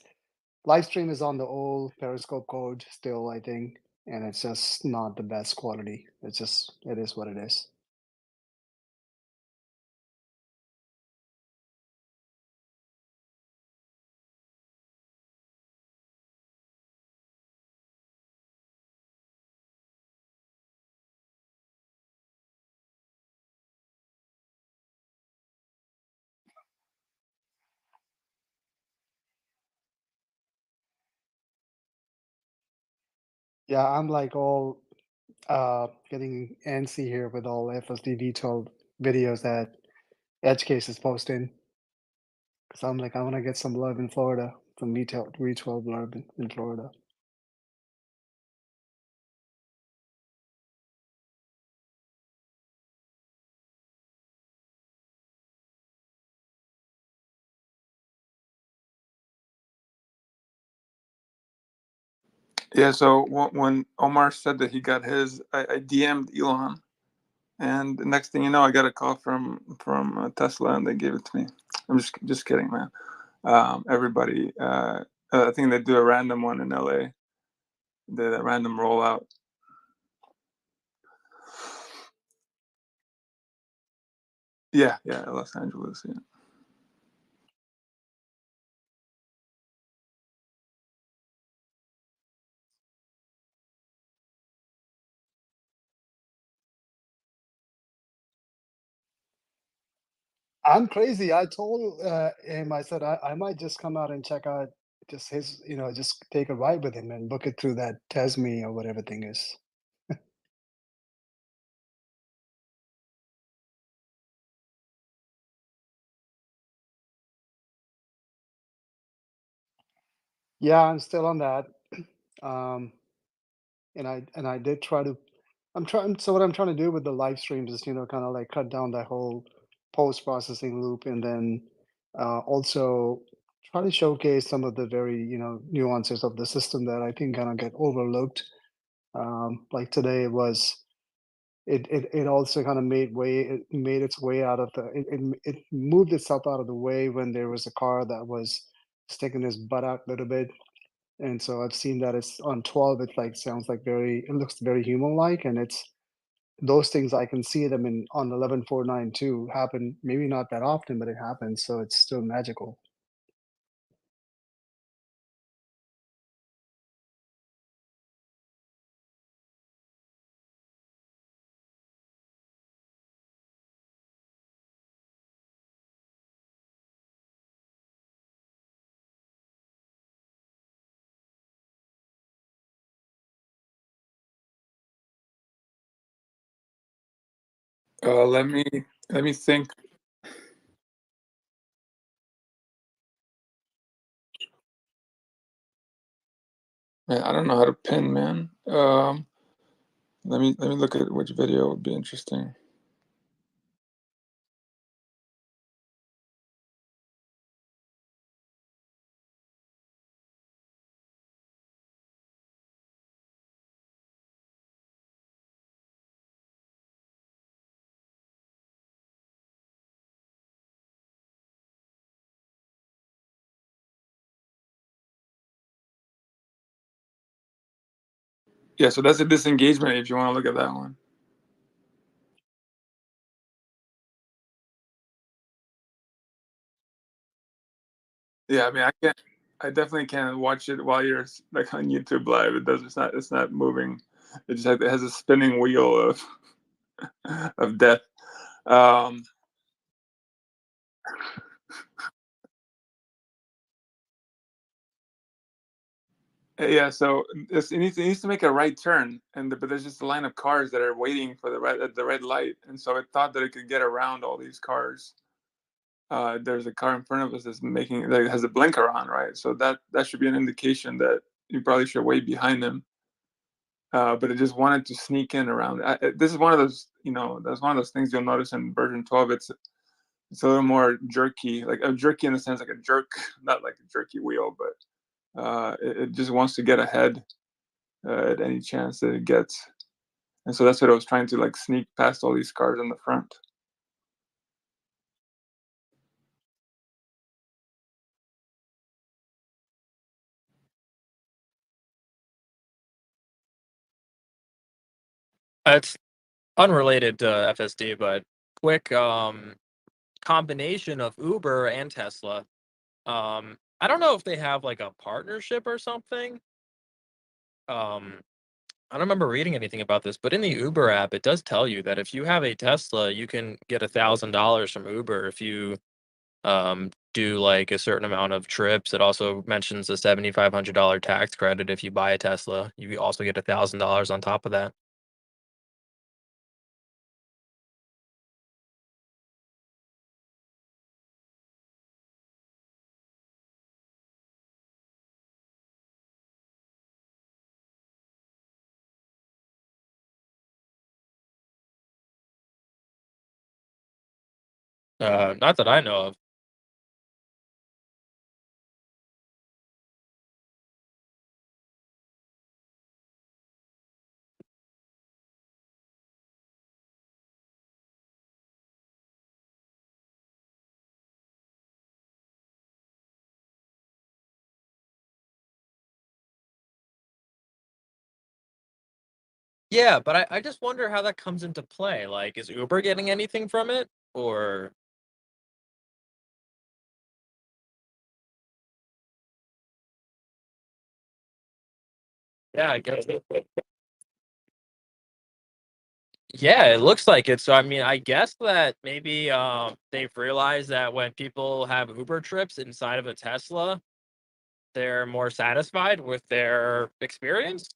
live stream is on the old Periscope code still, I think, and it's just not the best quality. It is what it is. Yeah, I'm like all getting antsy here with all FSD detailed videos that Edgecase is posting. Because I'm like, I want to get some love in Florida, some retail love in Florida. yeah, so when Omar said that he got his, I DM'd Elon, and the next thing you know, I got a call from Tesla, and they gave it to me. I'm just kidding, man. Everybody, I think they do a random one in LA, the random rollout. Yeah, Los Angeles. Yeah. I'm crazy. I told him, I said, I might just come out and check out just his, just take a ride with him and book it through that Tesme or whatever thing is. Yeah, I'm still on that. Um, and I did try to. I'm trying. So what I'm trying to do with the live streams is, kind of like cut down that whole post processing loop, and then also try to showcase some of the very, nuances of the system that I think kind of get overlooked. Like today was it also kind of it made its way out of it moved itself out of the way when there was a car that was sticking his butt out a little bit, and so I've seen that it's on 12. It like sounds like it looks very human like, and it's those things I can see them in on 11.492 happen, maybe not that often, but it happens, so it's still magical. Let me think. Man, I don't know how to pin, man. Let me look at which video would be interesting. Yeah, so that's a disengagement if you want to look at that one. Yeah, I mean, I definitely can't watch it while you're like on YouTube live. It does. It's not moving. It has a spinning wheel of of death. Um, yeah, so it needs to make a right turn, but there's just a line of cars that are waiting for the red light, and so it thought that it could get around all these cars. There's a car in front of us that has a blinker on, right? So that should be an indication that you probably should wait behind them. But it just wanted to sneak in around. This is one of those, that's one of those things you'll notice in version 12. It's a little more jerky, like a jerky in the sense like a jerk, not like a jerky wheel, but it just wants to get ahead at any chance that it gets. And so that's what I was trying to like sneak past all these cars in the front. It's unrelated to FSD, but quick combination of Uber and Tesla. I don't know if they have like a partnership or something. I don't remember reading anything about this, but in the Uber app, it does tell you that if you have a Tesla, you can get $1,000 from Uber if you do like a certain amount of trips. It also mentions a $7,500 tax credit if you buy a Tesla. You also get $1,000 on top of that. Not that I know of. Yeah, but I just wonder how that comes into play. Like, is Uber getting anything from it? Or yeah, I guess. Yeah, it looks like it. So I mean, I guess that maybe they've realized that when people have Uber trips inside of a Tesla, they're more satisfied with their experience.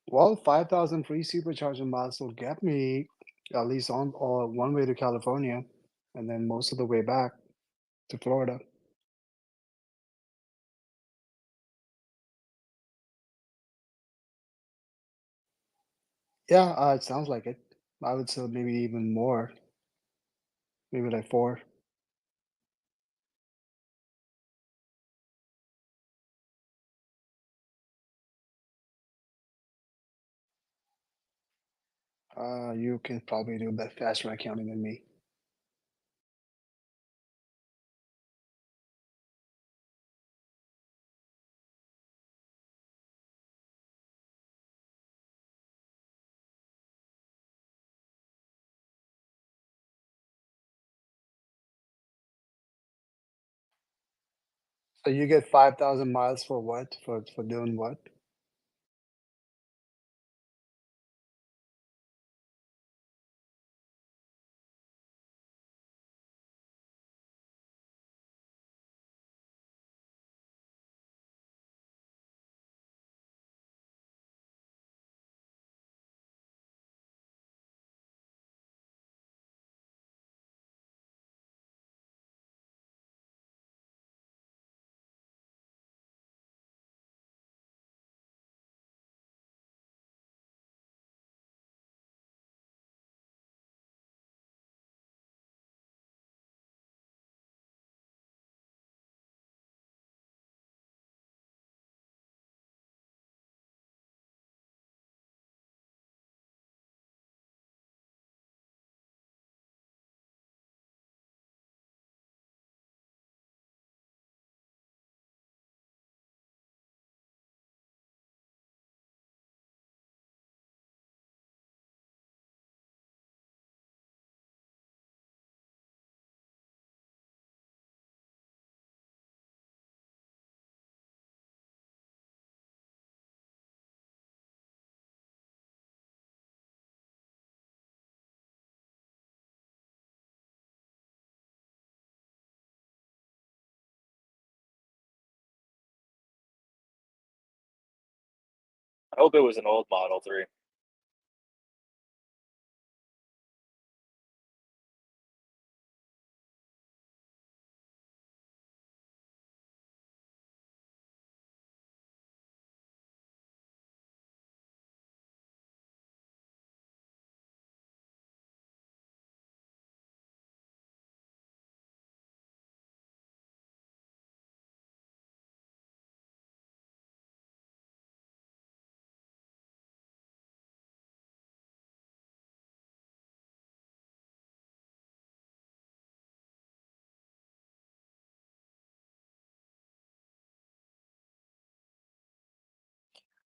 Well, 5,000 free supercharger miles will get me at least on or one way to California, and then most of the way back to Florida. Yeah, it sounds like it. I would say maybe even more, maybe like 4. You can probably do that faster accounting than me. So you get 5,000 miles for what? For doing what? I hope it was an old Model 3.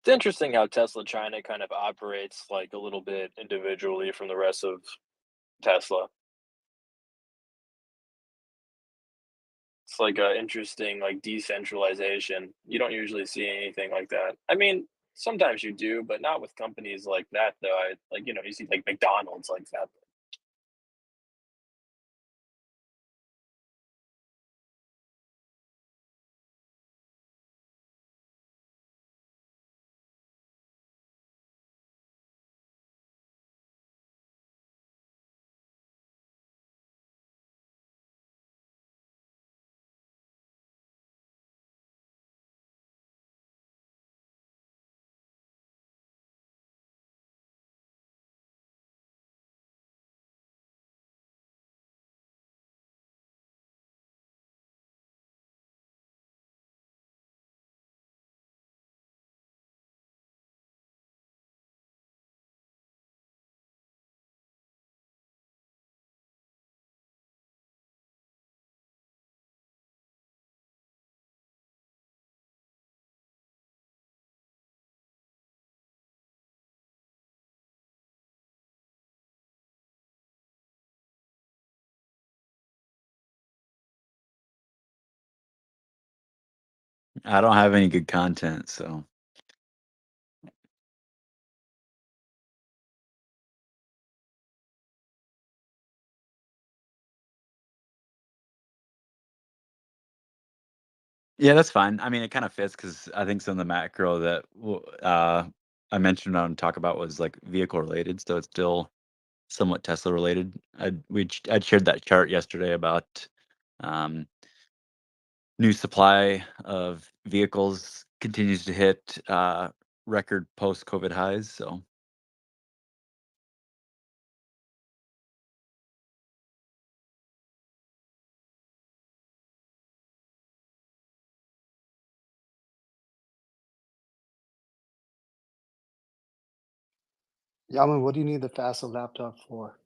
It's interesting how Tesla China kind of operates like a little bit individually from the rest of Tesla. It's like a interesting like decentralization. You don't usually see anything like that. I mean, sometimes you do, but not with companies like that though. You see like McDonald's like that. I don't have any good content, so yeah, that's fine. I mean, it kind of fits because I think some of the macro that I mentioned on talk about was like vehicle related, so it's still somewhat Tesla related. I'd shared that chart yesterday about um, new supply of vehicles continues to hit record post COVID highs. So Yeah, I mean, what do you need the faster laptop for?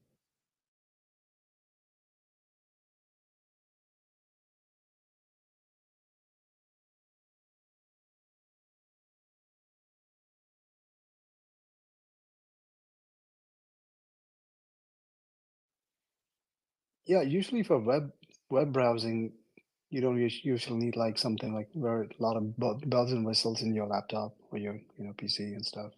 Yeah, usually for web browsing, you don't usually need like something like where a lot of bells and whistles in your laptop or your PC and stuff.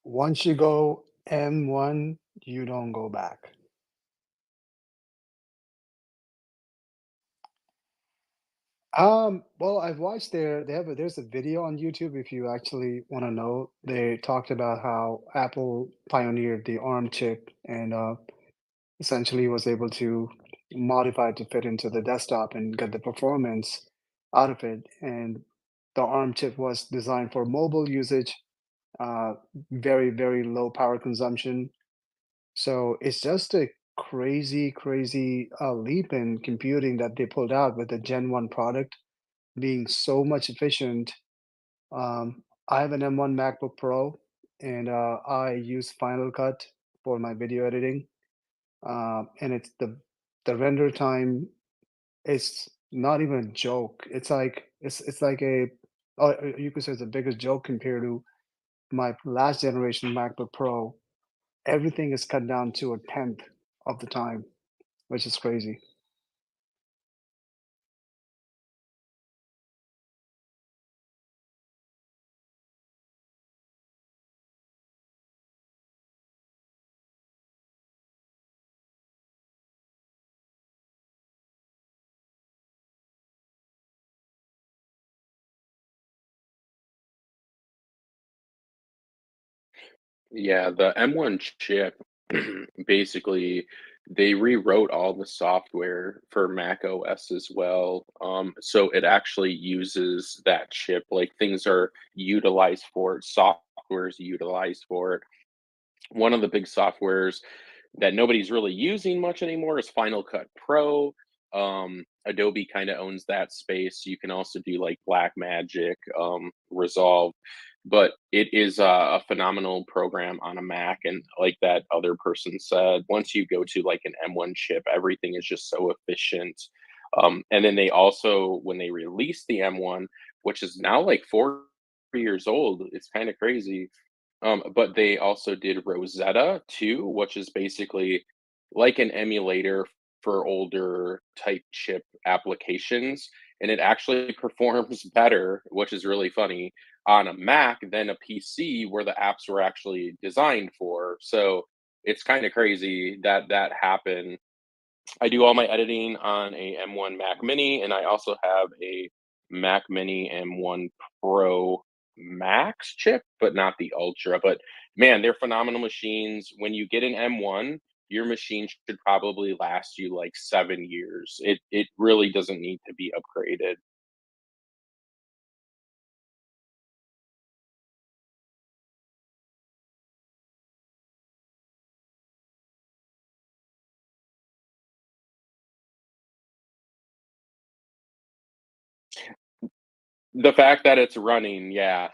Once you go M1, you don't go back. Well, I've watched there's a video on YouTube if you actually want to know. They talked about how Apple pioneered the ARM chip and essentially was able to modify it to fit into the desktop and get the performance out of it. And the ARM chip was designed for mobile usage, uh, very, very low power consumption. So it's just a crazy, crazy leap in computing that they pulled out with the Gen 1 product being so much efficient. I have an M1 MacBook Pro and I use Final Cut for my video editing. And it's the render time is not even a joke. It's like a you could say it's the biggest joke compared to my last generation MacBook Pro. Everything is cut down to a tenth of the time, which is crazy. Yeah, the M1 chip, basically, they rewrote all the software for Mac OS as well. So it actually uses that chip, like things are utilized for it, software is utilized for it. One of the big softwares that nobody's really using much anymore is Final Cut Pro. Adobe kind of owns that space. You can also do like Blackmagic, Resolve, but it is a phenomenal program on a Mac. And like that other person said, once you go to like an M1 chip, everything is just so efficient. And then they also, when they released the M1, which is now like 4 years old, it's kind of crazy, but they also did Rosetta too, which is basically like an emulator for older type chip applications, and it actually performs better, which is really funny, on a Mac than a PC where the apps were actually designed for. So it's kind of crazy that that happened. I do all my editing on a M1 Mac Mini, and I also have a Mac Mini M1 Pro Max chip, but not the Ultra. But man, they're phenomenal machines. When you get an M1, your machine should probably last you like 7 years. It really doesn't need to be upgraded. The fact that it's running, yeah.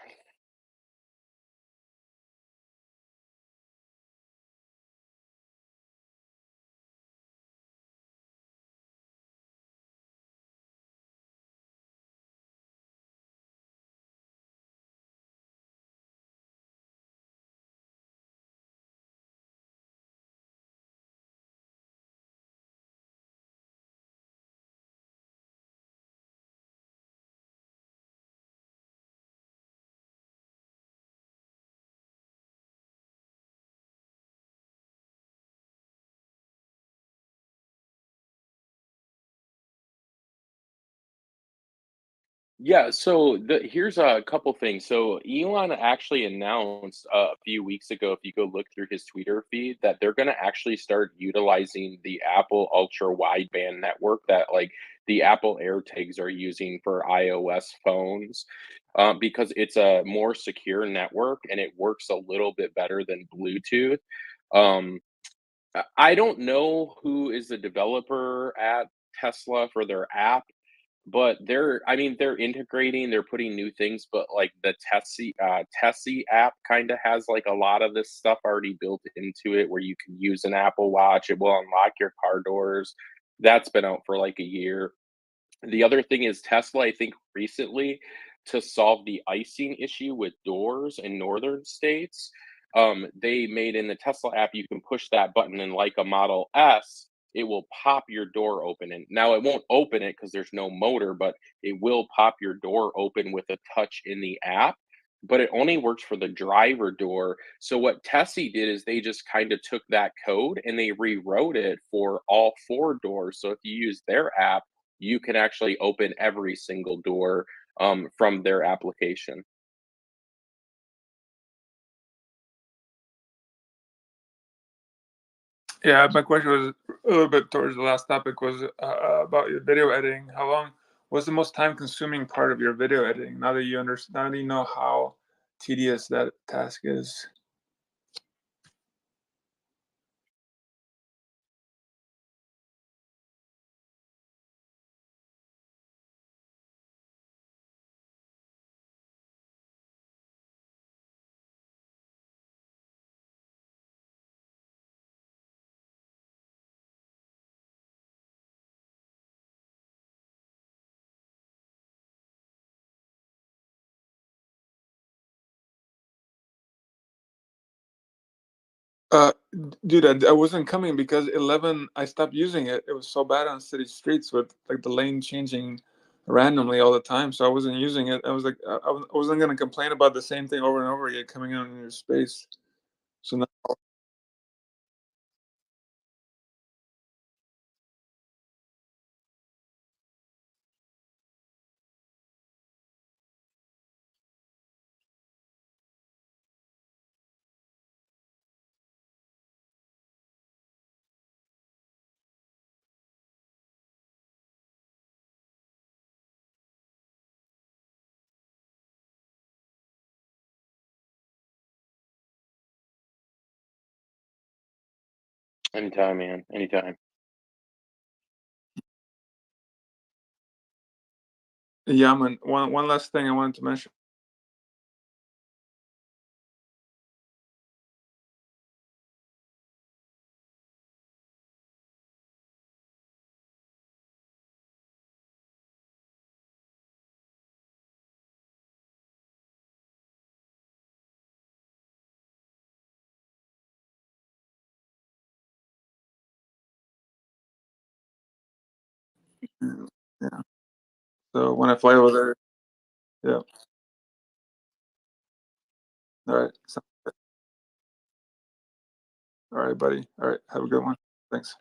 Yeah, so here's a couple things. So Elon actually announced a few weeks ago, if you go look through his Twitter feed, that they're going to actually start utilizing the Apple Ultra Wideband network that like the Apple AirTags are using for iOS phones, because it's a more secure network and it works a little bit better than Bluetooth. Um, I don't know who is the developer at Tesla for their app, but I mean, they're integrating, they're putting new things, but, like, the Tessie app kinda has, like, a lot of this stuff already built into it where you can use an Apple Watch, it will unlock your car doors. That's been out for, like, a year. The other thing is Tesla, I think recently, to solve the icing issue with doors in northern states, they made in the Tesla app, you can push that button and like a Model S, it will pop your door open. And now it won't open it because there's no motor, but it will pop your door open with a touch in the app. But it only works for the driver door. So what Tessie did is they just kind of took that code and they rewrote it for all four doors. So if you use their app, you can actually open every single door from their application. Yeah, my question was a little bit towards the last topic was about your video editing. How long was the most time-consuming part of your video editing? Now that you understand, now that you know how tedious that task is. Uh, Dude, I wasn't coming because 11. I stopped using it. It was so bad on city streets with like the lane changing randomly all the time. So I wasn't using it. I was like, I wasn't gonna complain about the same thing over and over again coming out in your space. So now, Anytime, man. Anytime. yeah, man. One last thing I wanted to mention. Yeah. So when I fly over there, yeah. All right. So, all right, buddy. All right. Have a good one. Thanks.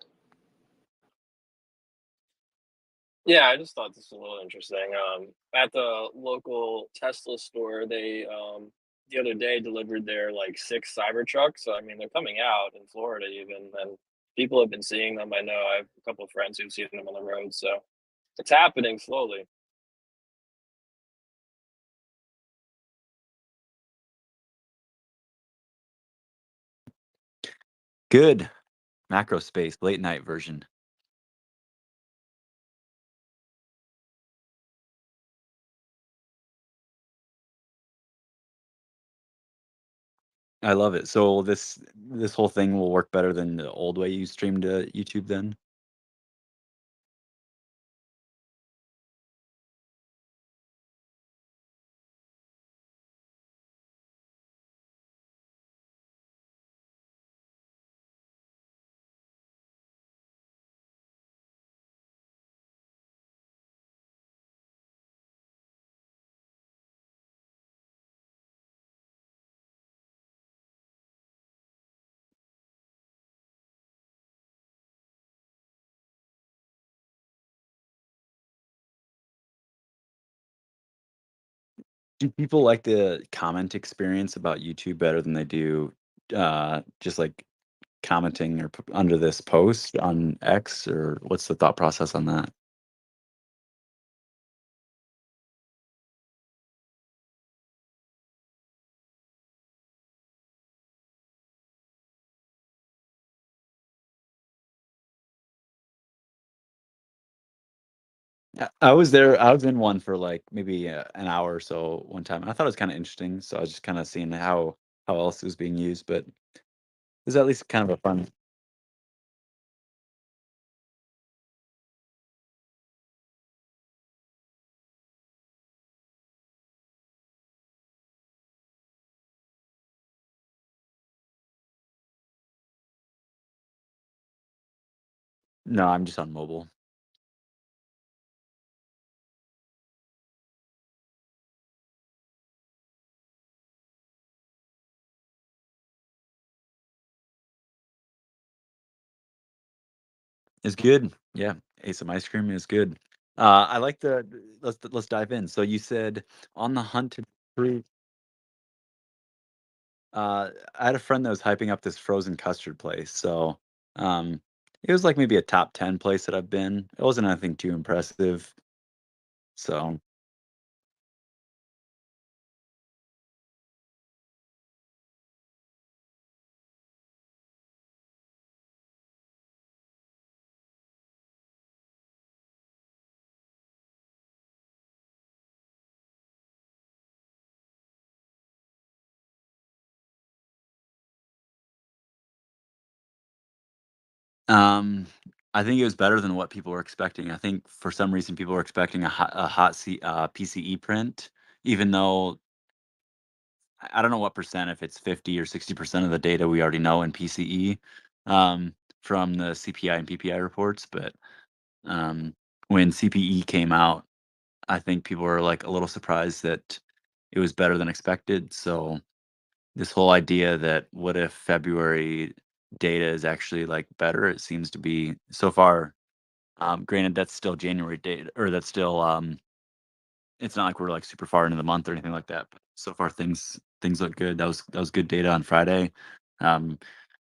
Yeah, I just thought this was a little interesting. At the local Tesla store, they the other day delivered their like six Cybertrucks. So I mean, they're coming out in Florida even, and people have been seeing them. I know I have a couple of friends who've seen them on the road, so it's happening slowly. Good. Macro space, late night version. I love it. So this whole thing will work better than the old way you streamed to YouTube then? Do people like the comment experience about YouTube better than they do, just, like, commenting or p under this post on X, or what's the thought process on that? I was there. I was in one for, like, maybe, an hour or so one time, and I thought it was kinda interesting, so I was just kinda seeing how else it was being used, but it's at least kind of a fun. No, I'm just on mobile. It's good. Yeah, ate some ice cream, it's good. I like the let's dive in. So you said on the hunt to improve. I had a friend that was hyping up this frozen custard place, so, um, it was, like, maybe a top 10 place that I've been. It wasn't anything too impressive, so um, I think it was better than what people were expecting. I think for some reason people were expecting PCE print, even though I don't know what percent, if it's 50 or 60% of the data we already know in PCE, from the CPI and PPI reports, but, when CPE came out, I think people were, like, a little surprised that it was better than expected, so this whole idea that what if February data is actually, like, better, it seems to be so far, granted that's still January data, or that's still, it's not like we're, like, super far into the month or anything like that, but so far things look good. That was good data on Friday. Um,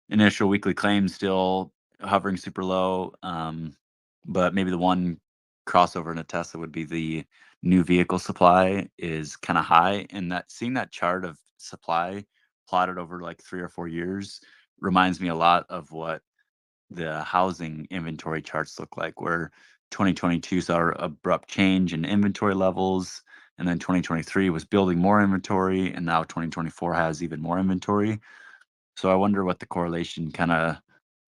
Initial weekly claims still hovering super low, but maybe the one crossover in a Tesla would be the new vehicle supply is kinda high, and that seeing that chart of supply plotted over, like, 3 or 4 years reminds me a lot of what the housing inventory charts look like, where 2022 saw a abrupt change in inventory levels, and then 2023 was building more inventory, and now 2024 has even more inventory. So I wonder what the correlation kinda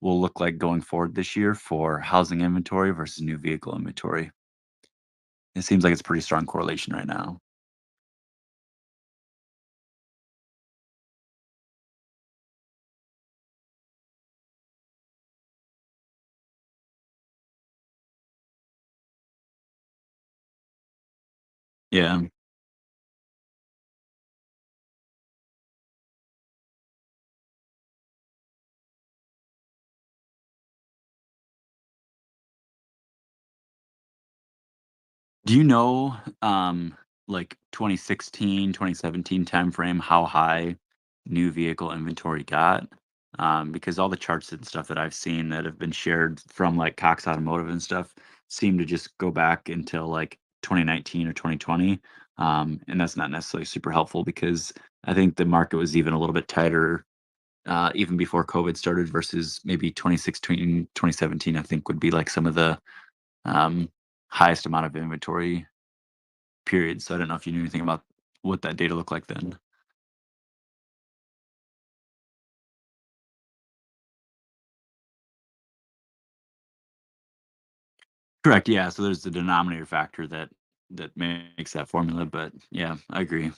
will look like going forward this year for housing inventory versus new vehicle inventory. It seems like it's pretty strong correlation right now. Yeah. Do you know, like 2016, 2017 timeframe, how high new vehicle inventory got? Because all the charts and stuff that I've seen that have been shared from like Cox Automotive and stuff seem to just go back until like 2019 or 2020. And that's not necessarily super helpful because I think the market was even a little bit tighter even before COVID started versus maybe 2016, 2017, I think would be like some of the um, highest amount of inventory periods. So I don't know if you knew anything about what that data looked like then. Correct. Yeah. So there's the denominator factor that makes that formula. But yeah, I agree.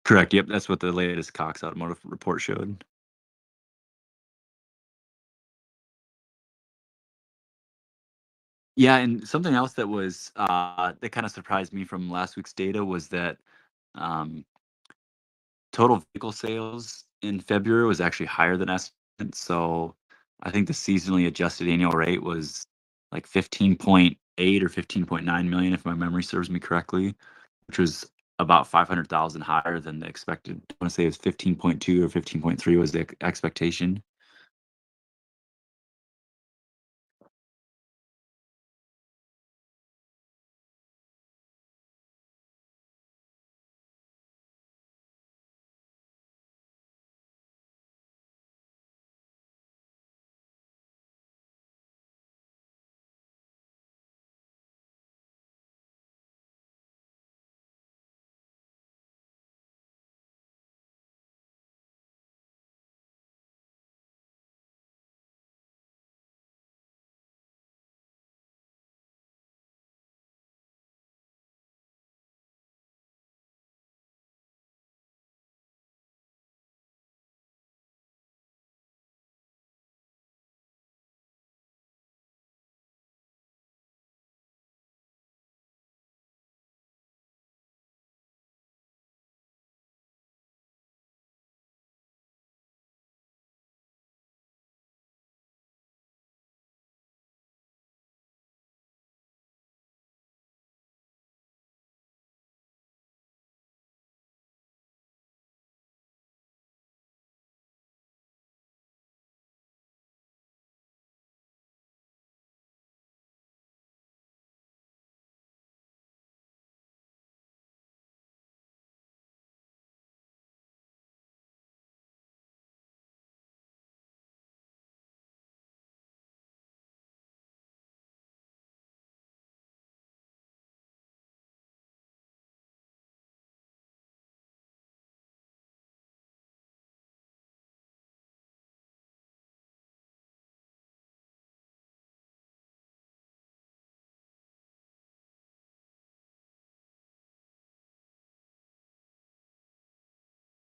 Correct. Yep. That's what the latest Cox Automotive report showed. Yeah, and something else that was that kind of surprised me from last week's data was that um, total vehicle sales in February was actually higher than estimated. So I think the seasonally adjusted annual rate was like 15.8 or 15.9 million, if my memory serves me correctly, which was about 500,000 higher than the expected. I want to say it was 15.2 or 15.3 was the expectation.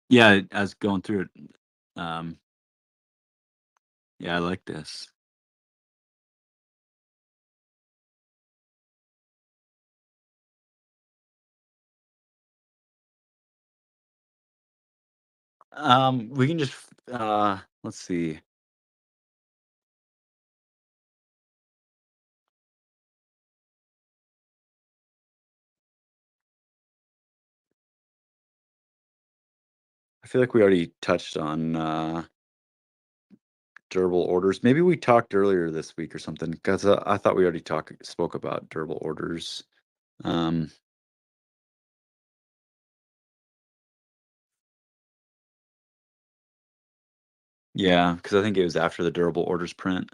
Yeah, I was going through it. Yeah, I like this. We can just let's see. I feel like we already touched on durable orders. Maybe we talked earlier this week or something because I thought we already spoke about durable orders. Um, yeah, because I think it was after the durable orders print.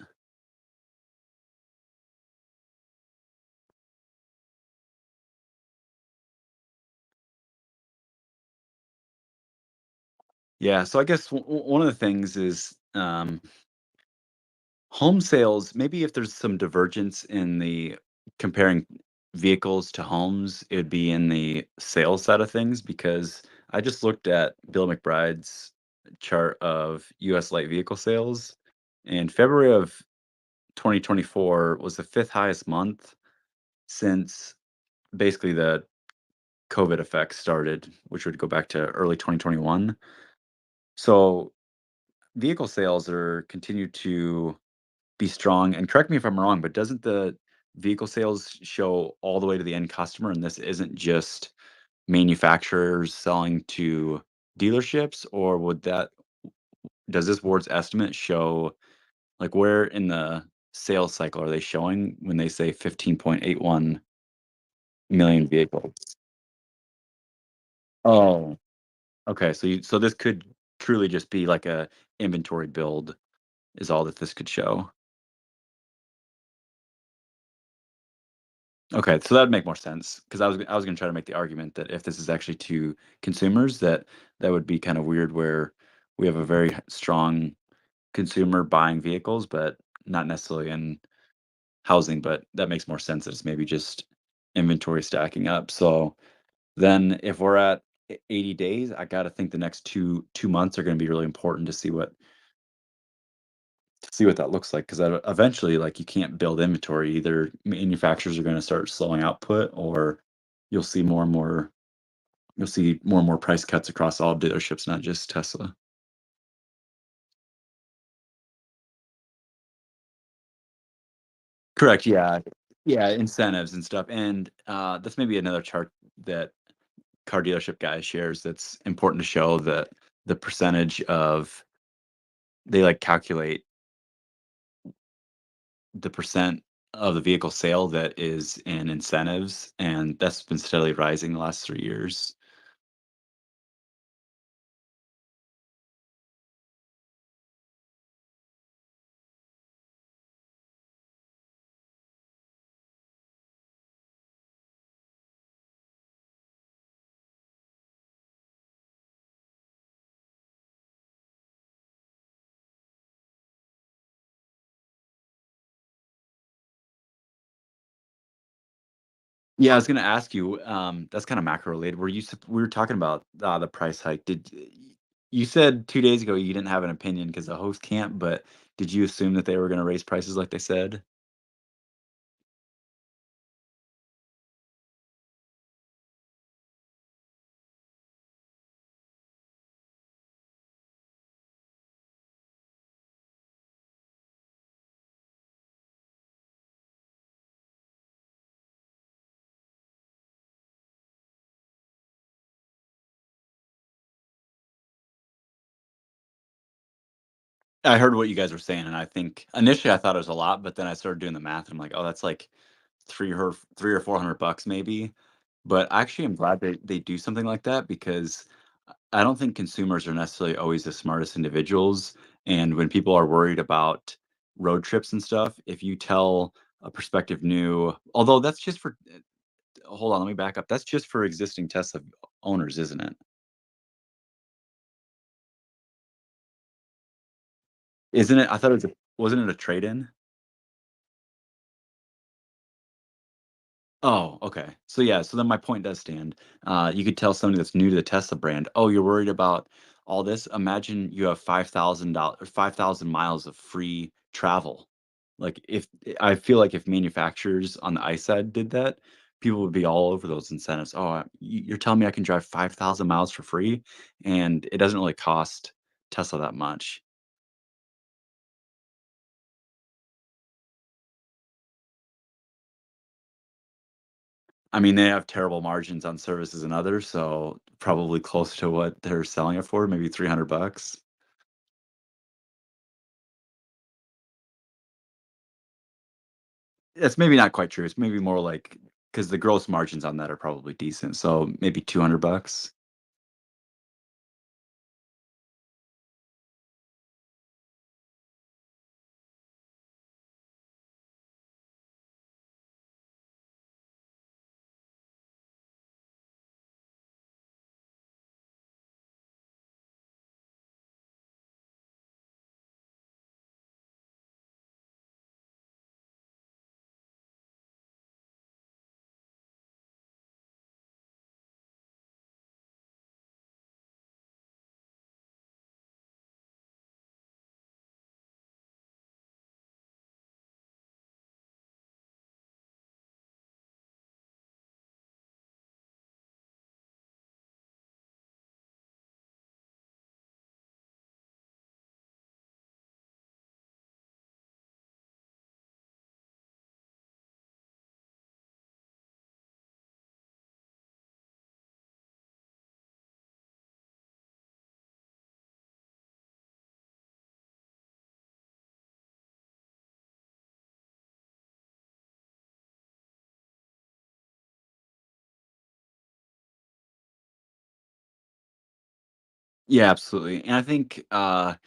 Yeah, so I guess one of the things is home sales. Maybe if there's some divergence in the comparing vehicles to homes, it would be in the sales side of things because I just looked at Bill McBride's chart of U.S. light vehicle sales, and February of 2024 was the fifth highest month since basically the COVID effects started, which would go back to early 2021. So vehicle sales are continue to be strong. And correct me if I'm wrong, but doesn't the vehicle sales show all the way to the end customer? And this isn't just manufacturers selling to dealerships, or does this board's estimate show like where in the sales cycle are they showing when they say 15.81 million vehicles? Oh, okay. So this could truly just be like a inventory build is all that this could show. Okay, so that'd make more sense because I was gonna try to make the argument that if this is actually to consumers, that would be kind of weird where we have a very strong consumer buying vehicles, but not necessarily in housing. But that makes more sense that it's maybe just inventory stacking up. So then if we're at 80 days, I got to think the next two months are going to be really important to see what that looks like because eventually like you can't build inventory. Either manufacturers are going to start slowing output or you'll see more and more price cuts across all dealerships, not just Tesla. Correct, yeah. Yeah, incentives and stuff, and, that's maybe another chart that car dealership guy shares that's important to show that the percentage of they, like, calculate the percent of the vehicle sale that is in incentives, and that's been steadily rising the last 3 years. Yeah, I was gonna ask you, that's kinda macro related. We were talking about, the price hike. You said 2 days ago you didn't have an opinion because the host can't, but did you assume that they were gonna raise prices like they said? I heard what you guys were saying, and I think initially I thought it was a lot, but then I started doing the math, and I'm like, "Oh, that's like 3 or 400 bucks maybe." But actually, I'm glad they do something like that because I don't think consumers are necessarily always the smartest individuals, and when people are worried about road trips and stuff, if you tell a prospective new although that's just for hold on, let me back up. That's just for existing Tesla owners, isn't it? Isn't it? I thought it was a wasn't it a trade-in? Oh, okay. So yeah, so then my point does stand. You could tell somebody that's new to the Tesla brand, "Oh, you're worried about all this? Imagine you have $5,000 5,000 miles of free travel." Like I feel like if manufacturers on the ICE side did that, people would be all over those incentives. "Oh, you're telling me I can drive 5,000 miles for free?" And it doesn't really cost Tesla that much. I mean, they have terrible margins on services and others, so probably close to what they're selling it for, maybe 300 bucks. It's maybe not quite true. It's maybe more like because the gross margins on that are probably decent, so maybe 200 bucks. Yeah, absolutely, and I think, I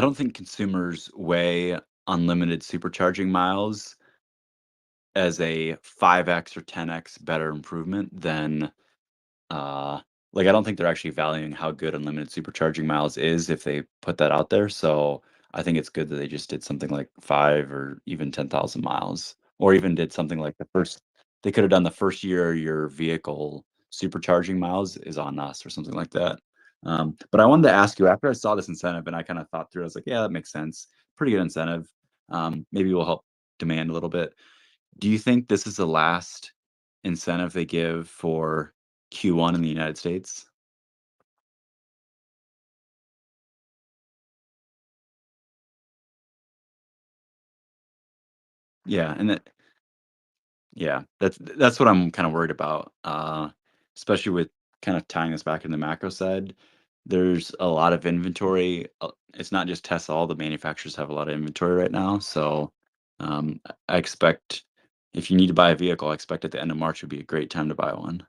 don't think consumers weigh unlimited supercharging miles as a 5x or 10x better improvement than like I don't think they're actually valuing how good unlimited supercharging miles is if they put that out there. So I think it's good that they just did something like 5 or even 10,000 miles, or even did something like they could have done the first year your vehicle supercharging miles is on us or something like that. But I wanted to ask you, after I saw this incentive and I kind of thought through, I was like, yeah, that makes sense. Pretty good incentive. Maybe will help demand a little bit. Do you think this is the last incentive they give for Q1 in the United States? Yeah, that's what I'm kind of worried about, especially with kind of tying this back in the macro side. There's a lot of inventory. It's not just Tesla; all the manufacturers have a lot of inventory right now. So, I expect if you need to buy a vehicle, I expect at the end of March would be a great time to buy one.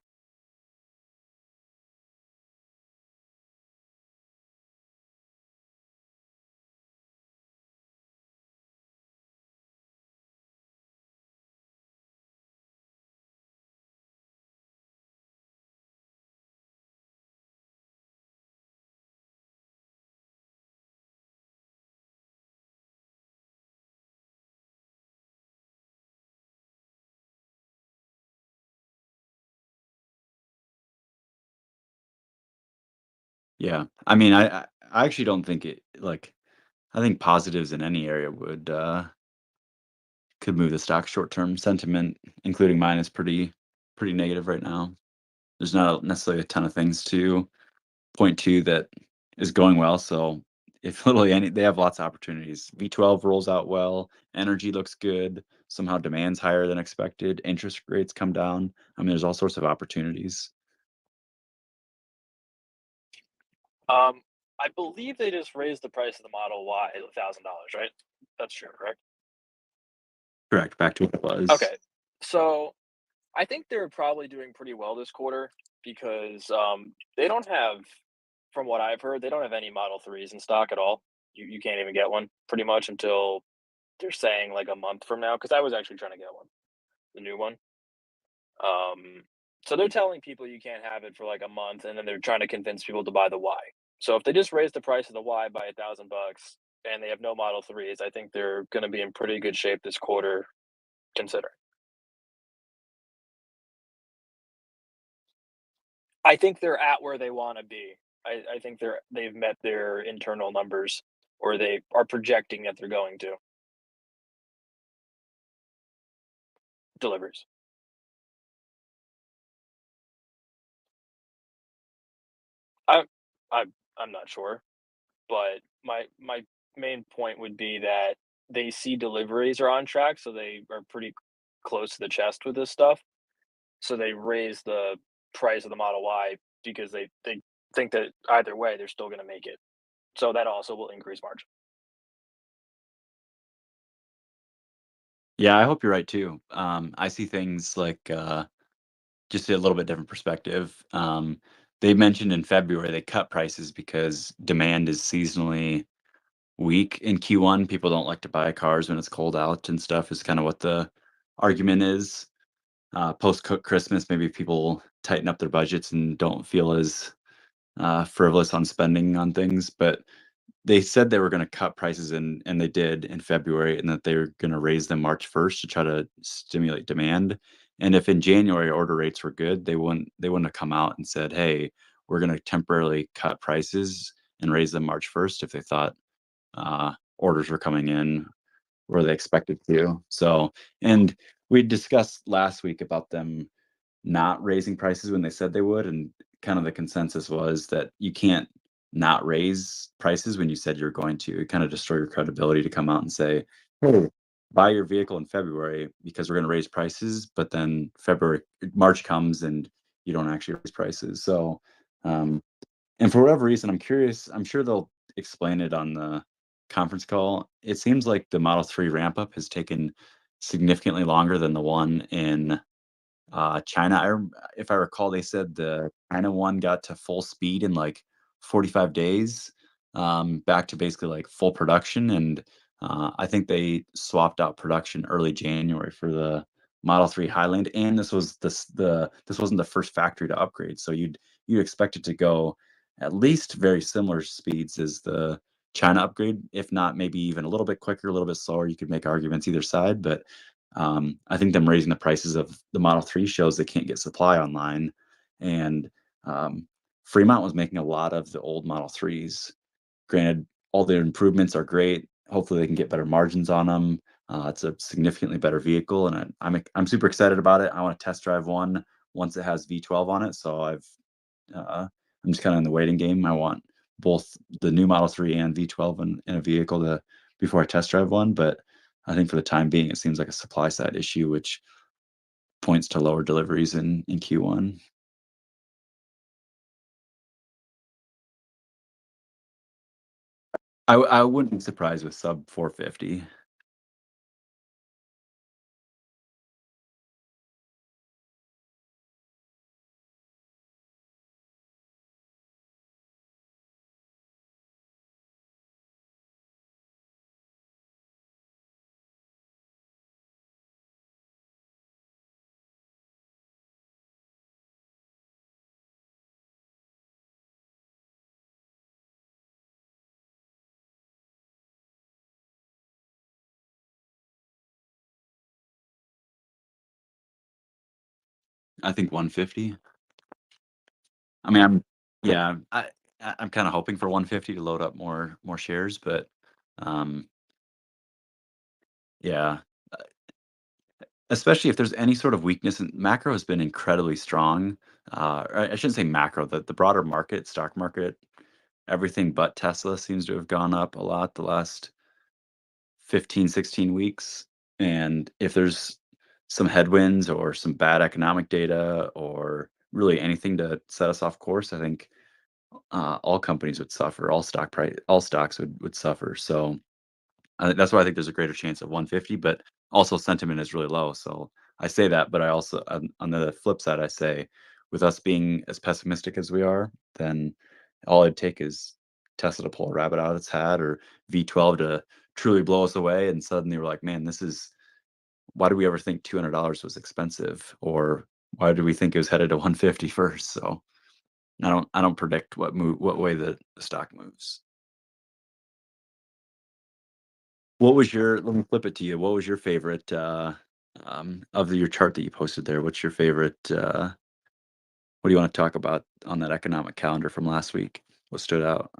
Yeah, I mean, I actually don't think it like I think positives in any area would could move the stock short term. Sentiment, including mine, is pretty negative right now. There's not necessarily a ton of things to point to that is going well. So if literally they have lots of opportunities. V12 rolls out well, energy looks good, somehow demand's higher than expected, interest rates come down. I mean, there's all sorts of opportunities. I believe they just raised the price of the Model Y $1,000, right? That's true, correct? Correct. Back to what it was. Okay. So I think they're probably doing pretty well this quarter because they don't have, from what I've heard, they don't have any Model 3s in stock at all. You can't even get one pretty much until they're saying like a month from now. Because I was actually trying to get one, the new one. So they're telling people you can't have it for like a month, and then they're trying to convince people to buy the Y. So if they just raise the price of the Y by $1,000 and they have no Model 3s, I think they're going to be in pretty good shape this quarter, considering. I think they're at where they want to be. I think they've met their internal numbers, or they are projecting that they're going to deliveries. I, I, I'm not sure, but my main point would be that they see deliveries are on track, so they are pretty close to the chest with this stuff. So they raise the price of the Model Y because they think that either way they're still going to make it. So that also will increase margin. Yeah, I hope you're right too. I see things like just a little bit different perspective. They mentioned in February they cut prices because demand is seasonally weak in Q1. People don't like to buy cars when it's cold out and stuff is kind of what the argument is. Post Christmas, maybe people tighten up their budgets and don't feel as frivolous on spending on things. But they said they were going to cut prices and they did in February, and that they were going to raise them March 1st to try to stimulate demand. And if in January order rates were good, they wouldn't have come out and said, "Hey, we're going to temporarily cut prices and raise them March 1st" if they thought orders were coming in where they expected to. So, and we discussed last week about them not raising prices when they said they would, and kind of the consensus was that you can't not raise prices when you said you're going to. It kind of destroy your credibility to come out and say, "Hey, buy your vehicle in February because we're going to raise prices," but then March comes and you don't actually raise prices. So, and for whatever reason, I'm curious. I'm sure they'll explain it on the conference call. It seems like the Model 3 ramp up has taken significantly longer than the one in China. If I recall, they said the China one got to full speed in like 45 days, back to basically like full production. And I think they swapped out production early January for the Model 3 Highland, and this wasn't the first factory to upgrade. So you'd expect it to go at least very similar speeds as the China upgrade, if not maybe even a little bit quicker, a little bit slower. You could make arguments either side, but I think them raising the prices of the Model 3 shows they can't get supply online. And Fremont was making a lot of the old Model 3s. Granted, all their improvements are great. Hopefully, they can get better margins on them. It's a significantly better vehicle, and I'm super excited about it. I want to test drive one once it has V12 on it. So I'm just kind of in the waiting game. I want both the new Model 3 and V12 in a vehicle before I test drive one. But I think for the time being, it seems like a supply side issue, which points to lower deliveries in Q1. I wouldn't be surprised with sub 450. I think 150. I mean, I'm kind of hoping for 150 to load up more shares, but yeah, especially if there's any sort of weakness. And macro has been incredibly strong. I shouldn't say macro, the broader market, stock market, everything but Tesla seems to have gone up a lot the last 15, 16 weeks. And if there's some headwinds or some bad economic data or really anything to set us off course, I think all companies would suffer, all stocks would suffer. So that's why I think there's a greater chance of 150, but also sentiment is really low. So I say that, but I also on the flip side, I say with us being as pessimistic as we are, then all it'd take is Tesla to pull a rabbit out of its hat or V12 to truly blow us away, and suddenly we're like, man, why did we ever think $200 was expensive, or why did we think it was headed to 150 first? So I don't predict what way the stock moves. Let me flip it to you. What was your favorite of your chart that you posted there? What's your favorite what do you want to talk about on that economic calendar from last week? What stood out?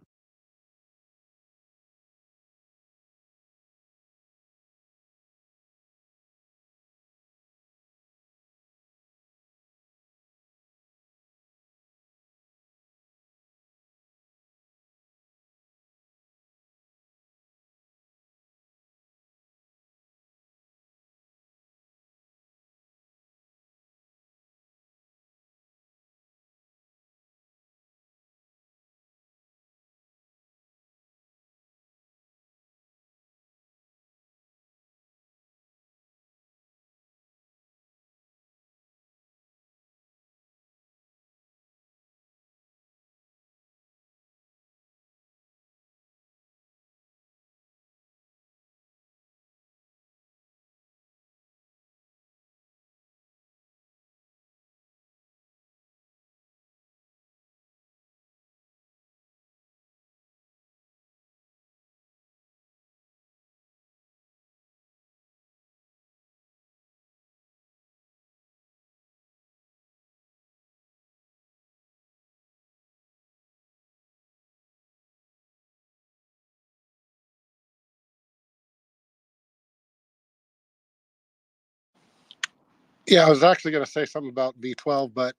Yeah, I was actually going to say something about V12, but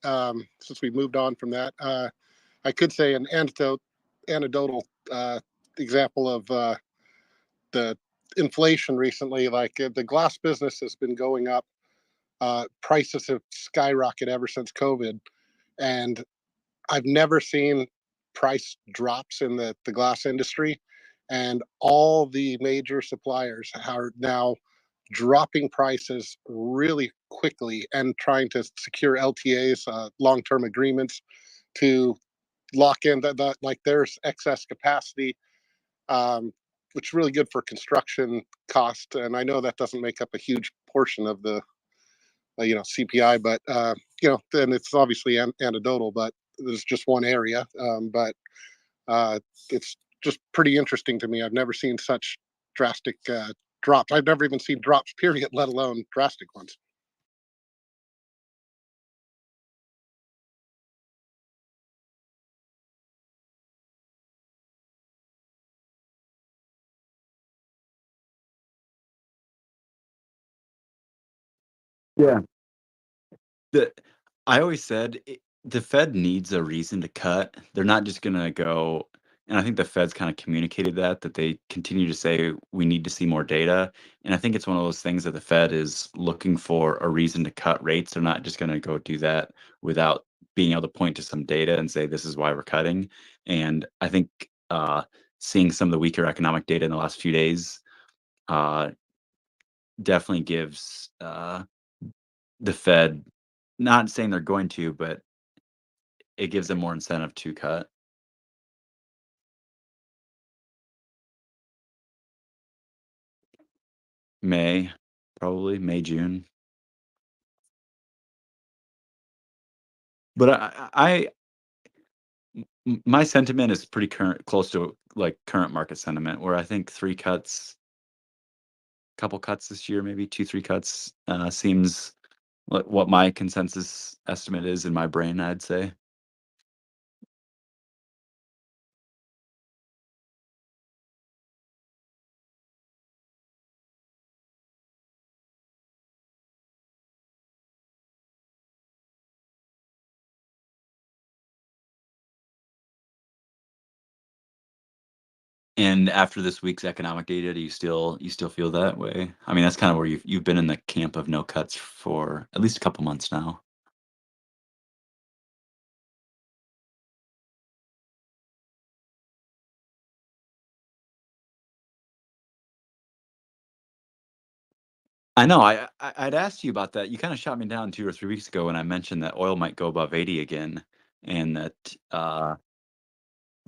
since we moved on from that, I could say an anecdotal example of the inflation recently. Like the glass business has been going up. Prices have skyrocketed ever since COVID, and I've never seen price drops in the glass industry. And all the major suppliers are now dropping prices really quickly and trying to secure LTAs, long-term agreements, to lock in that like there's excess capacity, um, which is really good for construction cost. And I know that doesn't make up a huge portion of the CPI, but then it's obviously anecdotal, but there's just one area. But it's just pretty interesting to me. I've never seen such drastic drops. I've never even seen drops, period, let alone drastic ones. Yeah. The I always said the Fed needs a reason to cut. They're not just gonna go, and I think the Fed's kind of communicated that they continue to say we need to see more data. And I think it's one of those things that the Fed is looking for a reason to cut rates. They're not just gonna go do that without being able to point to some data and say this is why we're cutting. And I think seeing some of the weaker economic data in the last few days uh, definitely gives the Fed, not saying they're going to, but it gives them more incentive to cut. May, probably May, June. But my sentiment is pretty close to like current market sentiment, where I think 3 cuts, couple cuts this year, maybe 2, 3 cuts, seems what my consensus estimate is in my brain, I'd say. And after this week's economic data, do you still feel that way? I mean, that's kind of where you've been in the camp of no cuts for at least a couple months now. I know. I'd asked you about that. You kind of shot me down 2 or 3 weeks ago when I mentioned that oil might go above 80 again, and that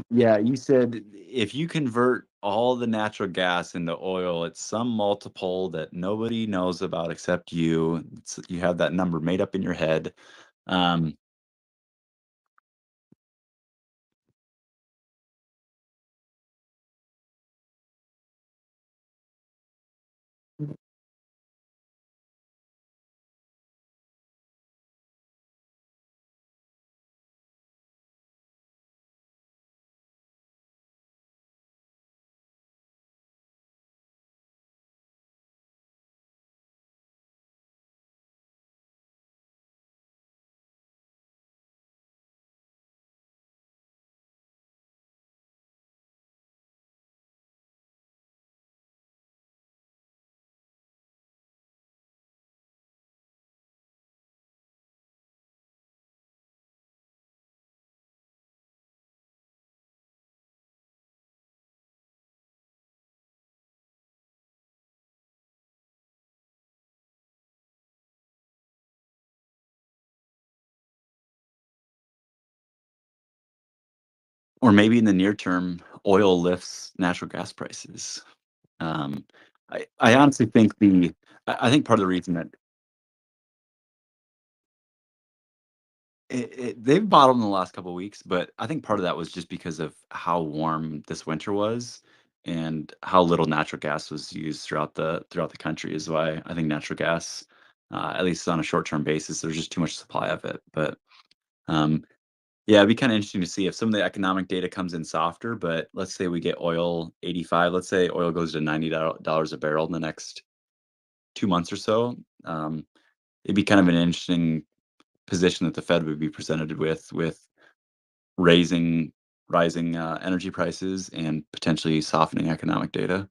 yeah, you said if you convert all the natural gas into oil, it's some multiple that nobody knows about except you. You have that number made up in your head. Um, or maybe in the near term, oil lifts natural gas prices. Um, I honestly think I think part of the reason that they've bottomed in the last couple of weeks, but I think part of that was just because of how warm this winter was and how little natural gas was used throughout the country is why I think natural gas, at least on a short-term basis, there's just too much supply of it. But um, yeah, it'd be kind of interesting to see if some of the economic data comes in softer. But let's say we get oil 85, let's say oil goes to $90 a barrel in the next 2 months or so. It'd be kind of an interesting position that the Fed would be presented with raising rising energy prices and potentially softening economic data.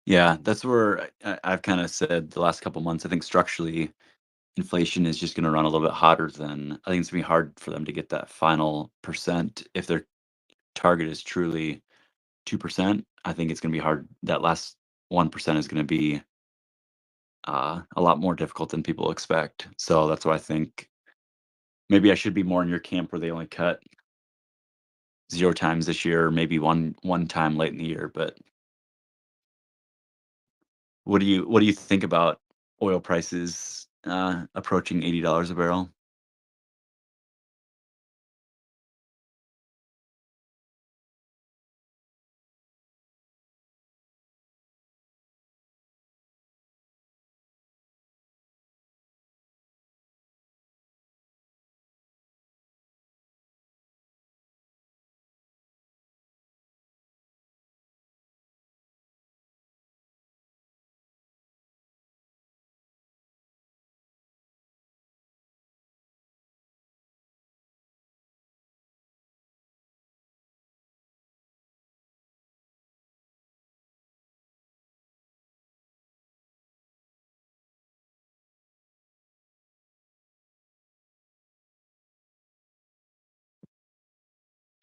Yeah, that's where I've kind of said the last couple months. I think structurally, inflation is just going to run a little bit hotter than I think it's going to be hard for them to get that final percent if their target is truly 2%. I think it's going to be hard. That last 1% is going to be a lot more difficult than people expect. So that's why I think maybe I should be more in your camp where they only cut 0 times this year, or maybe one time late in the year. But what do you think about oil prices approaching $80 a barrel?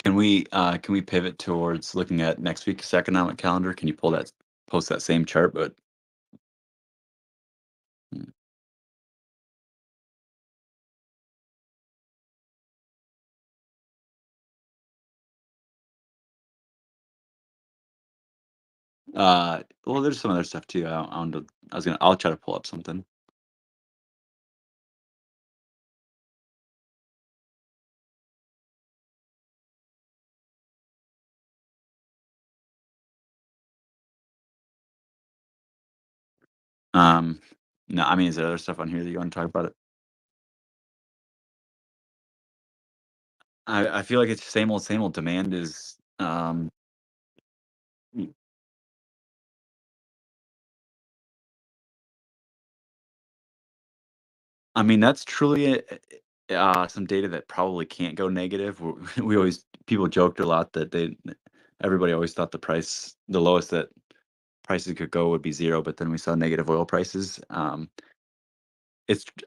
Can we pivot towards looking at next week's economic calendar? Can you post that same chart, but mm, well, there's some other stuff too. I'll try to pull up something. Um, no, I mean, is there other stuff on here that you want to talk about it? I feel like it's same old, same old. Demand is, y- I mean, that's truly some data that probably can't go negative. We always people joked a lot that everybody always thought the lowest that prices could go would be 0, but then we saw negative oil prices.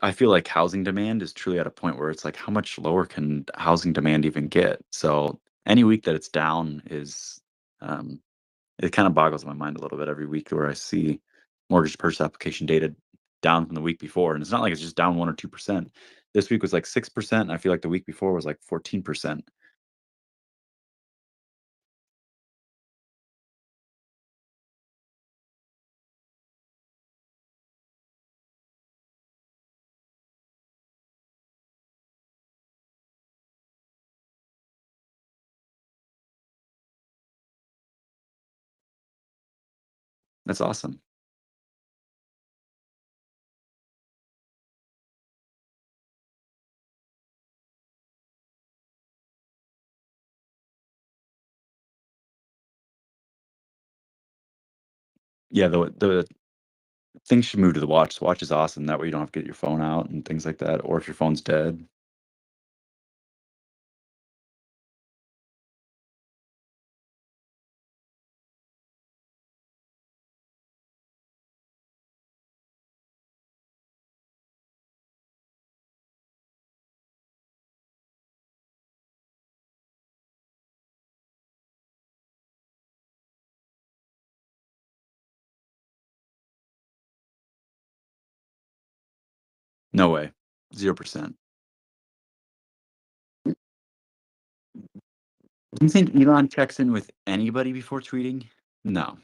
I feel like housing demand is truly at a point where it's like, how much lower can housing demand even get? So any week that it's down is, um, it kind of boggles my mind a little bit every week where I see mortgage purchase application data down from the week before. And it's not like it's just down 1 or 2%. This week was like 6%. And I feel like the week before was like 14%. That's awesome. Yeah, the things should move to the watch. The watch is awesome. That way you don't have to get your phone out and things like that. Or if your phone's dead. No way. 0%. Do you think Elon checks in with anybody before tweeting? No.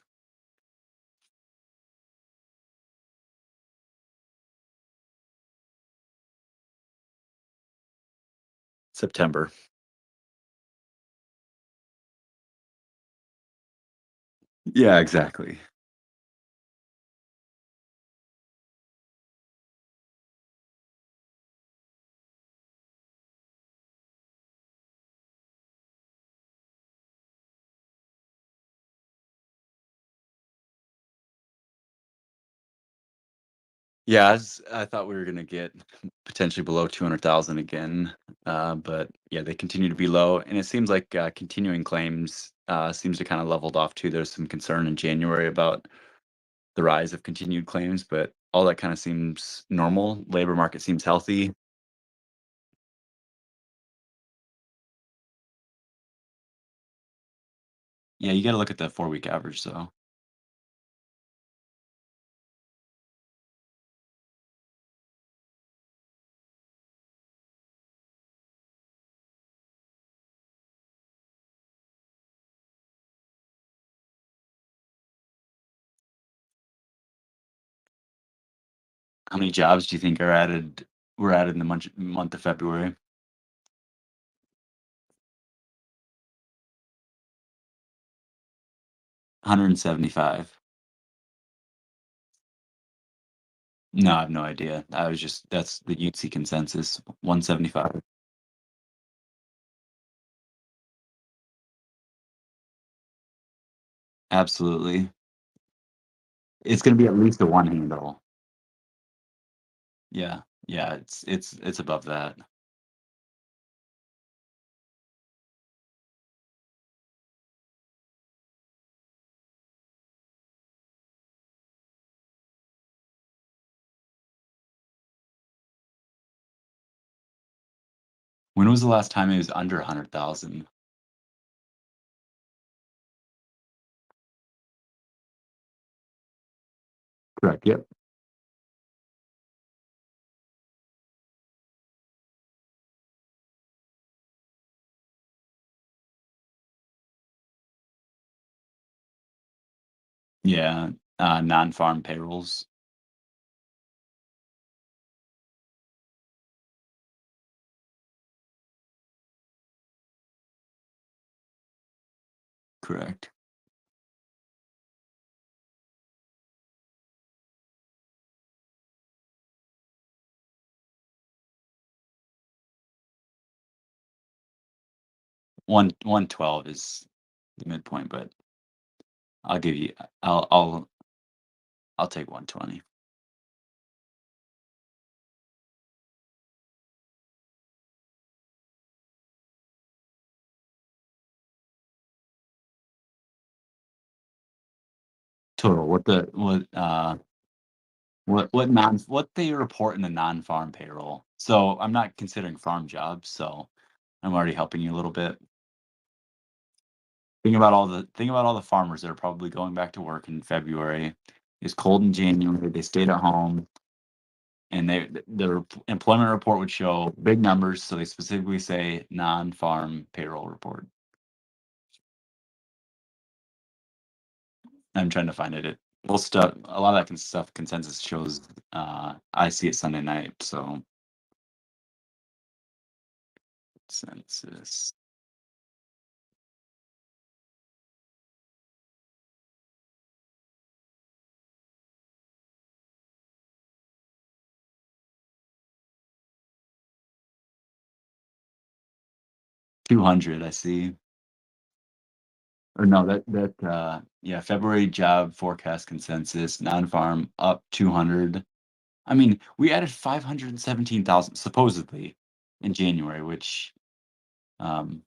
September. Yeah, exactly. Yeah, I thought we were gonna get potentially below 200,000 again, but yeah, they continue to be low, and it seems like continuing claims seems to kind of leveled off too. There's some concern in January about the rise of continued claims, but all that kind of seems normal. Labor market seems healthy. Yeah, you got to look at the 4-week average though. How many jobs do you think were added in the month of February? $175. No, I have no idea. That's the UTC consensus, 175. Absolutely. It's gonna be at least a one handle. Yeah. Yeah, it's above that. When was the last time it was under 100,000? Correct, yep. Yeah, non-farm payrolls. Correct. One 112 is the midpoint, but I'll give you I'll take 120. Total. What they report in the non-farm payroll. So I'm not considering farm jobs, so I'm already helping you a little bit. Think about all the farmers that are probably going back to work in February. It's cold in January, they stayed at home, and their employment report would show big numbers, so they specifically say non-farm payroll report. I'm trying to find it. A lot of that stuff consensus shows. I see it Sunday night, so census 200. I see. Or no, yeah, February job forecast consensus non-farm up 200. I mean, we added 517,000 supposedly in January, which um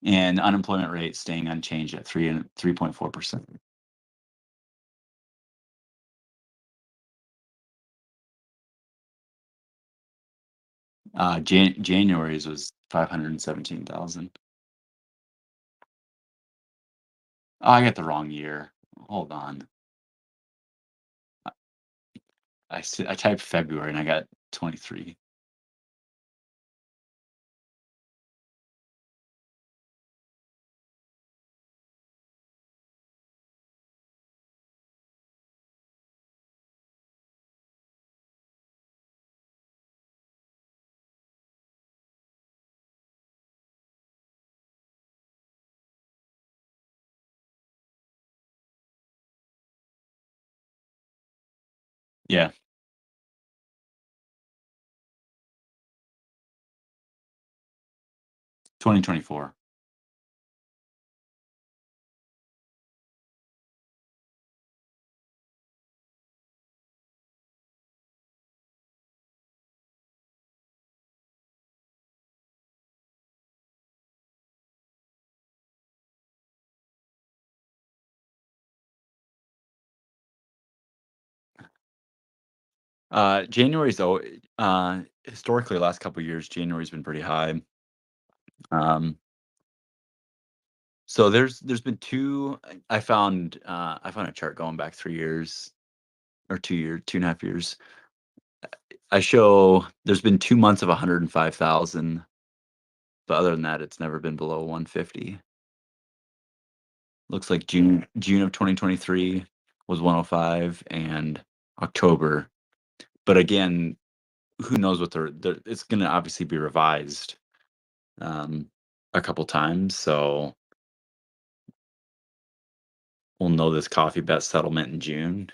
and unemployment rate staying unchanged at 3.4%. January's was 517,000. Oh, I got the wrong year. Hold on. I typed February and I got 23. Yeah. 2024. January's though, historically, last couple of years, January's been pretty high. So there's been I found a chart going back 3 years or 2.5 years. I show there's been 2 months of 105,000, but other than that, it's never been below 150. Looks like June of 2023 was 105, and October but again, who knows what they're it's going to obviously be revised a couple times, so we'll know this coffee bet settlement in June.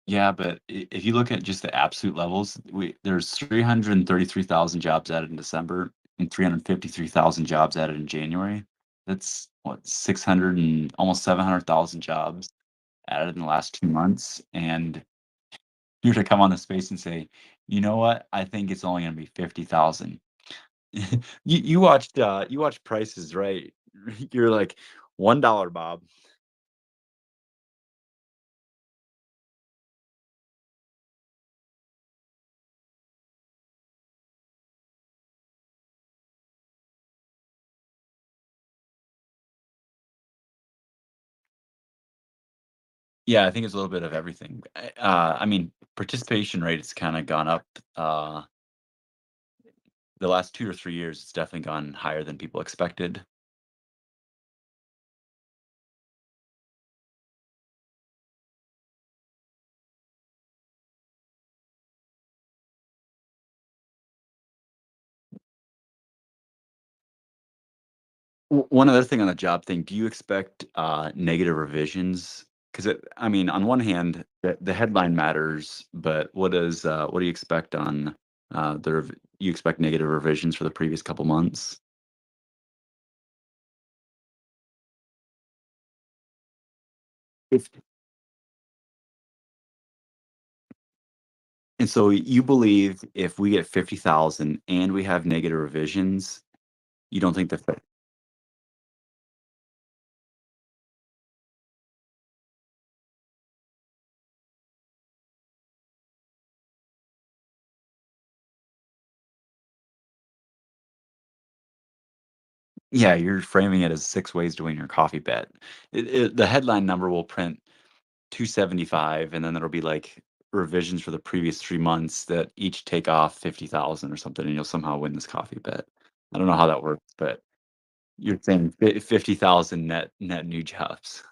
Yeah, but if you look at just the absolute levels, there's 333,000 jobs added in December and 353,000 jobs added in January. That's what, 600 and almost 700,000 jobs added in the last 2 months. And you're to come on the space and say, you know what? I think it's only going to be 50,000. You watched Prices Right. You're like $1, Bob. Yeah, I think it's a little bit of everything. I mean, participation rate has kind of gone up. The last 2 or 3 years, it's definitely gone higher than people expected. One other thing on the job thing, do you expect negative revisions? Because I mean, on one hand, the headline matters, but what do you expect on you expect negative revisions for the previous couple months? If And so you believe if we get 50,000 and we have negative revisions, you don't think that? Yeah, you're framing it as 6 ways to win your coffee bet. The headline number will print 275, and then there'll be, like, revisions for the previous 3 months that each take off 50,000 or something, and you'll somehow win this coffee bet. I don't know how that works, but you're saying 50,000 net new jobs.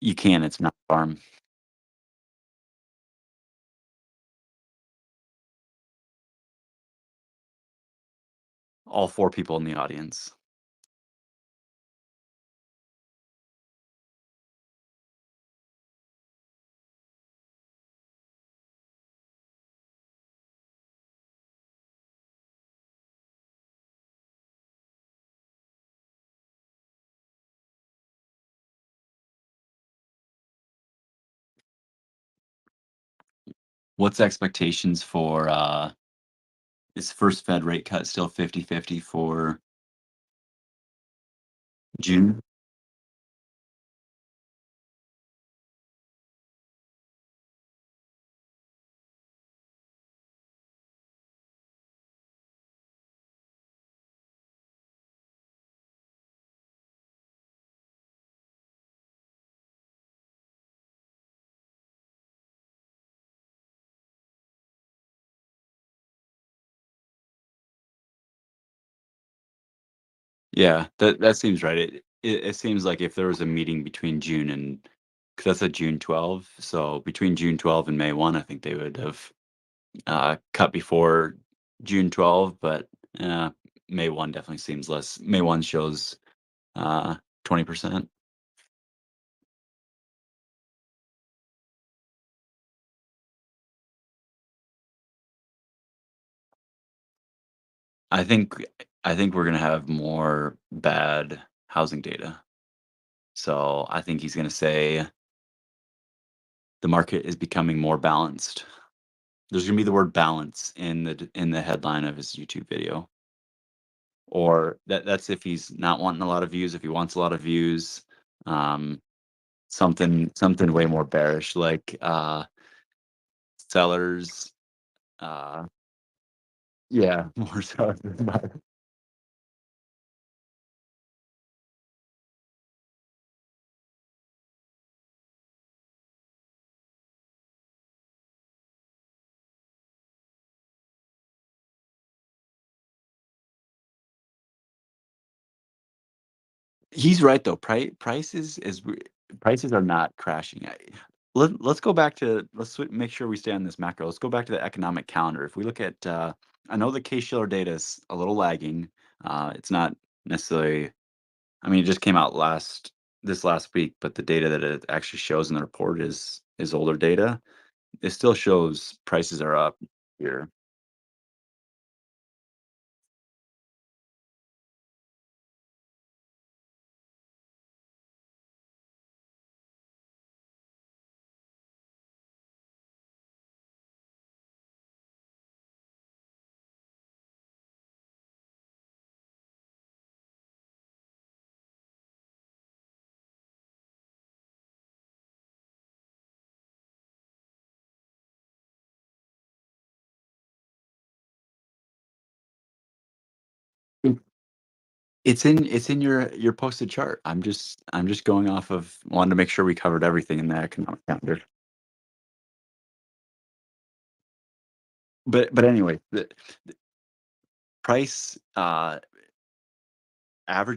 You can, it's not farm. All 4 people in the audience. What's expectations for, is first Fed rate cut still 50-50 for June? Yeah, that seems right. It seems like if there was a meeting between June and, because that's a June 12, so between June 12 and May 1, I think they would have cut before June 12, but May 1 definitely seems less. May 1 shows 20%. I think I think we're gonna have more bad housing data. So I think he's gonna say the market is becoming more balanced. There's gonna be the word balance in the headline of his YouTube video. Or that's if he's not wanting a lot of views. If he wants a lot of views, something way more bearish, like sellers, yeah, more sellers than buyers. He's right though. Prices are not crashing. Let's go back to make sure we stay on this macro. Let's go back to the economic calendar. If we look at, I know the Case-Shiller data is a little lagging. It's not necessarily. I mean, it just came out this last week, but the data that it actually shows in the report is older data. It still shows prices are up here. It's in your posted chart. I'm just going off of wanted to make sure we covered everything in the economic calendar. But anyway, the price average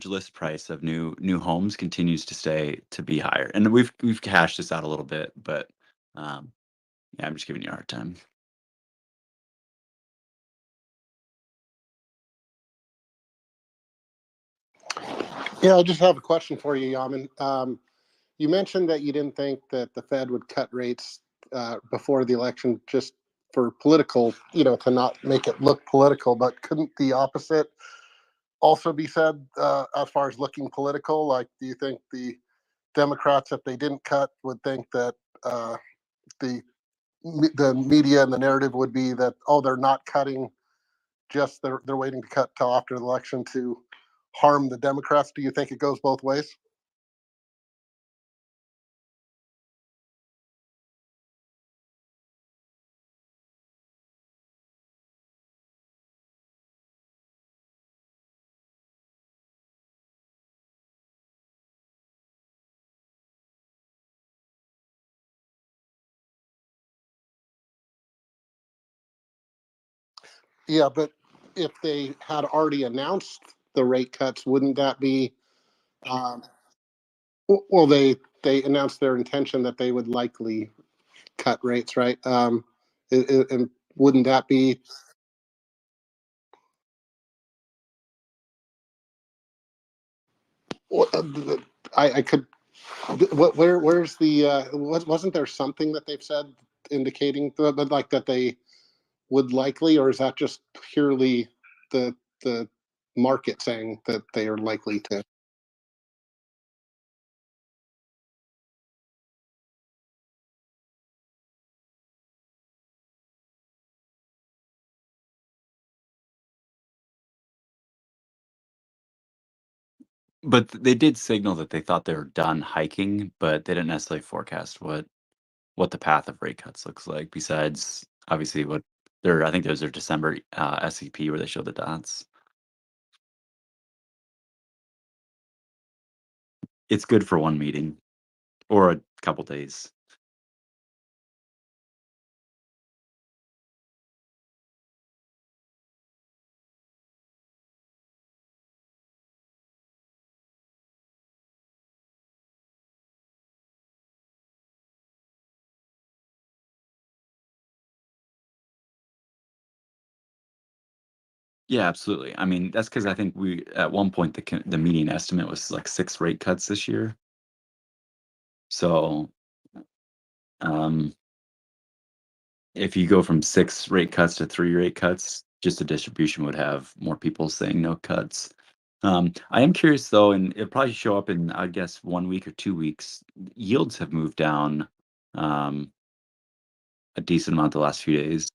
list price of new homes continues to be higher, and we've hashed this out a little bit, but yeah, I'm just giving you a hard time. Yeah, I just have a question for you, Yaman. You mentioned that you didn't think that the Fed would cut rates before the election just for political, to not make it look political, but couldn't the opposite also be said as far as looking political? Like, do you think the Democrats, if they didn't cut, would think that the the media and the narrative would be that, oh, they're not cutting, just they're waiting to cut till after the election to harm the Democrats? Do you think it goes both ways? Yeah, but if they had already announced the rate cuts, wouldn't that be? Um, well, they announced their intention that they would likely cut rates, right? And wouldn't that be? Well, I could. Where's the? Wasn't there something that they've said indicating, but like that they would likely, or is that just purely the market saying that they are likely to? But they did signal that they thought they were done hiking, but they didn't necessarily forecast what the path of rate cuts looks like. Besides, obviously, what I think there's their December SEP where they show the dots. It's good for one meeting or a couple days. Yeah, absolutely. I mean, that's because I think we at one point the median estimate was like 6 rate cuts this year. So, if you go from 6 rate cuts to 3 rate cuts, just the distribution would have more people saying no cuts. I am curious though, and it'll probably show up in, I guess, 1 week or 2 weeks. Yields have moved down a decent amount the last few days.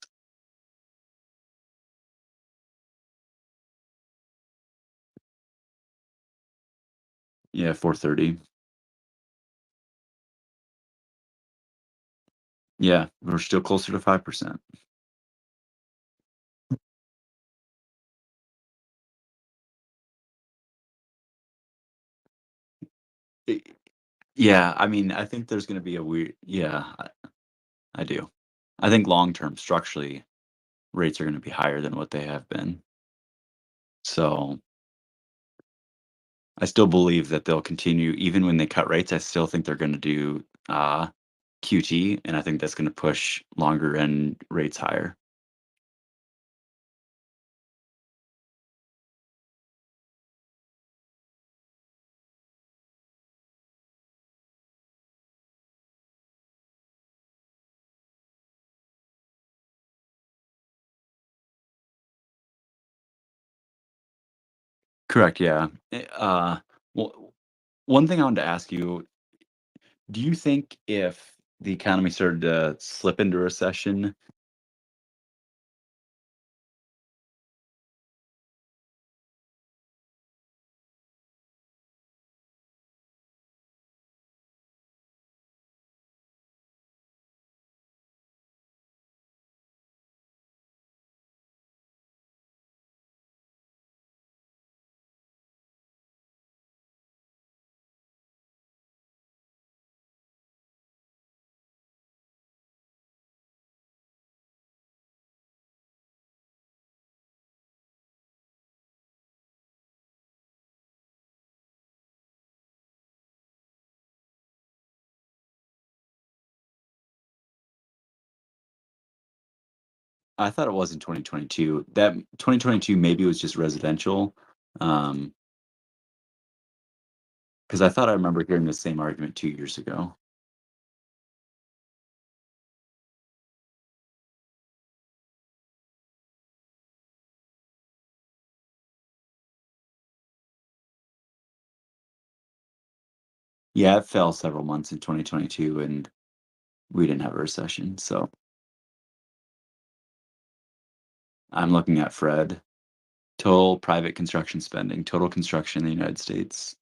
Yeah, 430. Yeah, we're still closer to 5%. Yeah, I mean, I think there's going to be a weird. Yeah, I do. I think long term, structurally, rates are going to be higher than what they have been. So I still believe that they'll continue, even when they cut rates. I still think they're going to do QT, and I think that's going to push longer end rates higher. Correct. Yeah. Well, one thing I wanted to ask you: do you think if the economy started to slip into recession, I thought it was in 2022. That 2022 maybe was just residential, because I thought I remember hearing the same argument 2 years ago. Yeah, it fell several months in 2022, and we didn't have a recession. So I'm looking at Fred, total private construction spending, total construction in the United States.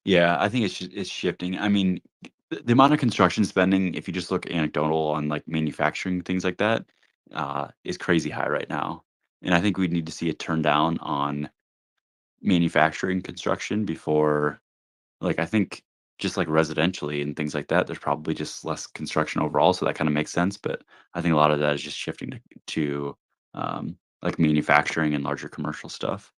Yeah, I think it's shifting. I mean, the amount of construction spending, if you just look anecdotal on like manufacturing things like that, is crazy high right now. And I think we need to see a turn down on manufacturing construction before, like, I think just like residentially and things like that, there's probably just less construction overall, so that kind of makes sense. But I think a lot of that is just shifting to like manufacturing and larger commercial stuff.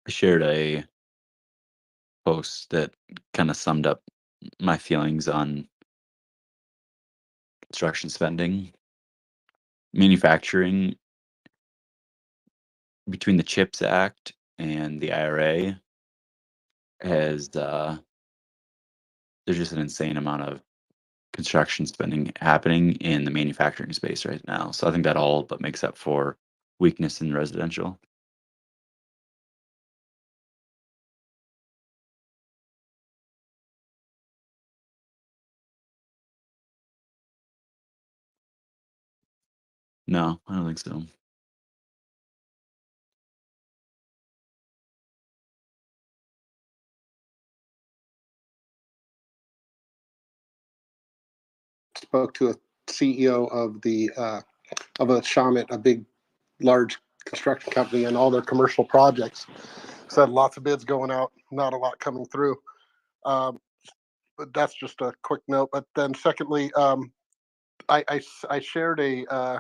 I shared a post that kind of summed up my feelings on construction spending, manufacturing between the CHIPS Act and the IRA has there's just an insane amount of construction spending happening in the manufacturing space right now. So I think that all but makes up for weakness in residential. No, I don't think so. Spoke to a CEO of a Shawmut, a big, large construction company, and all their commercial projects. Said lots of bids going out, not a lot coming through. But that's just a quick note. But then, secondly, I shared a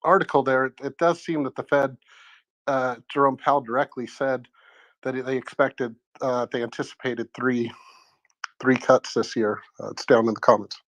article there. It does seem that the Fed, Jerome Powell directly said that they anticipated three cuts this year. It's down in the comments.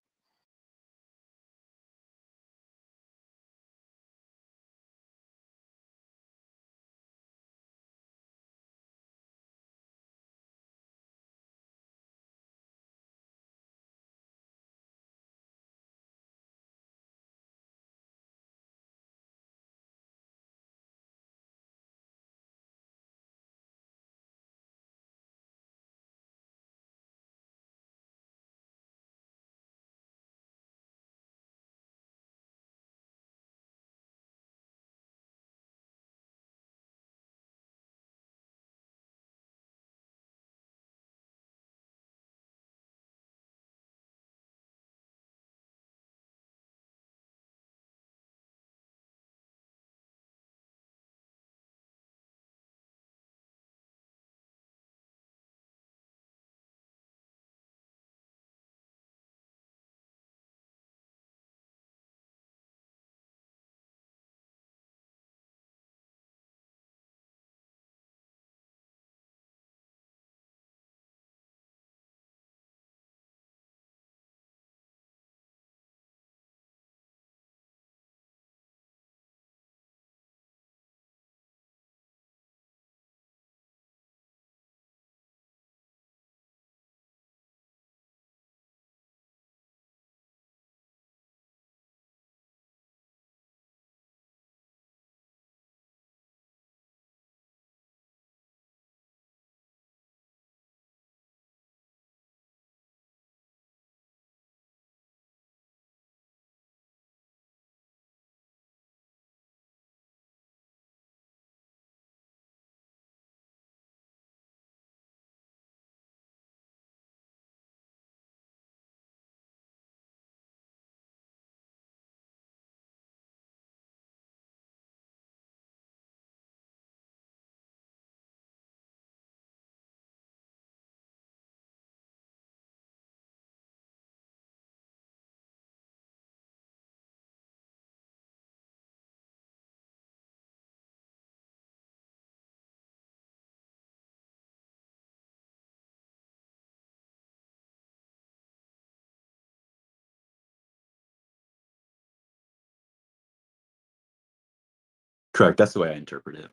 Correct. That's the way I interpret it.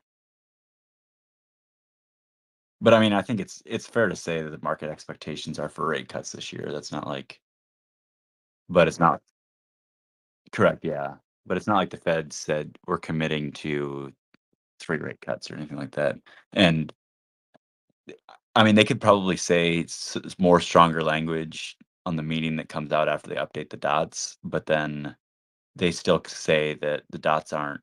But I mean, I think it's fair to say that the market expectations are for rate cuts this year. That's not like, but it's not correct. Yeah, but it's not like the Fed said we're committing to 3 rate cuts or anything like that. And I mean, they could probably say more stronger language on the meeting that comes out after they update the dots, but then they still say that the dots aren't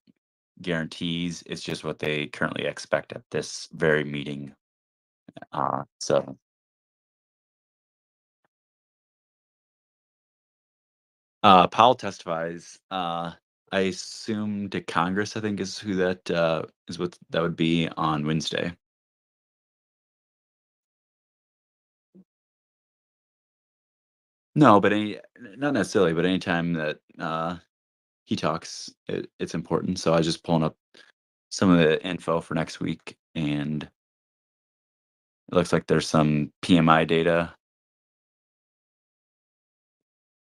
guarantees. It's just what they currently expect at this very meeting. So Powell testifies. I assume to Congress. I think is who that is. What that would be on Wednesday. No, but not necessarily. But anytime that he talks, it's important. So I was just pulling up some of the info for next week, and it looks like there's some PMI data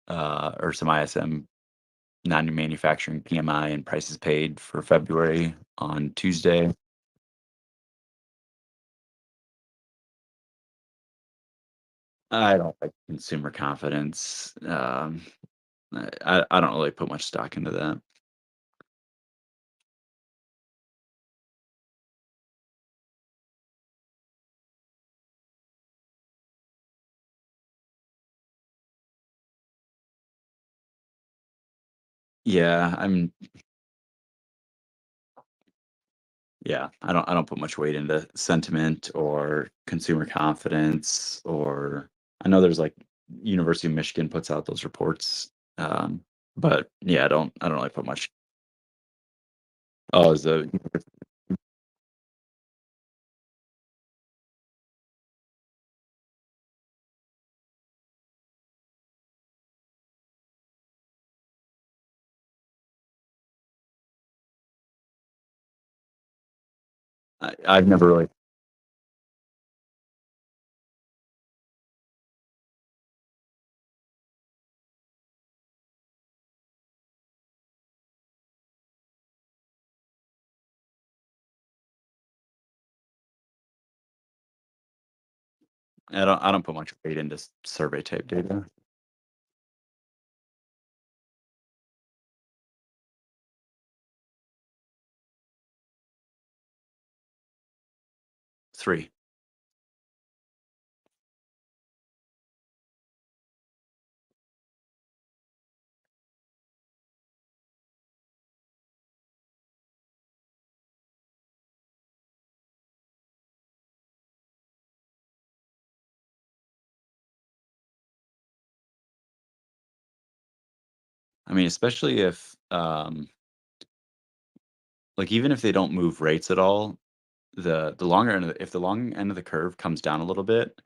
or some ISM non-manufacturing PMI and prices paid for February on Tuesday. I don't like consumer confidence. I don't really put much stock into that. Yeah, I don't put much weight into sentiment or consumer confidence, or I know there's like University of Michigan puts out those reports. But yeah, I don't really put much. Oh, is the I've never really I don't put much weight into survey type data. 3. I mean, especially if like even if they don't move rates at all, the longer end of if the long end of the curve comes down a little bit,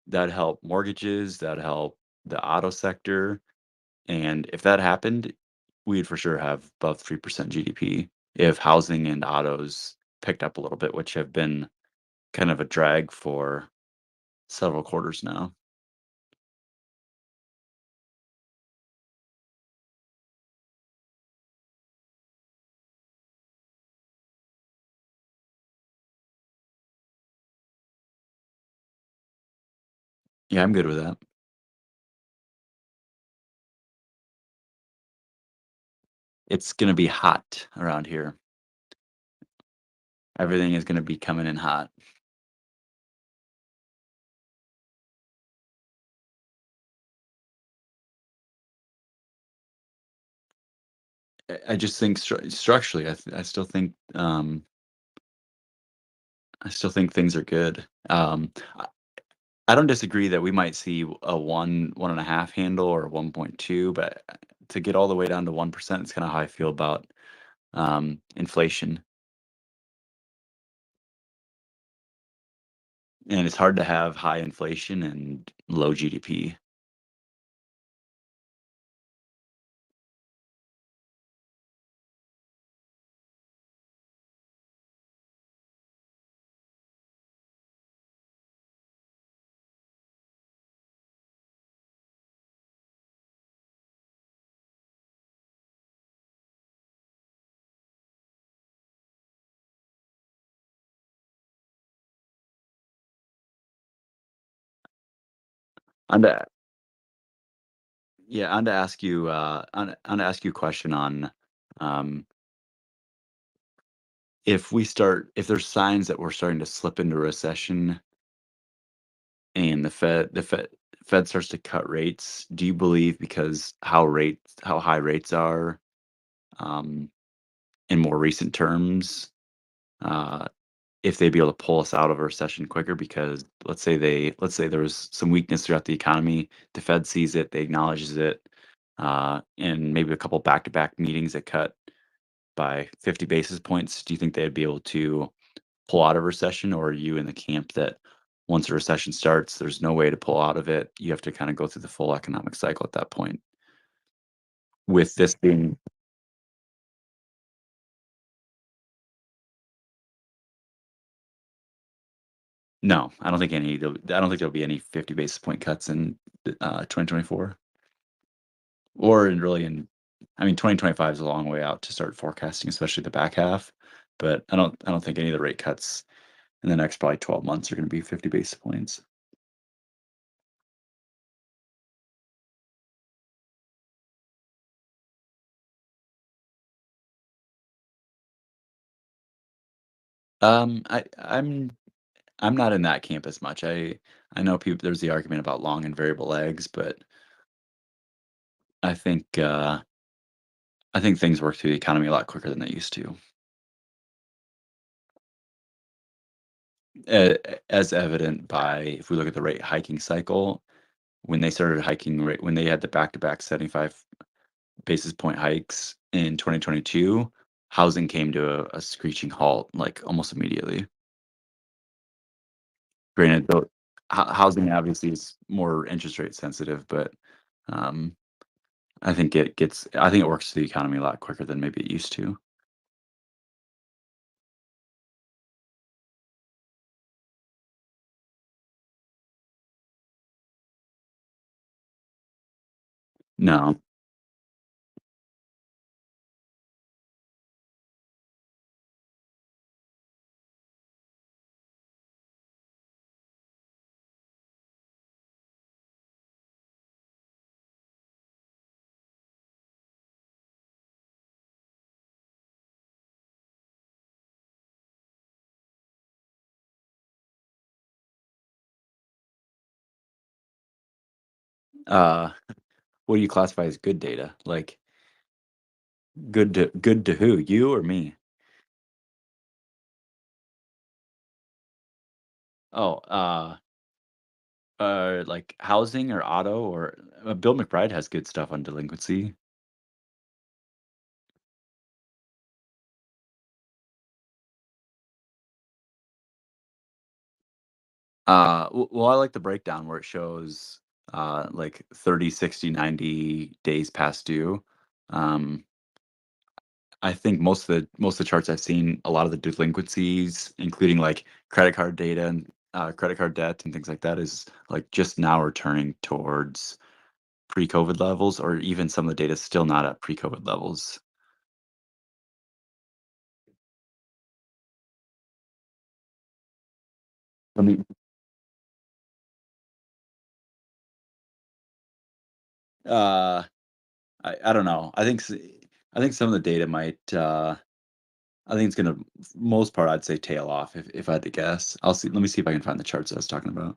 that'd help mortgages, that'd help the auto sector. And if that happened, we'd for sure have above 3% GDP if housing and autos picked up a little bit, which have been kind of a drag for several quarters now. Yeah, I'm good with that. It's gonna be hot around here. Everything is gonna be coming in hot. I just think structurally, I still think things are good. I don't disagree that we might see a 1.5 handle or 1.2, but to get all the way down to 1%, it's kind of how I feel about inflation. And it's hard to have high inflation and low GDP. On to, yeah, on to ask you on to ask you a question on um, if there's signs that we're starting to slip into recession and the Fed starts to cut rates, do you believe because how high rates are um, in more recent terms, uh, if they'd be able to pull us out of a recession quicker? Because let's say there was some weakness throughout the economy, the Fed sees it, they acknowledges it, and maybe a couple back-to-back meetings that cut by 50 basis points. Do you think they'd be able to pull out of recession, or are you in the camp that once a recession starts, there's no way to pull out of it? You have to kind of go through the full economic cycle at that point. With this being No, I don't think there'll be any 50 basis point cuts in 2024, or I mean, 2025 is a long way out to start forecasting, especially the back half. But I don't think any of the rate cuts in the next probably 12 months are going to be 50 basis points. I'm not in that camp as much. I know people. There's the argument about long and variable legs, but I think things work through the economy a lot quicker than they used to. As evident by if we look at the rate hiking cycle, when they started hiking rate, when they had the back-to-back 75 basis point hikes in 2022, housing came to a screeching halt like almost immediately. Granted, though, housing obviously is more interest rate sensitive, but um, I think it works through the economy a lot quicker than maybe it used to. No. Uh, what do you classify as good data? Like good to who? You or me? Oh, like housing or auto or Bill McBride has good stuff on delinquency. Well, I like the breakdown where it shows like 30, 60, 90 days past due. Um, I think most of the charts I've seen, a lot of the delinquencies, including like credit card data and credit card debt and things like that, is like just now returning towards pre-COVID levels, or even some of the data is still not at pre-COVID levels. Let me. Uh, I don't know. I think some of the data might. I think it's gonna, most part, I'd say tail off if I had to guess. I'll see. Let me see if I can find the charts I was talking about.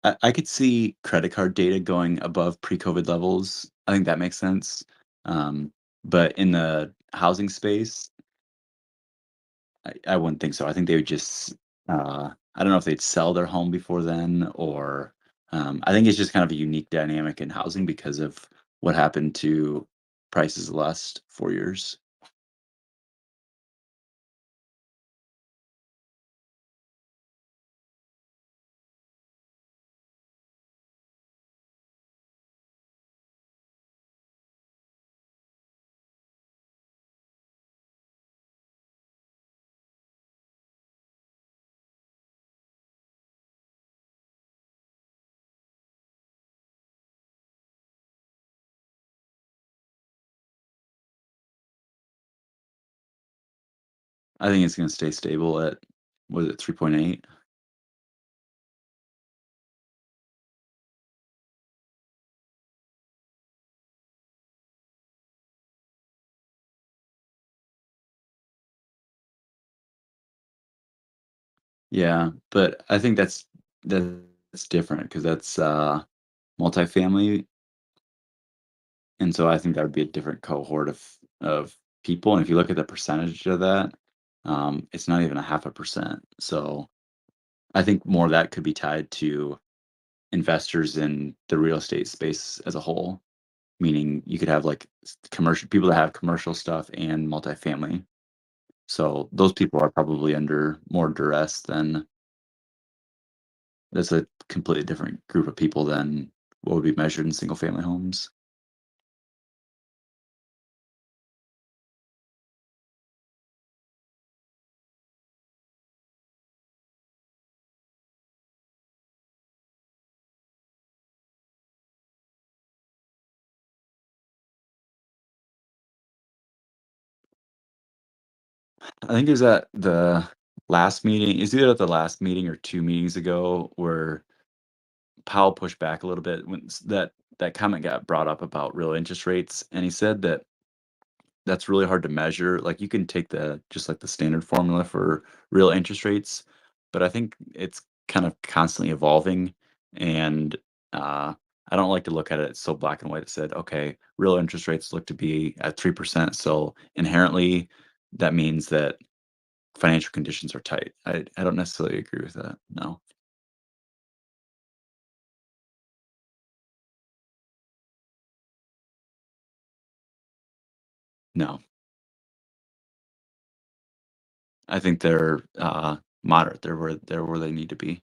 I, I could see credit card data going above pre-COVID levels. I think that makes sense. But in the housing space, I wouldn't think so. I think they would just, I don't know if they'd sell their home before then, or I think it's just kind of a unique dynamic in housing because of what happened to prices the last 4 years. I think it's going to stay stable at, was it 3.8? Yeah, but I think that's different because that's multifamily, and so I think that would be a different cohort of people. And if you look at the percentage of that, it's not even a 0.5%. So I think more of that could be tied to investors in the real estate space as a whole, meaning you could have like commercial people that have commercial stuff and multifamily. So those people are probably under more duress than that's a completely different group of people than what would be measured in single family homes. I think it was at the last meeting. It's either at the last meeting or 2 meetings ago where Powell pushed back a little bit when that comment got brought up about real interest rates, and he said that that's really hard to measure. Like you can take the just like the standard formula for real interest rates, but I think it's kind of constantly evolving. And I don't like to look at it so black and white that said, okay, real interest rates look to be at 3%. So inherently that means that financial conditions are tight. I don't necessarily agree with that. No. No. I think they're moderate. They're where they need to be.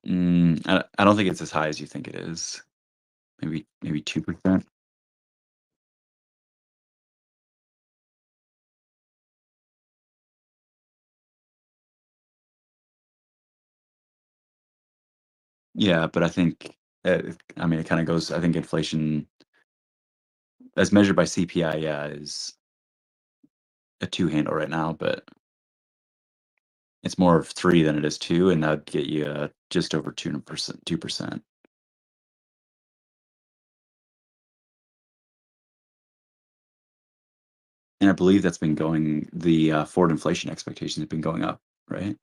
I don't think it's as high as you think it is. Maybe 2%. Yeah, but I think, I mean, it kinda goes I think inflation as measured by CPI, yeah, is a 2 handle right now, but it's more of 3 than it is 2, and that'd get you, just over 2%. And I believe that's been going forward inflation expectation has been going up, right?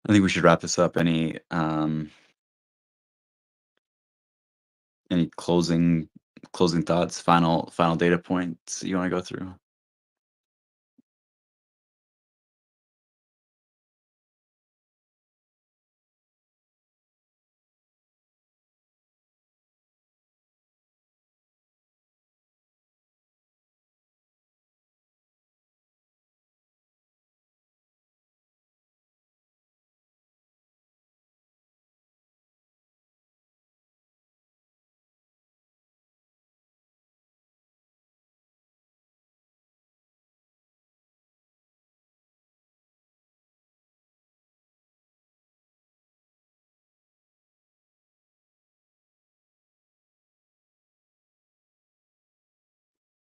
I think we should wrap this up. Any closing thoughts, final data points you wanna go through?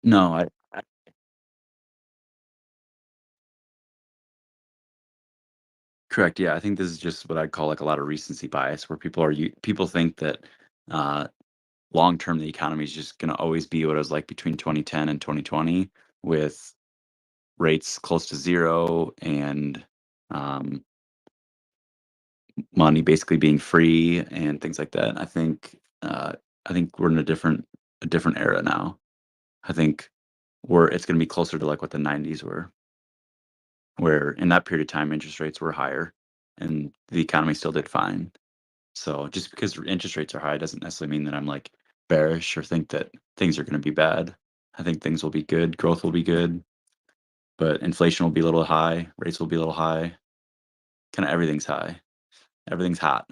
No, I correct, yeah, I think this is just what I'd call, like, a lot of recency bias where people think that, uh, long term, the economy is just gonna always be what it was like between 2010 and 2020 with rates close to 0 and, um, money basically being free and things like that. I think we're in a different era now. I think it's gonna be closer to, like, what the '90s were. where in that period of time interest rates were higher and the economy still did fine. So just because interest rates are high doesn't necessarily mean that I'm like bearish or think that things are going to be bad. I think things will be good, growth will be good, but inflation will be a little high, rates will be a little high. Kind of everything's high. Everything's hot.